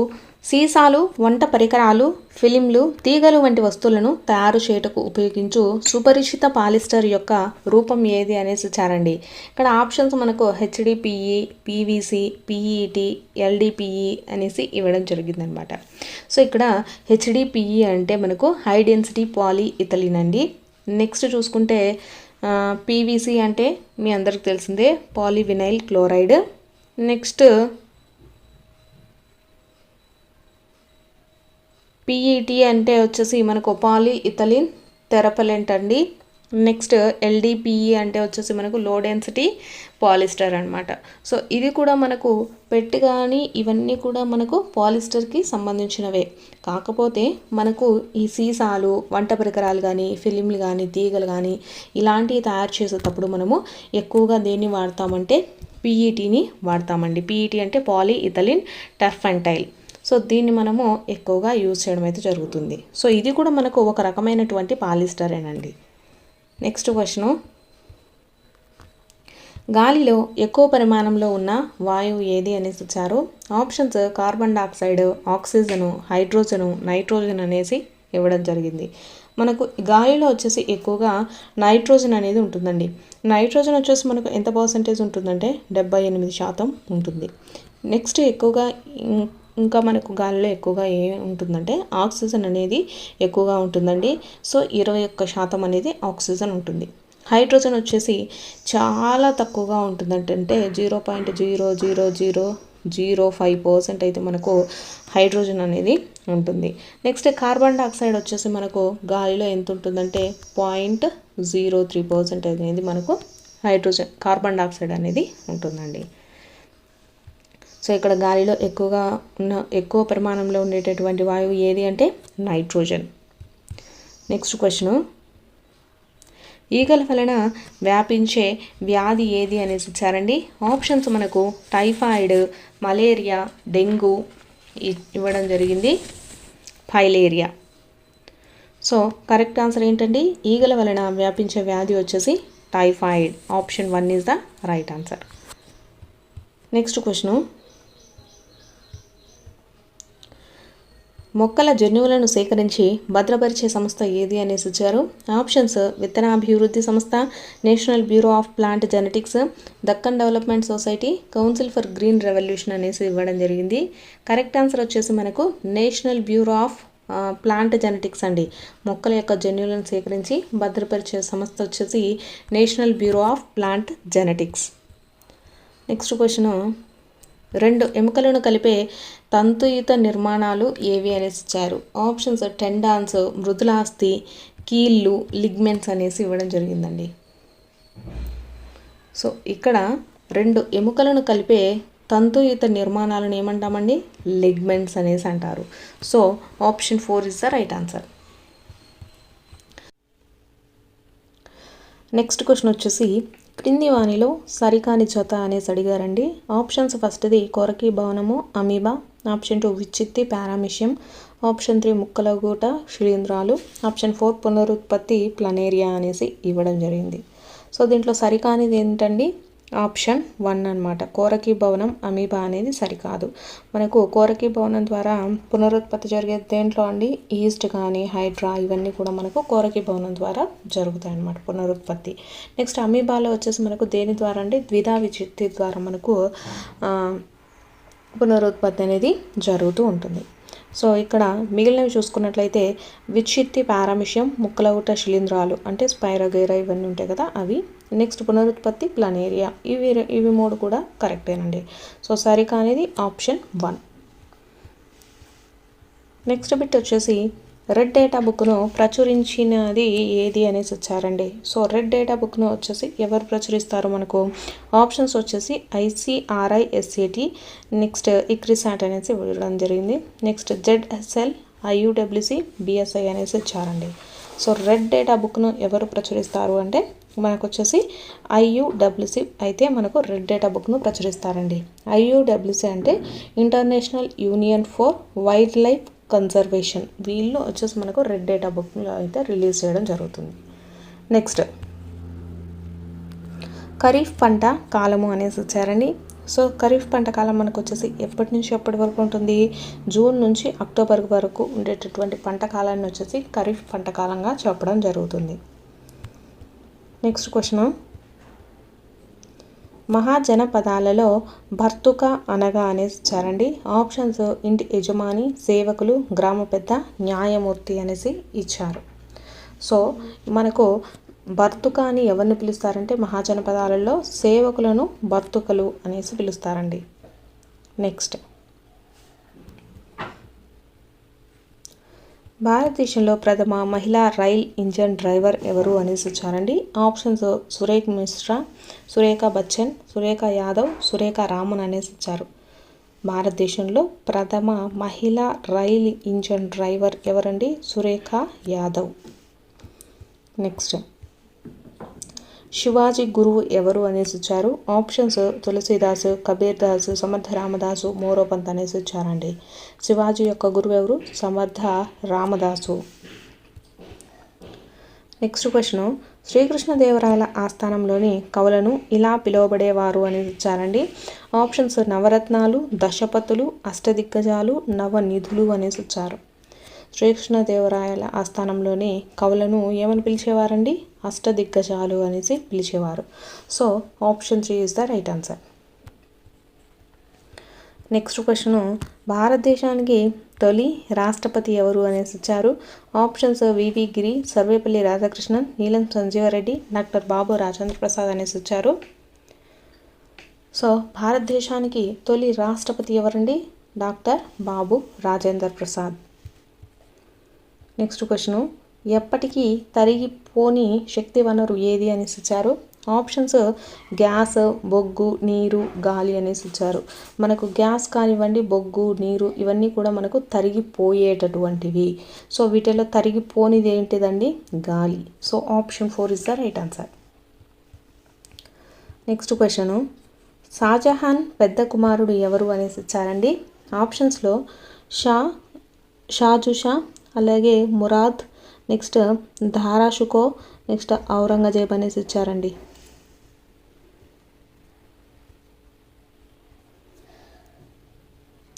సీసాలు, వంట పరికరాలు, ఫిలింలు, తీగలు వంటి వస్తువులను తయారు చేయుటకు ఉపయోగించు సుపరిచిత పాలిస్టర్ యొక్క రూపం ఏది అనేసి ఇచ్చారండి. ఇక్కడ ఆప్షన్స్ మనకు HDPE, PVC, PET, LDPE అనేసి ఇవ్వడం జరిగిందనమాట. సో ఇక్కడ HDPE అంటే మనకు హై డెన్సిటీ పాలీ ఇథిలీన్ అండి. నెక్స్ట్ చూసుకుంటే PVC అంటే మీ అందరికి తెలిసిందే పాలీవినైల్ క్లోరైడ్. నెక్స్ట్ PET అంటే వచ్చేసి మనకు పాలీ ఇథిలీన్ థెరపలెంట్ అండి. నెక్స్ట్ LDPE అంటే వచ్చేసి మనకు లో డెన్సిటీ పాలిస్టర్ అనమాట. సో ఇది కూడా మనకు పెట్టి కానీ ఇవన్నీ కూడా మనకు పాలిస్టర్కి సంబంధించినవే. కాకపోతే మనకు ఈ సీసాలు, వంట పరికరాలు కానీ, ఫిలింలు కానీ, తీగలు కానీ ఇలాంటివి తయారు చేసేటప్పుడు మనము ఎక్కువగా దేన్ని వాడతామంటే PETని వాడతామండి. PET అంటే పాలీ ఇథిలీన్ టర్పంటైల్. సో దీన్ని మనము ఎక్కువగా యూజ్ చేయడం అయితే జరుగుతుంది. సో ఇది కూడా మనకు ఒక రకమైనటువంటి పాలిస్టరేనండి. నెక్స్ట్ క్వశ్చను, గాలిలో ఎక్కువ పరిమాణంలో ఉన్న వాయువు ఏది అనేసి ఇచ్చారు. Options carbon dioxide, oxygen, hydrogen, nitrogen అనేసి ఇవ్వడం జరిగింది. మనకు గాలిలో వచ్చేసి ఎక్కువగా నైట్రోజన్ అనేది ఉంటుందండి. నైట్రోజన్ వచ్చేసి మనకు ఎంత పర్సెంటేజ్ ఉంటుందంటే 78% ఉంటుంది. నెక్స్ట్ ఎక్కువగా ఇంకా మనకు గాలిలో ఎక్కువగా ఏం ఉంటుందంటే ఆక్సిజన్ అనేది ఎక్కువగా ఉంటుందండి. సో 21% అనేది ఆక్సిజన్ ఉంటుంది. హైడ్రోజన్ వచ్చేసి చాలా తక్కువగా ఉంటుందంటే 0.00005% అయితే మనకు హైడ్రోజన్ అనేది ఉంటుంది. నెక్స్ట్ కార్బన్ డయాక్సైడ్ వచ్చేసి మనకు గాలిలో ఎంత ఉంటుందంటే 0.03% అనేది మనకు హైడ్రోజన్ కార్బన్ డయాక్సైడ్ అనేది ఉంటుందండి. సో ఇక్కడ గాలిలో ఎక్కువ పరిమాణంలో ఉండేటటువంటి వాయువు ఏది అంటే నైట్రోజన్. నెక్స్ట్ క్వశ్చను, ఈగల వలన వ్యాపించే వ్యాధి ఏది అనేసి ఇచ్చారండి. ఆప్షన్స్ మనకు టైఫాయిడ్, మలేరియా, డెంగ్యూ ఇవ్వడం జరిగింది, ఫైలేరియా. సో కరెక్ట్ ఆన్సర్ ఏంటండి? ఈగల వలన వ్యాపించే వ్యాధి వచ్చేసి typhoid. Option 1 is the right answer. Next question, మొక్కల జన్యువులను సేకరించి భద్రపరిచే సంస్థ ఏది అనేసి ఇచ్చారు. ఆప్షన్స్ విత్తనాభివృద్ధి సంస్థ, national bureau of plant genetics, Deccan development society, council for green revolution అనేసి ఇవ్వడం జరిగింది. కరెక్ట్ ఆన్సర్ వచ్చేసి మనకు national bureau of plant genetics అండి. మొక్కల యొక్క జన్యువులను సేకరించి భద్రపరిచే సంస్థ వచ్చేసి national bureau of plant genetics. Next question, 2 ఎముకలను కలిపే తంతుయుత నిర్మాణాలు ఏవి అనేసి ఇచ్చారు. ఆప్షన్స్ టెండాన్స్, మృదులాస్థి, కీళ్ళు, లిగ్మెంట్స్ అనేసి ఇవ్వడం జరిగిందండి. సో ఇక్కడ 2 ఎముకలను కలిపే తంతుయుత నిర్మాణాలను ఏమంటామండి? లిగ్మెంట్స్ అనేసి అంటారు. So option 4 is the right answer. Next question వచ్చేసి క్రింది వానిలో సరికాని జత అనేసి అడిగారండి. ఆప్షన్స్ ఫస్ట్ది కొరకీ భవనము అమీబా, ఆప్షన్ 2 విచ్చిత్తి పారామిషియం, ఆప్షన్ 3 ముక్కలగూట శిలీంధ్రాలు, ఆప్షన్ 4 పునరుత్పత్తి ప్లనేరియా అనేసి ఇవ్వడం జరిగింది. సో దీంట్లో సరికానిది ఏంటండి? ఆప్షన్ 1 అనమాట. కోరకీ భవనం అమీబా అనేది సరికాదు. మనకు కోరకీ భవనం ద్వారా పునరుత్పత్తి జరిగే దేంట్లో అండి? ఈస్ట్ కానీ హైడ్రా ఇవన్నీ కూడా మనకు కోరకీ భవనం ద్వారా జరుగుతాయి అన్నమాట పునరుత్పత్తి. నెక్స్ట్ అమీబాలో వచ్చేసి మనకు దేని ద్వారా అండి? ద్విధా విచిత్తి ద్వారా మనకు పునరుత్పత్తి అనేది జరుగుతూ ఉంటుంది. సో ఇక్కడ మిగిలినవి చూసుకున్నట్లయితే విచ్చిత్తి పారామిషియం, ముక్కలగూట శిలీంధ్రాలు అంటే స్పైరోగైరా ఇవన్నీ ఉంటాయి కదా అవి. నెక్స్ట్ పునరుత్పత్తి ప్లనేరియా, ఇవి 3 కూడా కరెక్టేనండి. సో సరికానిది ఆప్షన్ 1. నెక్స్ట్ బిట్ వచ్చేసి రెడ్ డేటా బుక్ను ప్రచురించినది ఏది అనేసి వచ్చారండి. సో రెడ్ డేటా బుక్ను వచ్చేసి ఎవరు ప్రచురిస్తారు మనకు? ఆప్షన్స్ వచ్చేసి ICRISAT, నెక్స్ట్ ICRISAT అనేసి ఇవ్వడం జరిగింది. నెక్స్ట్ ZSL, IUWC, BSI అనేసి ఇచ్చారండి. సో రెడ్ డేటా బుక్ను ఎవరు ప్రచురిస్తారు అంటే మనకు వచ్చేసి IUWC అయితే మనకు రెడ్ డేటా బుక్ను ప్రచురిస్తారండి. IUWC అంటే international union for wild life conservation, వీళ్ళు వచ్చేసి మనకు రెడ్ డేటా బుక్లో అయితే రిలీజ్ చేయడం జరుగుతుంది. నెక్స్ట్ ఖరీఫ్ పంట కాలము అనేసి వచ్చారండి. సో ఖరీఫ్ పంట కాలం మనకు వచ్చేసి ఎప్పటి నుంచి ఎప్పటి వరకు ఉంటుంది? జూన్ నుంచి అక్టోబర్ వరకు ఉండేటటువంటి పంట కాలాన్ని వచ్చేసి ఖరీఫ్ పంట కాలంగా చెప్పడం జరుగుతుంది. నెక్స్ట్ క్వశ్చన్, మహాజనపదాలలో భర్తుక అనగా అనేసి ఇచ్చారండి. ఆప్షన్స్ ఇంటి యజమాని, సేవకులు, గ్రామ పెద్ద, న్యాయమూర్తి అనేసి ఇచ్చారు. సో మనకు భర్తుక అని ఎవరిని పిలుస్తారంటే మహాజనపదాలలో సేవకులను భర్తుకలు అనేసి పిలుస్తారండి. నెక్స్ట్ భారతదేశంలో ప్రథమ మహిళా రైల్ ఇంజన్ డ్రైవర్ ఎవరు అనేసి వచ్చారండి. ఆప్షన్స్ సురేఖ మిశ్రా, సురేఖ బచ్చన్, సురేఖ యాదవ్, సురేఖ రామన్ అనేసి ఇచ్చారు. భారతదేశంలో ప్రథమ మహిళా రైల్ ఇంజన్ డ్రైవర్ ఎవరండి? సురేఖ యాదవ్. నెక్స్ట్ శివాజీ గురువు ఎవరు అనేసి ఇచ్చారు. ఆప్షన్స్ తులసీదాసు, కబీర్ దాసు, సమర్థ రామదాసు, మోరోపంత్ అనేసి ఇచ్చారండి. శివాజీ యొక్క గురువు ఎవరు? సమర్థ రామదాసు. నెక్స్ట్ క్వశ్చన్, శ్రీకృష్ణదేవరాయల ఆస్థానంలోని కవులను ఇలా పిలువబడేవారు అనేది ఇచ్చారండి. ఆప్షన్స్ నవరత్నాలు, దశపతులు, అష్టదిగ్గజాలు, నవనిధులు అనేసి ఇచ్చారు. శ్రీకృష్ణదేవరాయల ఆస్థానంలోని కవులను ఏమని పిలిచేవారండి? అష్టదిగ్గజాలు అనేసి పిలిచేవారు. So option 3 is the right answer. Next question, భారతదేశానికి తొలి రాష్ట్రపతి ఎవరు అనేసి ఇచ్చారు. ఆప్షన్స్ వివి గిరి, సర్వేపల్లి రాధాకృష్ణన్, నీలం సంజీవరెడ్డి, డాక్టర్ బాబు రాజేంద్ర ప్రసాద్ అనేసి ఇచ్చారు. సో భారతదేశానికి తొలి రాష్ట్రపతి ఎవరండి? Doctor Babu Rajendra Prasad. Next question, ఎప్పటికీ తరిగిపోని శక్తి వనరు ఏది అనేసి ఇచ్చారు. ఆప్షన్స్ గ్యాస్, బొగ్గు, నీరు, గాలి అనేసి ఇచ్చారు. మనకు గ్యాస్ కానివ్వండి, బొగ్గు, నీరు ఇవన్నీ కూడా మనకు తరిగిపోయేటటువంటివి. సో వీటిలో తరిగిపోనిది ఏంటిదండి? గాలి. So option 4 is the right answer. Next question, Shahjahan పెద్ద కుమారుడు ఎవరు అనేసి ఇచ్చారండి. ఆప్షన్స్లో షాజుషా, అలాగే మురాద్, నెక్స్ట్ ధారాషుకో, నెక్స్ట్ ఔరంగజేబ్ అనేసి ఇచ్చారండి.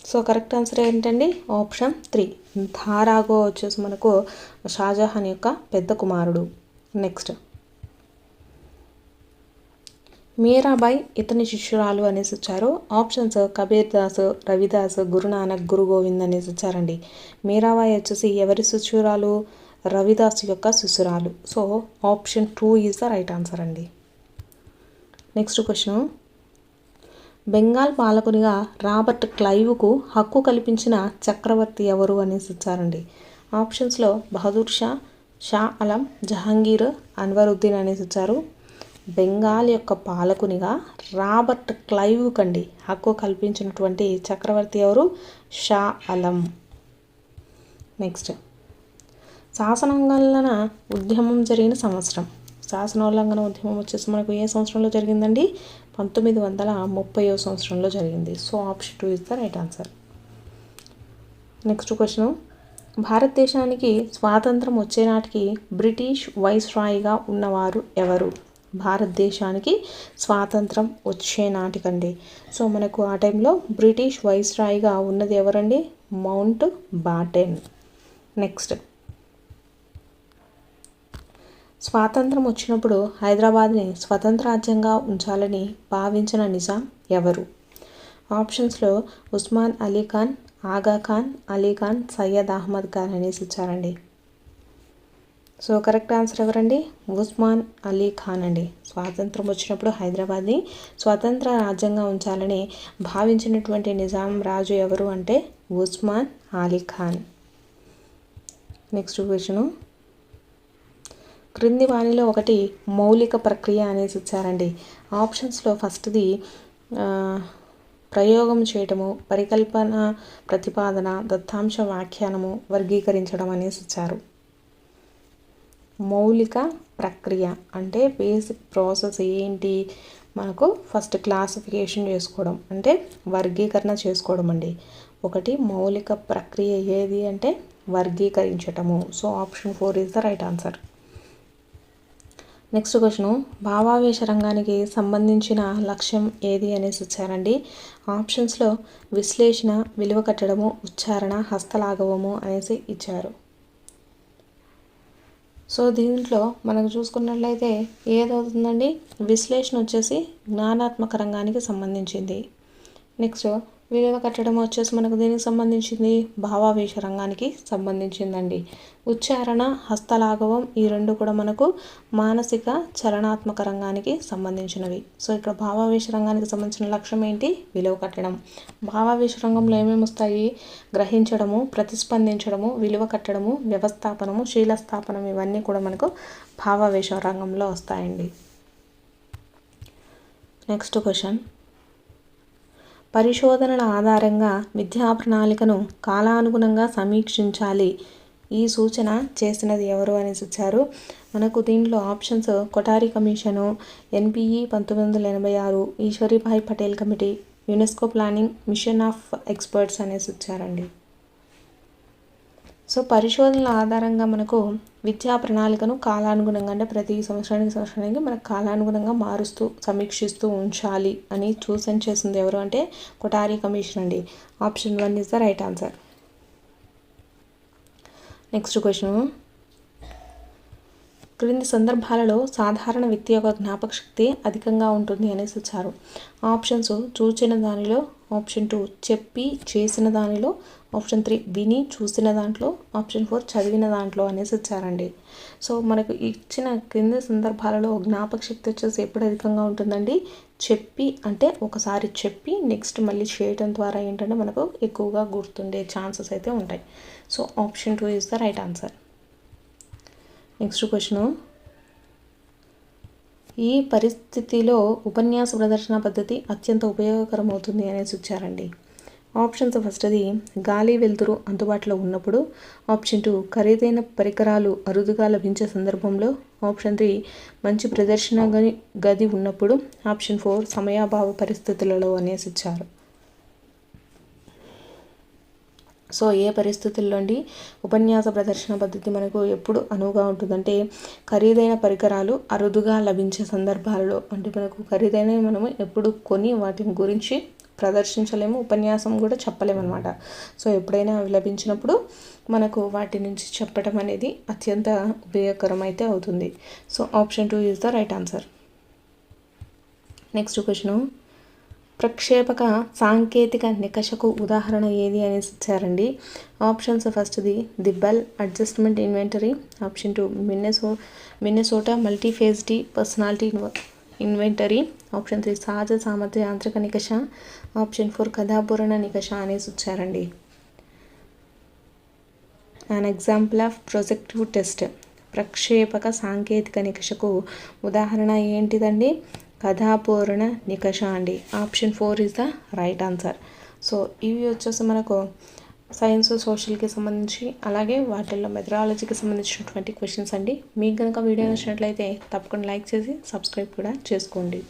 సో కరెక్ట్ ఆన్సర్ ఏంటండి? ఆప్షన్ 3 ధారాగో వచ్చేసి మనకు షాజహాన్ యొక్క పెద్ద కుమారుడు. నెక్స్ట్ మీరాబాయి ఇతని శిష్యురాలు అనేసి ఇచ్చారు. ఆప్షన్స్ కబీర్ దాస్, రవిదాస్, గురునానక్, గురు గోవింద్ అనేసి ఇచ్చారండి. మీరాబాయి వచ్చేసి ఎవరి శిష్యురాలు? రవిదాస్ యొక్క శిష్యురాలు. So option 2 is the right answer అండి. నెక్స్ట్ క్వశ్చన్, బెంగాల్ పాలకునిగా రాబర్ట్ క్లైవ్కు హక్కు కల్పించిన చక్రవర్తి ఎవరు అనేసి ఇచ్చారండి. ఆప్షన్స్లో బహదూర్ షా, షా ఆలం, జహాంగీర్, అన్వరుద్దీన్ అనేసి ఇచ్చారు. బెంగాల్ యొక్క పాలకునిగా రాబర్ట్ క్లైవ్ కండి హక్కు కల్పించినటువంటి చక్రవర్తి ఎవరు? షా ఆలం. నెక్స్ట్, శాసనోల్లంఘన ఉద్యమం జరిగిన సంవత్సరం. శాసనోల్లంఘన ఉద్యమం వచ్చేసి మనకు ఏ సంవత్సరంలో జరిగిందండి? 1930వ సంవత్సరంలో జరిగింది. So option 2 is the right answer. Next question, భారతదేశానికి స్వాతంత్రం వచ్చే నాటికి బ్రిటిష్ వైస్రాయ్గా ఉన్నవారు ఎవరు? భారతదేశానికి స్వాతంత్రం వచ్చే నాటికండి. సో మనకు ఆ టైంలో బ్రిటిష్ వైస్రాయ్గా ఉన్నది ఎవరండి? Mount Batten. నెక్స్ట్, స్వాతంత్రం వచ్చినప్పుడు హైదరాబాద్ని స్వతంత్ర రాజ్యంగా ఉంచాలని భావించిన నిజాం ఎవరు? ఆప్షన్స్లో ఉస్మాన్ అలీ ఖాన్, ఆగా ఖాన్, అలీ ఖాన్, సయ్యద్ అహ్మద్ ఖాన్ అనేసి ఇచ్చారండి. సో కరెక్ట్ ఆన్సర్ ఎవరండి? ఉస్మాన్ అలీ ఖాన్ అండి. స్వాతంత్రం వచ్చినప్పుడు హైదరాబాద్ని స్వతంత్ర రాజ్యంగా ఉంచాలని భావించినటువంటి నిజాం రాజు ఎవరు అంటే ఉస్మాన్ అలీ ఖాన్. నెక్స్ట్ క్వశ్చన్, క్రింది వానిలో ఒకటి మౌలిక ప్రక్రియ అనేసి ఇచ్చారండి. ఆప్షన్స్లో ఫస్ట్ది ప్రయోగం చేయటము, పరికల్పన, ప్రతిపాదన, దత్తాంశ వ్యాఖ్యానము, వర్గీకరించడం అనేసి ఇచ్చారు. మౌలిక ప్రక్రియ అంటే బేసిక్ ప్రాసెస్ ఏంటి? మనకు ఫస్ట్ క్లాసిఫికేషన్ చేసుకోవడం అంటే వర్గీకరణ చేసుకోవడం అండి. ఒకటి మౌలిక ప్రక్రియ ఏది అంటే వర్గీకరించటము. So option 4 is the right answer. Next question, భావావేశ రంగానికి సంబంధించిన లక్ష్యం ఏది అనేసి ఇచ్చారండి. ఆప్షన్స్లో విశ్లేషణ, విలువ కట్టడము, ఉచ్చారణ, హస్తలాఘవము అనేసి ఇచ్చారు. సో దీంట్లో మనకు చూసుకున్నట్లయితే ఏదవుతుందండి? విశ్లేషణ వచ్చేసి జ్ఞానాత్మక రంగానికి సంబంధించింది. నెక్స్ట్ విలువ కట్టడం వచ్చేసి మనకు దేనికి సంబంధించింది? భావావేశ రంగానికి సంబంధించిందండి. ఉచ్చారణ, హస్తలాఘవం ఈ రెండు కూడా మనకు మానసిక చలనాత్మక రంగానికి సంబంధించినవి. సో ఇక్కడ భావావేశ రంగానికి సంబంధించిన లక్ష్యం ఏంటి? విలువ కట్టడం. భావావేశ రంగంలో ఏమేమి వస్తాయి? గ్రహించడము, ప్రతిస్పందించడము, విలువ కట్టడము, వ్యవస్థాపనము, శీలస్థాపనం ఇవన్నీ కూడా మనకు భావావేశ రంగంలో వస్తాయండి. నెక్స్ట్ క్వశ్చన్, పరిశోధనల ఆధారంగా విద్యా ప్రణాళికను కాలానుగుణంగా సమీక్షించాలి. ఈ సూచన చేసినది ఎవరు అనేసి ఇచ్చారు. మనకు దీంట్లో options Kothari commission, NPE 1986, Ishwarbhai Patel committee, UNESCO planning mission of experts అనేసి ఇచ్చారండి. సో పరిశోధనల ఆధారంగా మనకు విద్యా ప్రణాళికను కాలానుగుణంగా అంటే ప్రతి సంవత్సరానికి మనకు కాలానుగుణంగా మారుస్తూ సమీక్షిస్తూ ఉంచాలి అని సూచన చేసింది ఎవరు అంటే కొఠారి కమిషన్ అండి. Option 1 is the right answer. Next question, క్రింది సందర్భాలలో సాధారణ వ్యక్తి యొక్క జ్ఞాపక శక్తి అధికంగా ఉంటుంది అనేసి ఇచ్చారు. ఆప్షన్స్ చూచిన దానిలో, ఆప్షన్ 2 చెప్పి చేసిన దానిలో, ఆప్షన్ 3 విని చూసిన దాంట్లో, ఆప్షన్ 4 చదివిన దాంట్లో అనేసి ఇచ్చారండి. సో మనకు ఇచ్చిన క్రింది సందర్భాలలో జ్ఞాపక శక్తి వచ్చేసి ఎప్పుడు అధికంగా ఉంటుందండి? చెప్పి అంటే ఒకసారి చెప్పి నెక్స్ట్ మళ్ళీ చేయడం ద్వారా ఏంటంటే మనకు ఎక్కువగా గుర్తుండే ఛాన్సెస్ అయితే ఉంటాయి. So option 2 is the right answer. Next question, ఈ పరిస్థితిలో ఉపన్యాస ప్రదర్శన పద్ధతి అత్యంత ఉపయోగకరమవుతుంది అనేసి ఇచ్చారండి. ఆప్షన్స్ ఫస్ట్ది గాలి వెలుతురు అందుబాటులో ఉన్నప్పుడు, ఆప్షన్ 2 ఖరీదైన పరికరాలు అరుదుగా లభించే సందర్భంలో, ఆప్షన్ 3 మంచి ప్రదర్శన గది ఉన్నప్పుడు, ఆప్షన్ 4 సమయాభావ పరిస్థితులలో అనేసి ఇచ్చారు. సో ఏ పరిస్థితుల్లో అండి ఉపన్యాస ప్రదర్శన పద్ధతి మనకు ఎప్పుడు అనువుగా ఉంటుందంటే ఖరీదైన పరికరాలు అరుదుగా లభించే సందర్భాలలో, అంటే మనకు ఖరీదైనవి మనము ఎప్పుడు కొని వాటిని గురించి ప్రదర్శించలేము, ఉపన్యాసం కూడా చెప్పలేము అనమాట. సో ఎప్పుడైనా అవి లభించినప్పుడు మనకు వాటి నుంచి చెప్పడం అనేది అత్యంత ఉపయోగకరం అయితే అవుతుంది. So option 2 is the right answer. Next question, ప్రక్షేపక సాంకేతిక నికషకు ఉదాహరణ ఏది అనేసి ఇచ్చారండి. ఆప్షన్స్ ఫస్ట్ది the Bell adjustment inventory, option 2 Minnesota multiphasic personality inventory, option 3 సహజ సామర్థ్య యాంత్రిక నికష, ఆప్షన్ 4 కథాపూరణ నికష అనేసి ఇచ్చారండి. An example of projective test, ప్రక్షేపక సాంకేతిక నికషకు ఉదాహరణ ఏంటిదండి? కథాపూరణ నికష అండి. Option 4 is the right answer. So ఇవి వచ్చేసి మనకు సైన్స్ సోషల్కి సంబంధించి అలాగే వాటిల్లో మెథడాలజీకి సంబంధించినటువంటి క్వశ్చన్స్ అండి. మీకు కనుక వీడియో నచ్చినట్లయితే తప్పకుండా లైక్ చేసి సబ్స్క్రైబ్ కూడా చేసుకోండి.